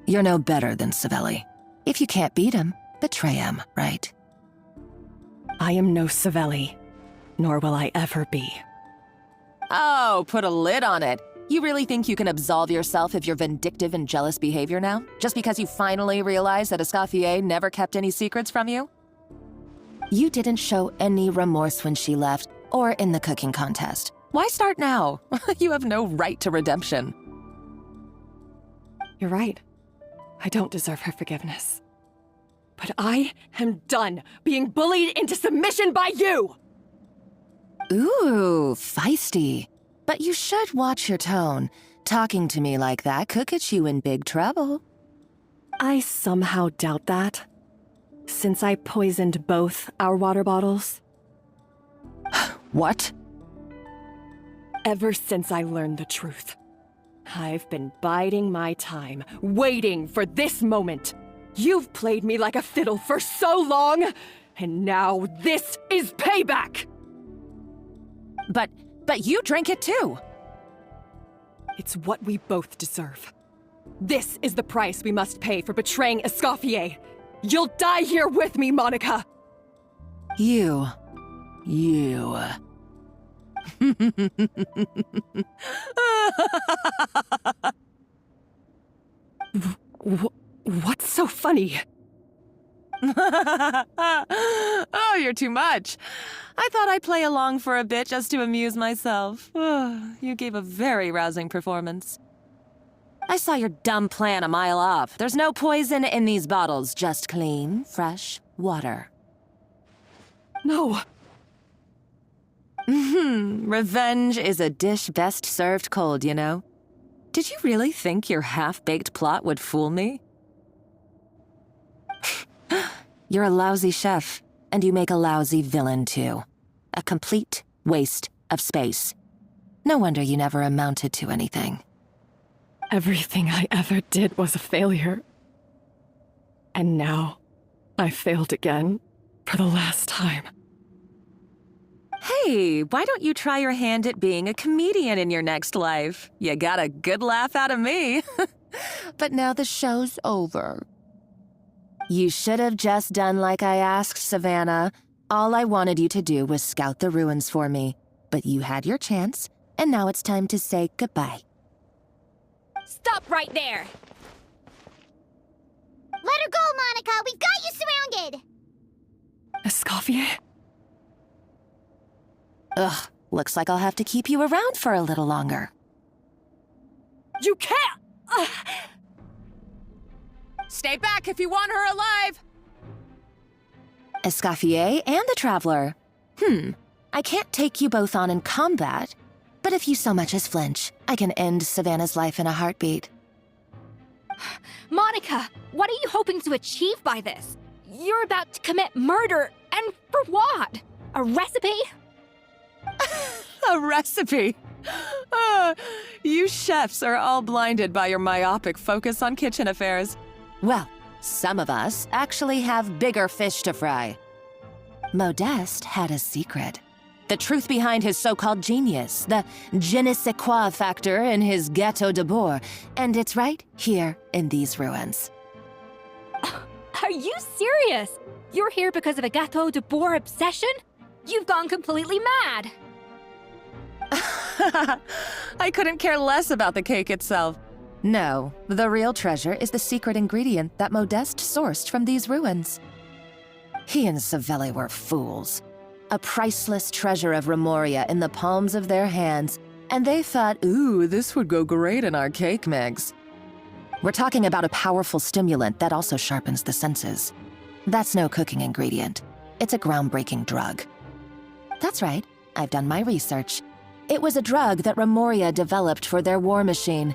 you're no better than Savelli. If you can't beat him, betray him, right? I am no Savelli, nor will I ever be. Oh, put a lid on it. You really think you can absolve yourself of your vindictive and jealous behavior now? Just because you finally realized that Escoffier never kept any secrets from you? You didn't show any remorse when she left, or in the cooking contest. Why start now? You have no right to redemption. You're right. I don't deserve her forgiveness. But I am done being bullied into submission by you! Ooh, feisty. But you should watch your tone. Talking to me like that could get you in big trouble. I somehow doubt that. Since I poisoned both our water bottles, What? Ever since I learned the truth, I've been biding my time, waiting for this moment. You've played me like a fiddle for so long, and now this is payback! But you drink it too! It's what we both deserve. This is the price we must pay for betraying Escoffier. You'll die here with me, Monica! You. What's so funny? Oh, you're too much. I thought I'd play along for a bit just to amuse myself. You gave a very rousing performance. I saw your dumb plan a mile off. There's no poison in these bottles, just clean, fresh water. No. Revenge is a dish best served cold, you know? Did you really think your half-baked plot would fool me? You're a lousy chef, and you make a lousy villain, too. A complete waste of space. No wonder you never amounted to anything. Everything I ever did was a failure. And now, I failed again, for the last time. Hey, why don't you try your hand at being a comedian in your next life? You got a good laugh out of me. But now the show's over. You should have just done like I asked, Savannah. All I wanted you to do was scout the ruins for me. But you had your chance, and now it's time to say goodbye. Stop right there! Let her go, Monica! We've got you surrounded! Escoffier? Ugh, looks like I'll have to keep you around for a little longer. You can't! Stay back if you want her alive! Escoffier and the Traveler. I can't take you both on in combat, but if you so much as flinch, I can end Savannah's life in a heartbeat. Monica, what are you hoping to achieve by this? You're about to commit murder, and for what? A recipe? A recipe? You chefs are all blinded by your myopic focus on kitchen affairs. Well, some of us actually have bigger fish to fry. Modeste had a secret. The truth behind his so-called genius, the je ne sais quoi factor in his Gâteau de Bourg, and it's right here in these ruins. Are you serious? You're here because of a Gâteau de Bourg obsession? You've gone completely mad! I couldn't care less about the cake itself. No, the real treasure is the secret ingredient that Modeste sourced from these ruins. He and Savelli were fools. A priceless treasure of Remoria in the palms of their hands, and they thought, ooh, this would go great in our cake mix. We're talking about a powerful stimulant that also sharpens the senses. That's no cooking ingredient. It's a groundbreaking drug. That's right, I've done my research. It was a drug that Remoria developed for their war machine.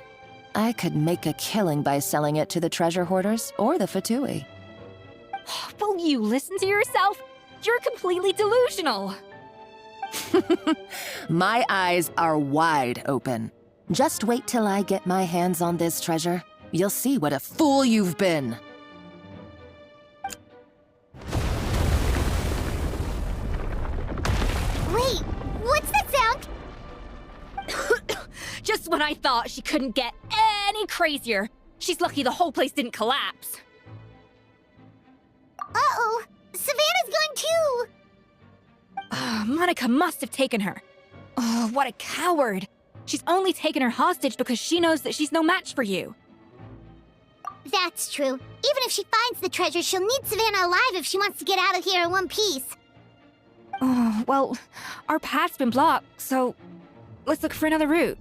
I could make a killing by selling it to the treasure hoarders or the Fatui. Will you listen to yourself? You're completely delusional. My eyes are wide open. Just wait till I get my hands on this treasure. You'll see what a fool you've been. Wait, what's that sound? Just when I thought she couldn't get any crazier. She's lucky the whole place didn't collapse. Uh-oh, Savannah's gone too! Monica must have taken her. Oh, what a coward. She's only taken her hostage because she knows that she's no match for you. That's true. Even if she finds the treasure, she'll need Savannah alive if she wants to get out of here in one piece. Oh, well, our path's been blocked, so let's look for another route.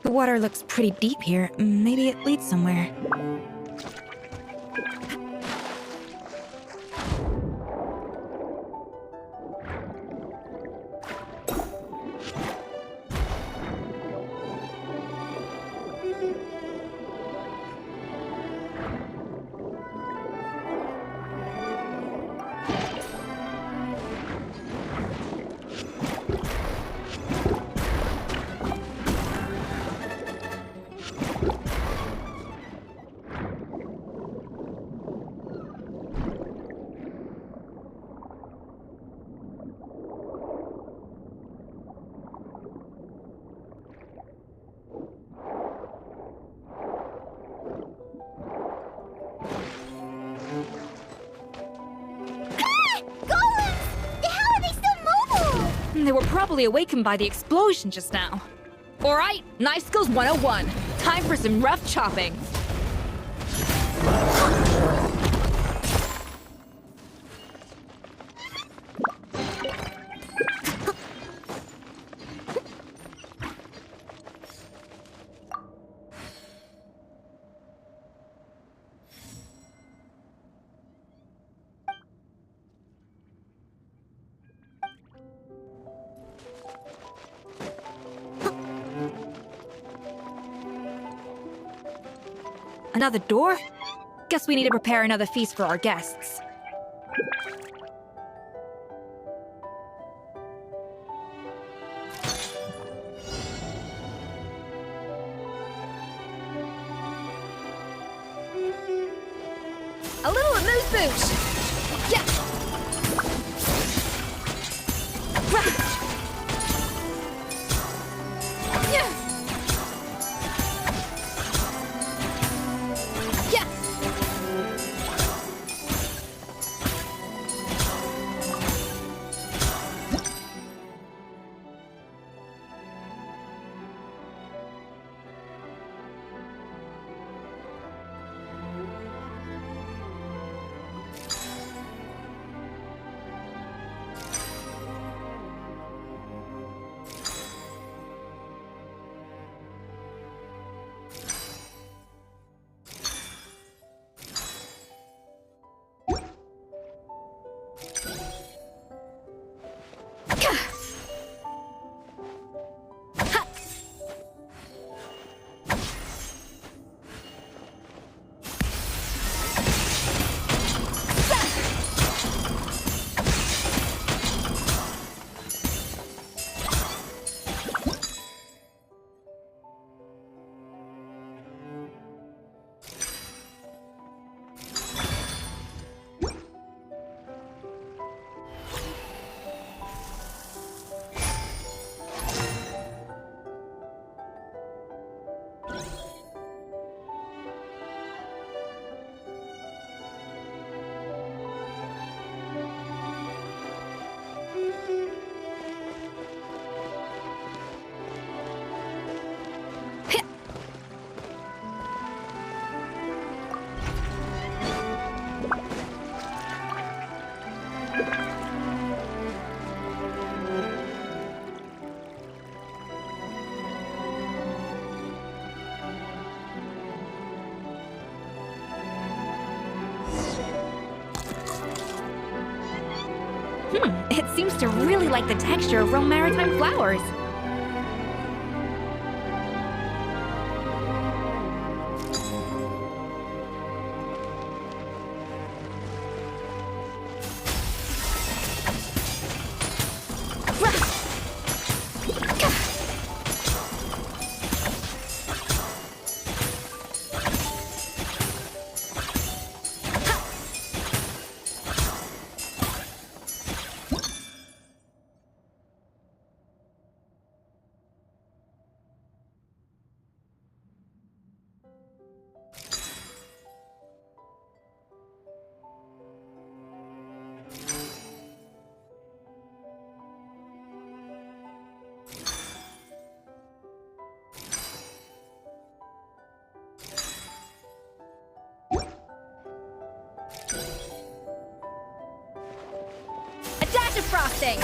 The water looks pretty deep here. Maybe it leads somewhere. probably awakened by the explosion just now. Alright, Knife Skills 101. Time for some rough chopping. Another door? Guess we need to prepare another feast for our guests. A little amuse-bouche! Yeah! Yeah! It seems to really like the texture of Rome Maritime flowers. Frosting!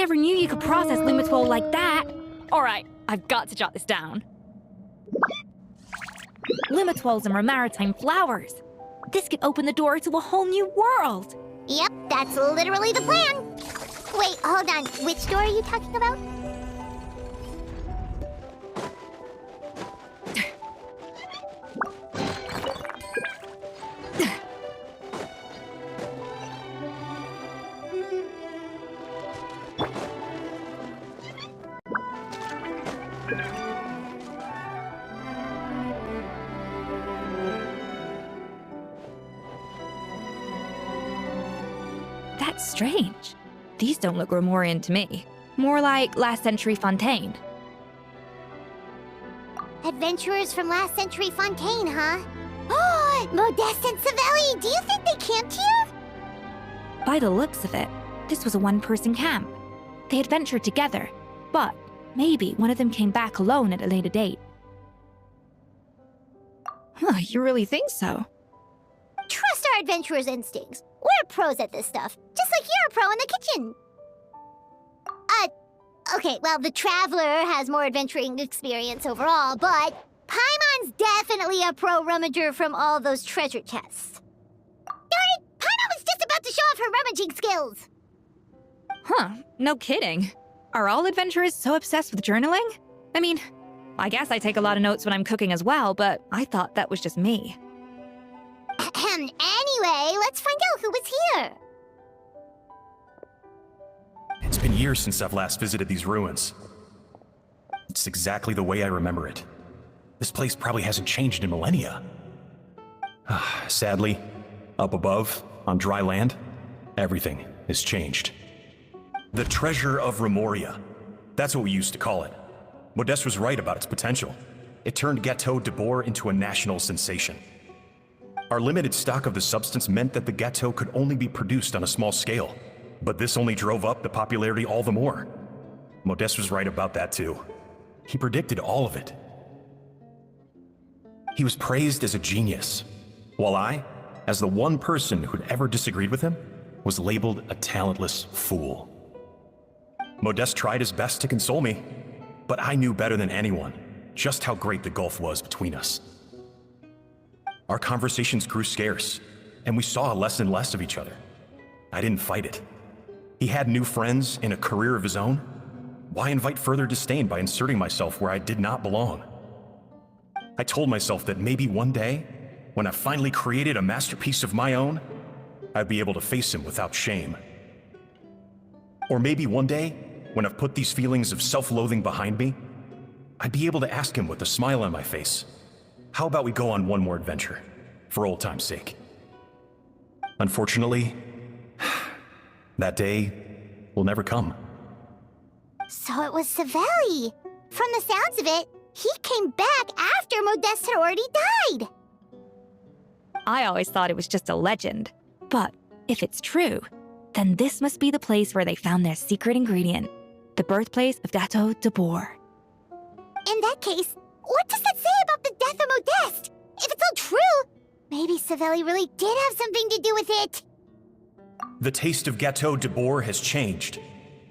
never knew you could process Lumitwol like that. Alright, I've got to jot this down. Lumitwols and maritime flowers. This could open the door to a whole new world. Yep, that's literally the plan. Wait, hold on. Which door are you talking about? That's strange. These don't look Romorian to me. More like last century Fontaine. Adventurers from last century Fontaine, huh? Oh, Modeste and Savelli, do you think they camped here? By the looks of it, this was a one-person camp. They adventured together, but maybe one of them came back alone at a later date. Huh, you really think so? Trust our adventurers' instincts. We're pros at this stuff, just like you're a pro in the kitchen. Okay, well, the Traveler has more adventuring experience overall, but Paimon's definitely a pro rummager from all those treasure chests. Darn it! Paimon was just about to show off her rummaging skills! Huh, no kidding. Are all adventurers so obsessed with journaling? I mean, I guess I take a lot of notes when I'm cooking as well, but I thought that was just me. Anyway, let's find out who was here. It's been years since I've last visited these ruins. It's exactly the way I remember it. This place probably hasn't changed in millennia. Sadly, up above, on dry land, everything has changed. The treasure of Remoria. That's what we used to call it. Modeste was right about its potential. It turned Gâteau de Bourg into a national sensation. Our limited stock of the substance meant that the gâteau could only be produced on a small scale, but this only drove up the popularity all the more. Modeste was right about that too. He predicted all of it. He was praised as a genius, while I, as the one person who'd ever disagreed with him, was labeled a talentless fool. Modeste tried his best to console me, but I knew better than anyone just how great the gulf was between us. Our conversations grew scarce, and we saw less and less of each other. I didn't fight it. He had new friends and a career of his own. Why invite further disdain by inserting myself where I did not belong? I told myself that maybe one day, when I finally created a masterpiece of my own, I'd be able to face him without shame. Or maybe one day, when I've put these feelings of self-loathing behind me, I'd be able to ask him with a smile on my face, how about we go on one more adventure, for old time's sake? Unfortunately, that day will never come. So it was Savelli. From the sounds of it, he came back after Modeste had already died. I always thought it was just a legend. But if it's true, then this must be the place where they found their secret ingredient, the birthplace of Gâteau de Bourg. In that case, what does that say about the death of Modeste? If it's all true, maybe Savelli really did have something to do with it. The taste of Gâteau de Bourg has changed.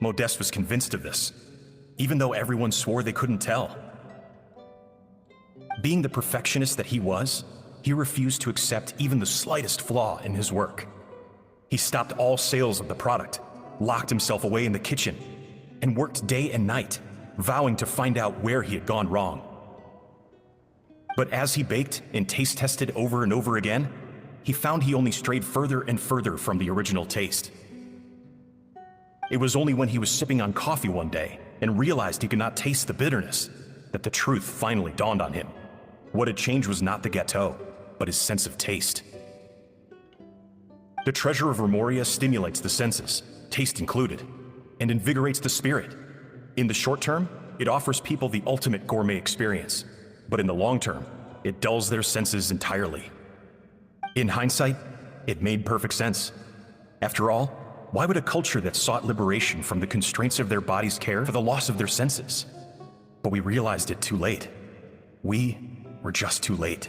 Modeste was convinced of this, even though everyone swore they couldn't tell. Being the perfectionist that he was, he refused to accept even the slightest flaw in his work. He stopped all sales of the product, locked himself away in the kitchen, and worked day and night, vowing to find out where he had gone wrong. But as he baked and taste tested over and over again, he found he only strayed further and further from the original taste. It was only when he was sipping on coffee one day and realized he could not taste the bitterness that the truth finally dawned on him. What had changed was not the gâteau, but his sense of taste. The treasure of Remoria stimulates the senses, taste included, and invigorates the spirit. In the short term, it offers people the ultimate gourmet experience, but in the long term, it dulls their senses entirely. In hindsight, it made perfect sense. After all, why would a culture that sought liberation from the constraints of their bodies care for the loss of their senses? But we realized it too late. We were just too late.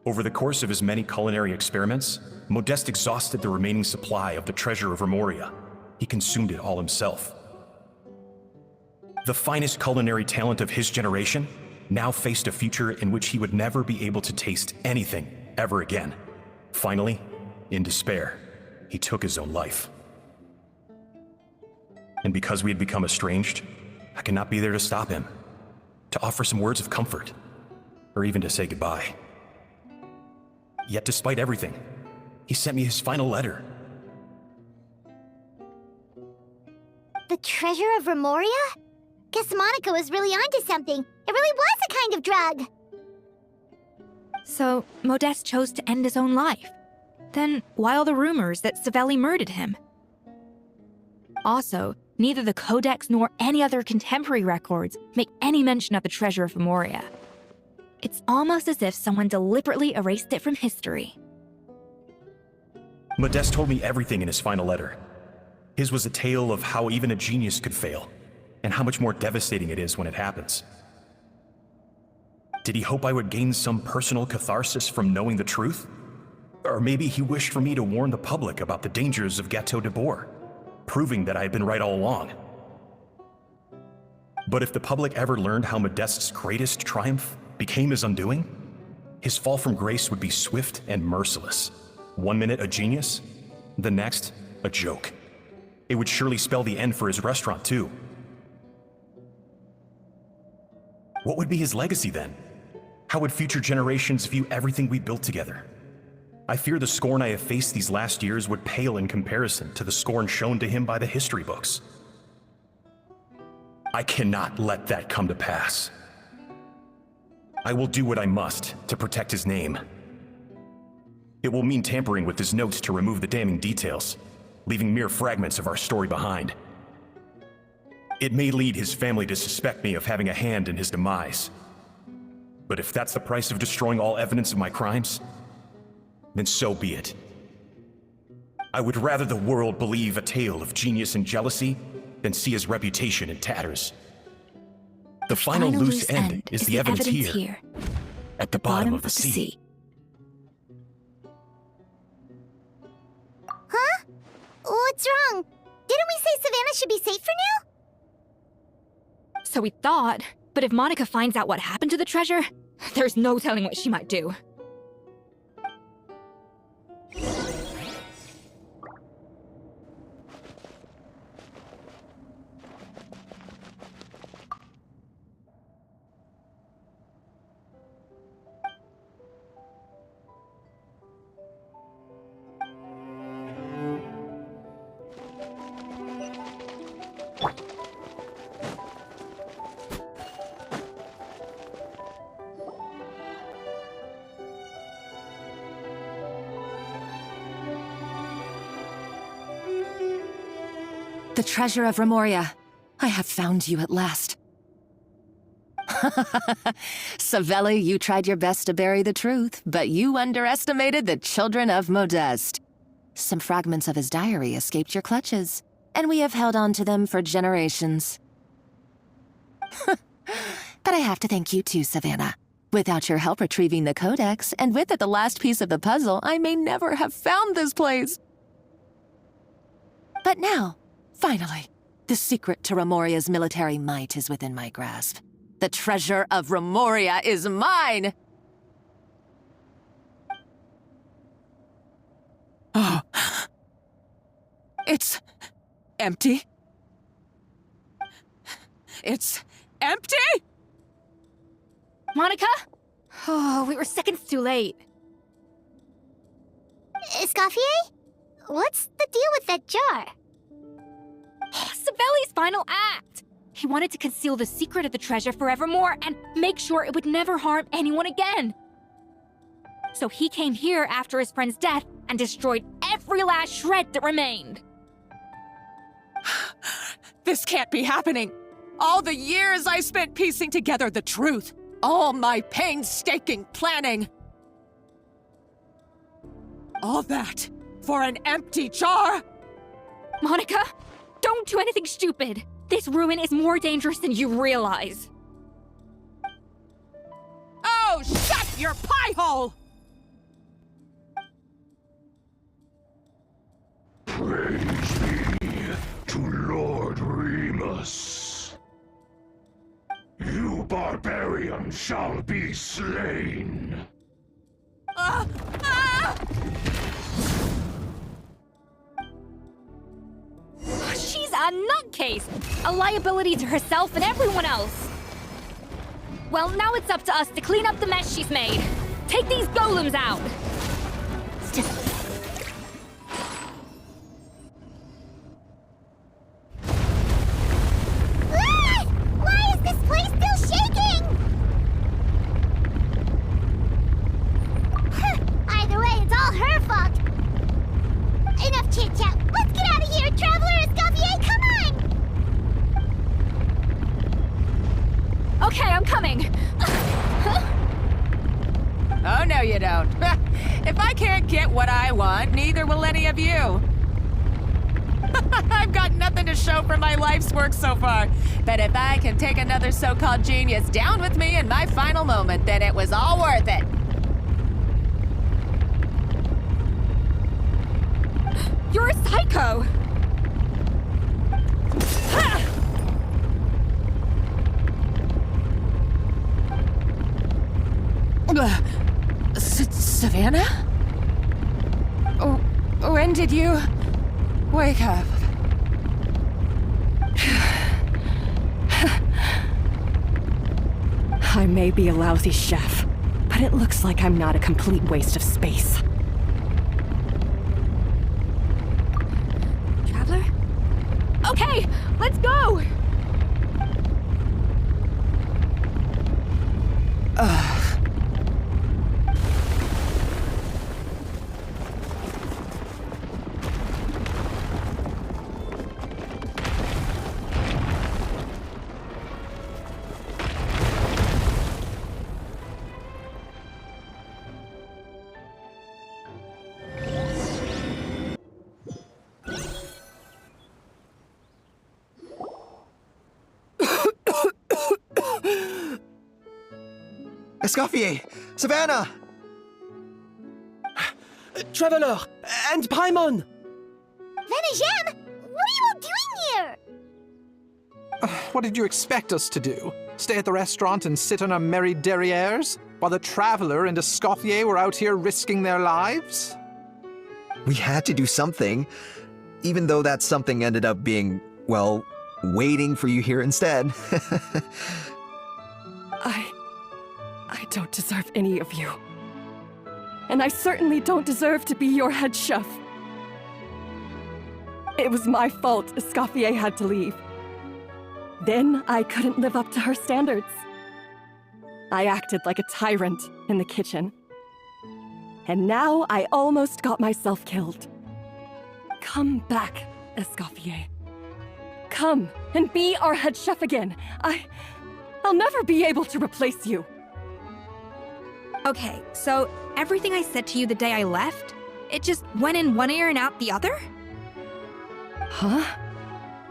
Over the course of his many culinary experiments, Modeste exhausted the remaining supply of the treasure of Remoria. he consumed it all himself. The finest culinary talent of his generation now faced a future in which he would never be able to taste anything ever again. Finally, in despair, he took his own life. And because we had become estranged, I could not be there to stop him, to offer some words of comfort, or even to say goodbye. Yet despite everything, he sent me his final letter. The treasure of Remoria? Guess Monica was really onto something. It really was a kind of drug. So, Modeste chose to end his own life. Then, why all the rumors that Savelli murdered him? Also, neither the Codex nor any other contemporary records make any mention of the treasure of Remoria. It's almost as if someone deliberately erased it from history. Modeste told me everything in his final letter. His was a tale of how even a genius could fail, and how much more devastating it is when it happens. Did he hope I would gain some personal catharsis from knowing the truth? Or maybe he wished for me to warn the public about the dangers of Gâteau de Bourg, proving that I had been right all along. But if the public ever learned how Modeste's greatest triumph became his undoing, his fall from grace would be swift and merciless. 1 minute a genius, the next a joke. It would surely spell the end for his restaurant too. What would be his legacy then? How would future generations view everything we built together? I fear the scorn I have faced these last years would pale in comparison to the scorn shown to him by the history books. I cannot let that come to pass. I will do what I must to protect his name. It will mean tampering with his notes to remove the damning details, leaving mere fragments of our story behind. It may lead his family to suspect me of having a hand in his demise. But if that's the price of destroying all evidence of my crimes, then so be it. I would rather the world believe a tale of genius and jealousy than see his reputation in tatters. The final loose end is the evidence here, at the bottom of the sea. Huh? What's wrong? Didn't we say Savannah should be safe for now? So we thought, but if Monica finds out what happened to the treasure, there's no telling what she might do. The treasure of Remoria. I have found you at last. Savelli, you tried your best to bury the truth, but you underestimated the children of Modeste. Some fragments of his diary escaped your clutches, and we have held on to them for generations. But I have to thank you too, Savannah. Without your help retrieving the Codex, and with it the last piece of the puzzle, I may never have found this place. But now, finally, the secret to Remoria's military might is within my grasp. The treasure of Remoria is mine! Oh. It's empty? It's empty? Monica? Oh, we were seconds too late. Escoffier? What's the deal with that jar? Savelli's final act! He wanted to conceal the secret of the treasure forevermore and make sure it would never harm anyone again. So he came here after his friend's death and destroyed every last shred that remained. This can't be happening! All the years I spent piecing together the truth! All my painstaking planning! All that for an empty jar? Monica, don't do anything stupid! This ruin is more dangerous than you realize. Oh, shut your pie hole! Praise me. us. You barbarian shall be slain. She's a nutcase! A liability to herself and everyone else! Well, now it's up to us to clean up the mess she's made. Take these golems out! Why is this place still shaking? Either way, it's all her fault. Enough chit-chat. Let's get out of here, Traveler Escoffier, come on! Okay, I'm coming. Oh, no you don't. If I can't get what I want, neither will any of you. I've got nothing to show for my life's work so far. But if I can take another so-called genius down with me in my final moment, then it was all worth it. You're a psycho! Savannah? Oh, when did you wake up? I may be a lousy chef, but it looks like I'm not a complete waste of space. Traveler? Okay, let's go! Escoffier! Savannah! Traveler! And Paimon! Venegem! What are you all doing here? What did you expect us to do? Stay at the restaurant and sit on our merry derrieres? While the Traveler and Escoffier were out here risking their lives? We had to do something, even though that something ended up being, well, waiting for you here instead. I don't deserve any of you. And I certainly don't deserve to be your head chef. It was my fault Escoffier had to leave. Then I couldn't live up to her standards. I acted like a tyrant in the kitchen. And now I almost got myself killed. Come back, Escoffier. Come and be our head chef again. I'll never be able to replace you. Okay, so everything I said to you the day I left, it just went in one ear and out the other? Huh?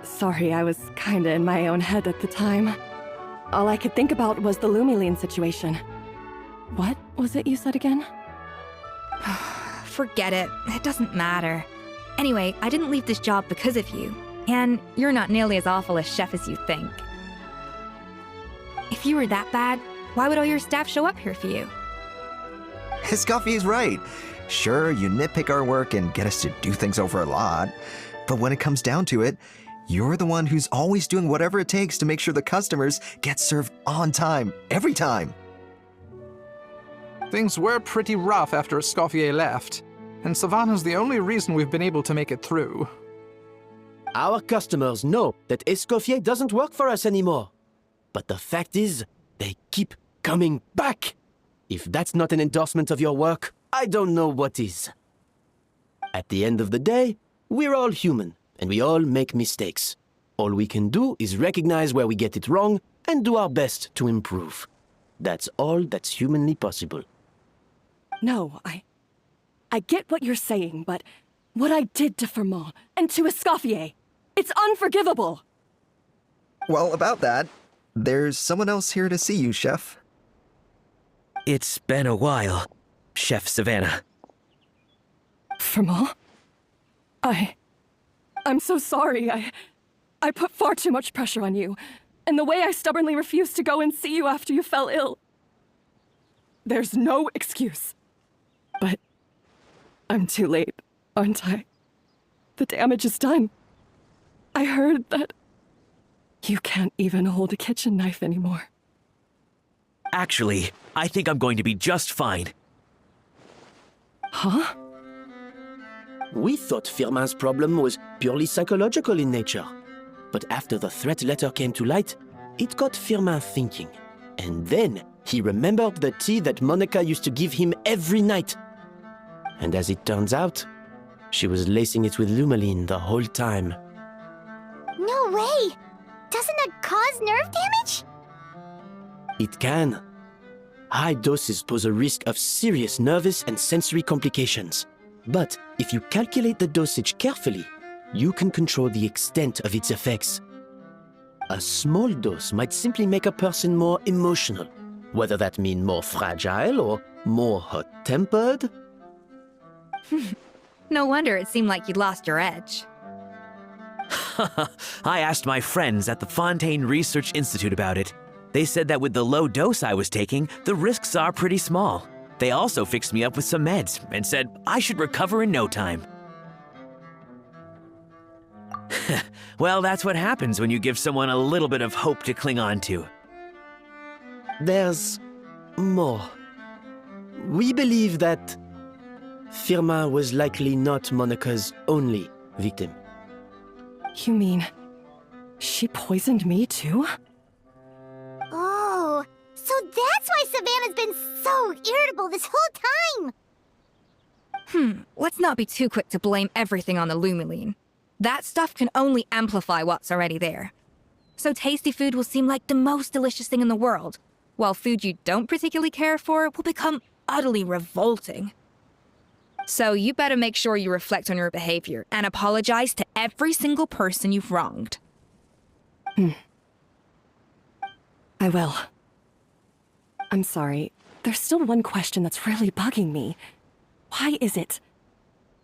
Sorry, I was kinda in my own head at the time. All I could think about was the Lumiline situation. What was it you said again? Forget it. It doesn't matter. Anyway, I didn't leave this job because of you. And you're not nearly as awful a chef as you think. If you were that bad, why would all your staff show up here for you? Escoffier's right. Sure, you nitpick our work and get us to do things over a lot. But when it comes down to it, you're the one who's always doing whatever it takes to make sure the customers get served on time, every time. Things were pretty rough after Escoffier left, and Savannah's the only reason we've been able to make it through. Our customers know that Escoffier doesn't work for us anymore. But the fact is, they keep coming back. If that's not an endorsement of your work, I don't know what is. At the end of the day, we're all human, and we all make mistakes. All we can do is recognize where we get it wrong and do our best to improve. That's all that's humanly possible. No, I get what you're saying, but what I did to Fermont and to Escoffier, it's unforgivable. Well, about that, there's someone else here to see you, Chef. It's been a while, Chef Savannah. Fermont? I'm so sorry. I put far too much pressure on you, and the way I stubbornly refused to go and see you after you fell ill. There's no excuse. But I'm too late, aren't I? The damage is done. I heard that you can't even hold a kitchen knife anymore. Actually, I think I'm going to be just fine. Huh? We thought Firmin's problem was purely psychological in nature. But after the threat letter came to light, it got Firmin thinking. And then he remembered the tea that Monica used to give him every night. And as it turns out, she was lacing it with Lumaline the whole time. No way! Doesn't that cause nerve damage? It can. High doses pose a risk of serious nervous and sensory complications. But if you calculate the dosage carefully, you can control the extent of its effects. A small dose might simply make a person more emotional, whether that means more fragile or more hot-tempered. No wonder it seemed like you'd lost your edge. I asked my friends at the Fontaine Research Institute about it. They said that with the low dose I was taking, the risks are pretty small. They also fixed me up with some meds and said I should recover in no time. Well, that's what happens when you give someone a little bit of hope to cling on to. There's more. We believe that Firmin was likely not Monica's only victim. You mean she poisoned me too? Oh, so that's why Savannah's been so irritable this whole time! Let's not be too quick to blame everything on the Lumaline. That stuff can only amplify what's already there. So tasty food will seem like the most delicious thing in the world, while food you don't particularly care for will become utterly revolting. So you better make sure you reflect on your behavior and apologize to every single person you've wronged. I will. I'm sorry. There's still one question that's really bugging me. Why is it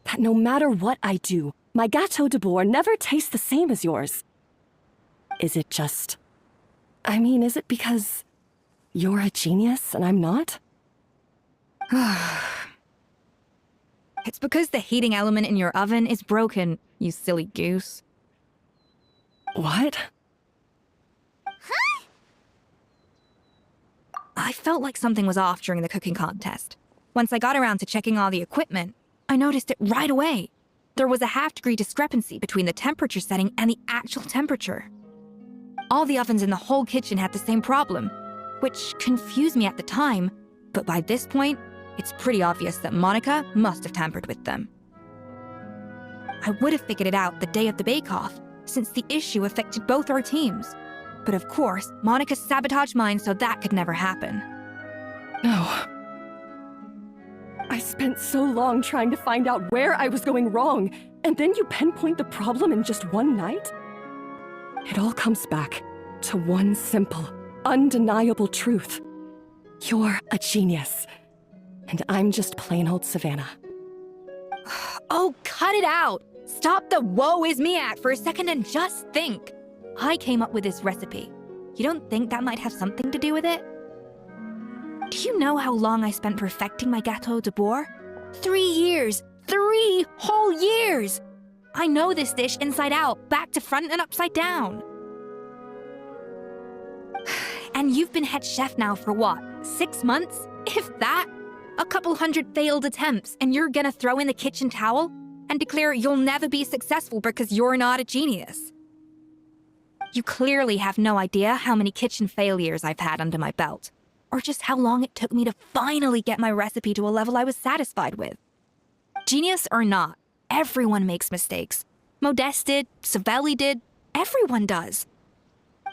that no matter what I do, my Gâteau de Bourg never tastes the same as yours? Is it just... is it because you're a genius and I'm not? It's because the heating element in your oven is broken, you silly goose. What? Huh? I felt like something was off during the cooking contest. Once I got around to checking all the equipment, I noticed it right away. There was a half-degree discrepancy between the temperature setting and the actual temperature. All the ovens in the whole kitchen had the same problem, which confused me at the time, but by this point, it's pretty obvious that Monica must have tampered with them. I would have figured it out the day of the bake-off, since the issue affected both our teams. But of course, Monica sabotaged mine so that could never happen. No. I spent so long trying to find out where I was going wrong, and then you pinpoint the problem in just one night? It all comes back to one simple, undeniable truth. You're a genius, and I'm just plain old Savannah. Oh, cut it out! Stop the woe is me act for a second and just think. I came up with this recipe. You don't think that might have something to do with it? Do you know how long I spent perfecting my Gâteau de Bourg? 3 years! 3 whole years! I know this dish inside out, back to front and upside down. And you've been head chef now for what, 6 months? If that? A couple hundred failed attempts, and you're gonna throw in the kitchen towel and declare you'll never be successful because you're not a genius. You clearly have no idea how many kitchen failures I've had under my belt, or just how long it took me to finally get my recipe to a level I was satisfied with. Genius or not, everyone makes mistakes. Modeste did, Savelli did, everyone does.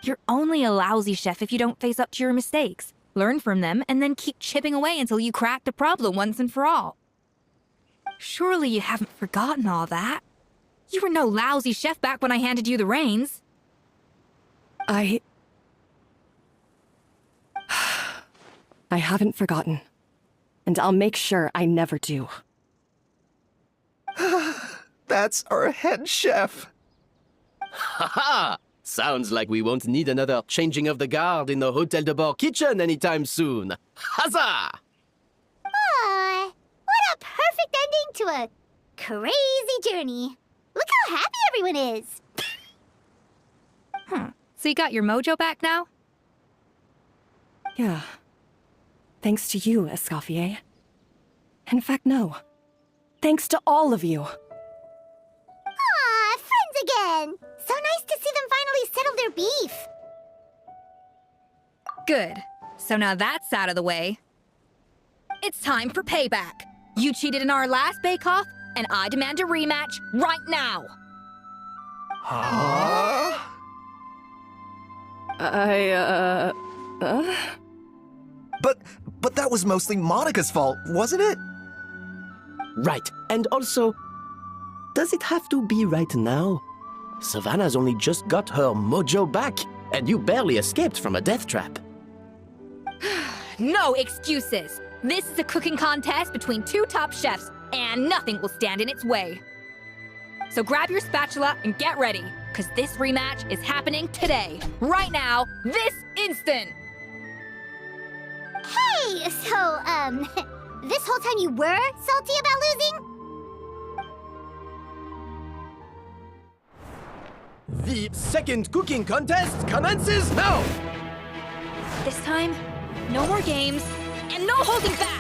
You're only a lousy chef if you don't face up to your mistakes, learn from them, and then keep chipping away until you crack the problem once and for all. Surely you haven't forgotten all that. You were no lousy chef back when I handed you the reins. I haven't forgotten, and I'll make sure I never do. That's our head chef. Haha! Sounds like we won't need another changing of the guard in the Hotel de Bord kitchen anytime soon. Huzzah! Aw, what a perfect ending to a crazy journey. Look how happy everyone is. So you got your mojo back now? Yeah. Thanks to you, Escoffier. In fact, no. Thanks to all of you. Aw, friends again. So nice to see them finally settle their beef. Good. So now that's out of the way. It's time for payback. You cheated in our last bake-off, and I demand a rematch right now. Huh? But that was mostly Monica's fault, wasn't it? Right, and also, does it have to be right now? Savannah's only just got her mojo back, and you barely escaped from a death trap. No excuses. This is a cooking contest between two top chefs, and nothing will stand in its way. So grab your spatula and get ready, because this rematch is happening today, right now, this instant. Hey, so, this whole time you were salty about losing? The second cooking contest commences now! This time, no more games, and no holding back!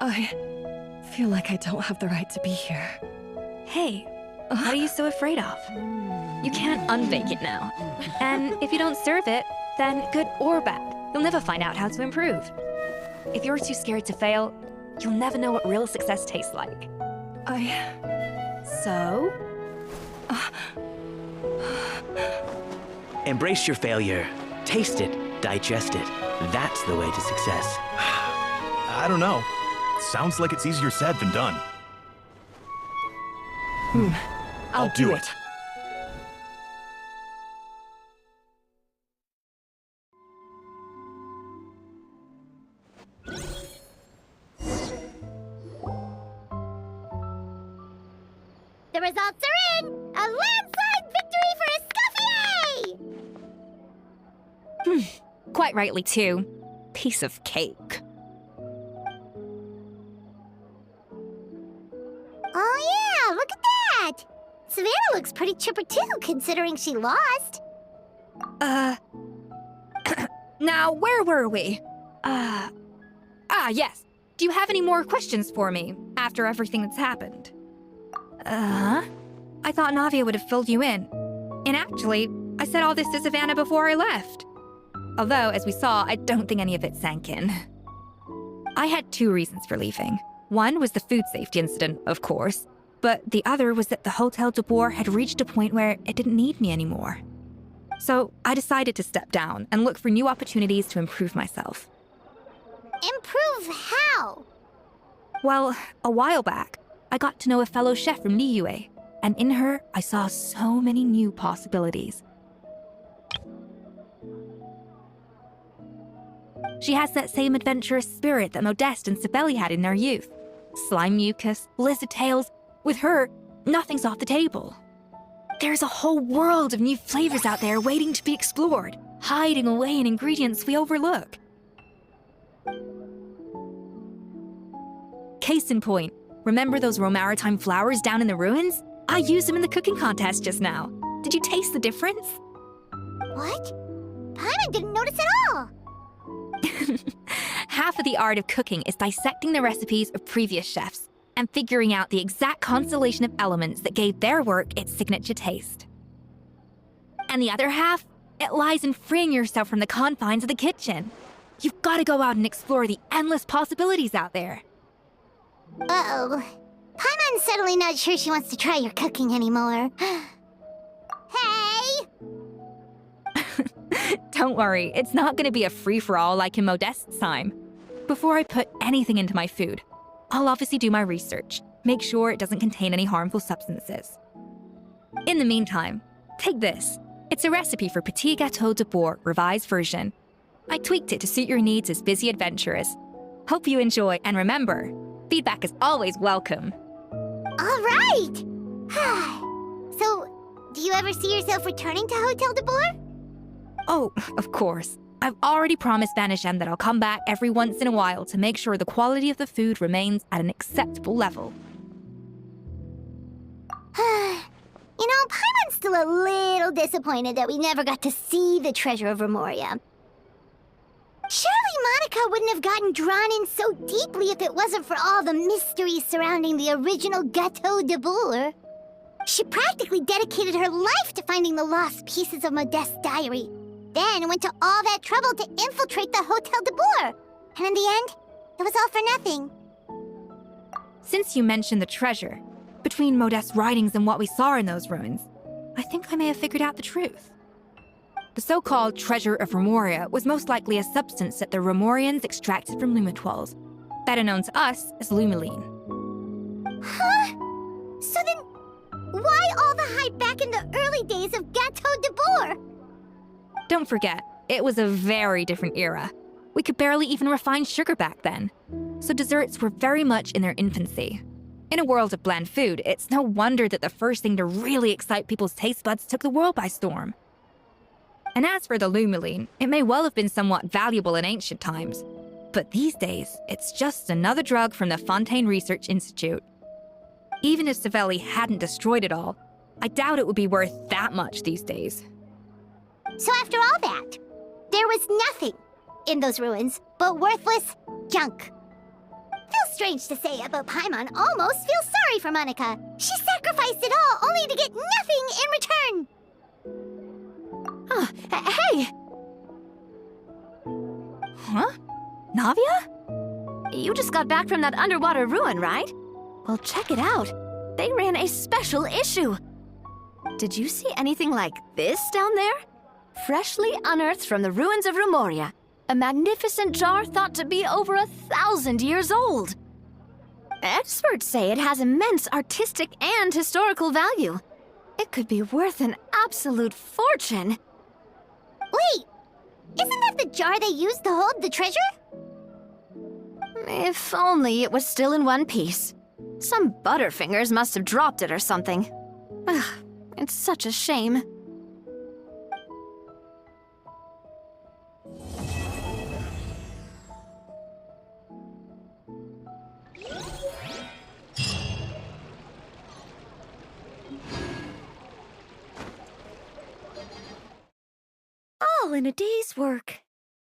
I feel like I don't have the right to be here. Hey, what are you so afraid of? You can't unbake it now. And if you don't serve it, then good or bad, you'll never find out how to improve. If you're too scared to fail, you'll never know what real success tastes like. So? Embrace your failure. Taste it. Digest it. That's the way to success. I don't know. Sounds like it's easier said than done. I'll do it. The results are in! A landslide victory for Escoffier! Quite rightly, too. Piece of cake. Oh yeah, look at that! Savannah looks pretty chipper too, considering she lost. Now, where were we? Yes. Do you have any more questions for me after everything that's happened? I thought Navia would have filled you in. And actually, I said all this to Savannah before I left. Although, as we saw, I don't think any of it sank in. I had two reasons for leaving. One was the food safety incident, of course, but the other was that the Hotel de Boer had reached a point where it didn't need me anymore. So I decided to step down and look for new opportunities to improve myself. Improve how? Well, a while back, I got to know a fellow chef from Liyue, and in her, I saw so many new possibilities. She has that same adventurous spirit that Modeste and Sibeli had in their youth. Slime mucus, lizard tails. With her, nothing's off the table. There's a whole world of new flavors out there waiting to be explored, hiding away in ingredients we overlook. Case in point, remember those Romaritime flowers down in the ruins? I used them in the cooking contest just now. Did you taste the difference? What? Paimon didn't notice at all. half of the art of cooking is dissecting the recipes of previous chefs and figuring out the exact constellation of elements that gave their work its signature taste. And the other half, it lies in freeing yourself from the confines of the kitchen. You've got to go out and explore the endless possibilities out there. Uh-oh. Paimon's suddenly not sure she wants to try your cooking anymore. Hey! Don't worry, it's not going to be a free-for-all like in Modeste's time. Before I put anything into my food, I'll obviously do my research, make sure it doesn't contain any harmful substances. In the meantime, take this. It's a recipe for Petit Gâteau de Bourg, revised version. I tweaked it to suit your needs as busy adventurers. Hope you enjoy, and remember, feedback is always welcome. All right! So, do you ever see yourself returning to Hotel de Bourg? Oh, of course. I've already promised Banishem that I'll come back every once in a while to make sure the quality of the food remains at an acceptable level. You know, Paimon's still a little disappointed that we never got to see the treasure of Remoria. Surely Monica wouldn't have gotten drawn in so deeply if it wasn't for all the mysteries surrounding the original Gâteau de Bourg. She practically dedicated her life to finding the lost pieces of Modeste's diary, then went to all that trouble to infiltrate the Hotel de Bourg. And in the end, it was all for nothing. Since you mentioned the treasure, between Modeste's writings and what we saw in those ruins, I think I may have figured out the truth. The so-called Treasure of Remoria was most likely a substance that the Remorians extracted from Lumitoiles, better known to us as Lumiline. Huh? So then, why all the hype back in the early days of Gâteau de Bourg? Don't forget, it was a very different era. We could barely even refine sugar back then, so desserts were very much in their infancy. In a world of bland food, it's no wonder that the first thing to really excite people's taste buds took the world by storm. And as for the Lumiline, it may well have been somewhat valuable in ancient times, but these days, it's just another drug from the Fontaine Research Institute. Even if Savelli hadn't destroyed it all, I doubt it would be worth that much these days. So after all that, there was nothing in those ruins but worthless junk. Feels strange to say it, but Paimon almost feels sorry for Monica. She sacrificed it all only to get nothing in return. Hey! Huh? Navia? You just got back from that underwater ruin, right? Well, check it out. They ran a special issue. Did you see anything like this down there? Freshly unearthed from the ruins of Remoria. A magnificent jar thought to be over 1,000 years old. Experts say it has immense artistic and historical value. It could be worth an absolute fortune. Wait! Isn't that the jar they used to hold the treasure? If only it was still in one piece. Some butterfingers must have dropped it or something. Ugh, it's such a shame. All in a day's work.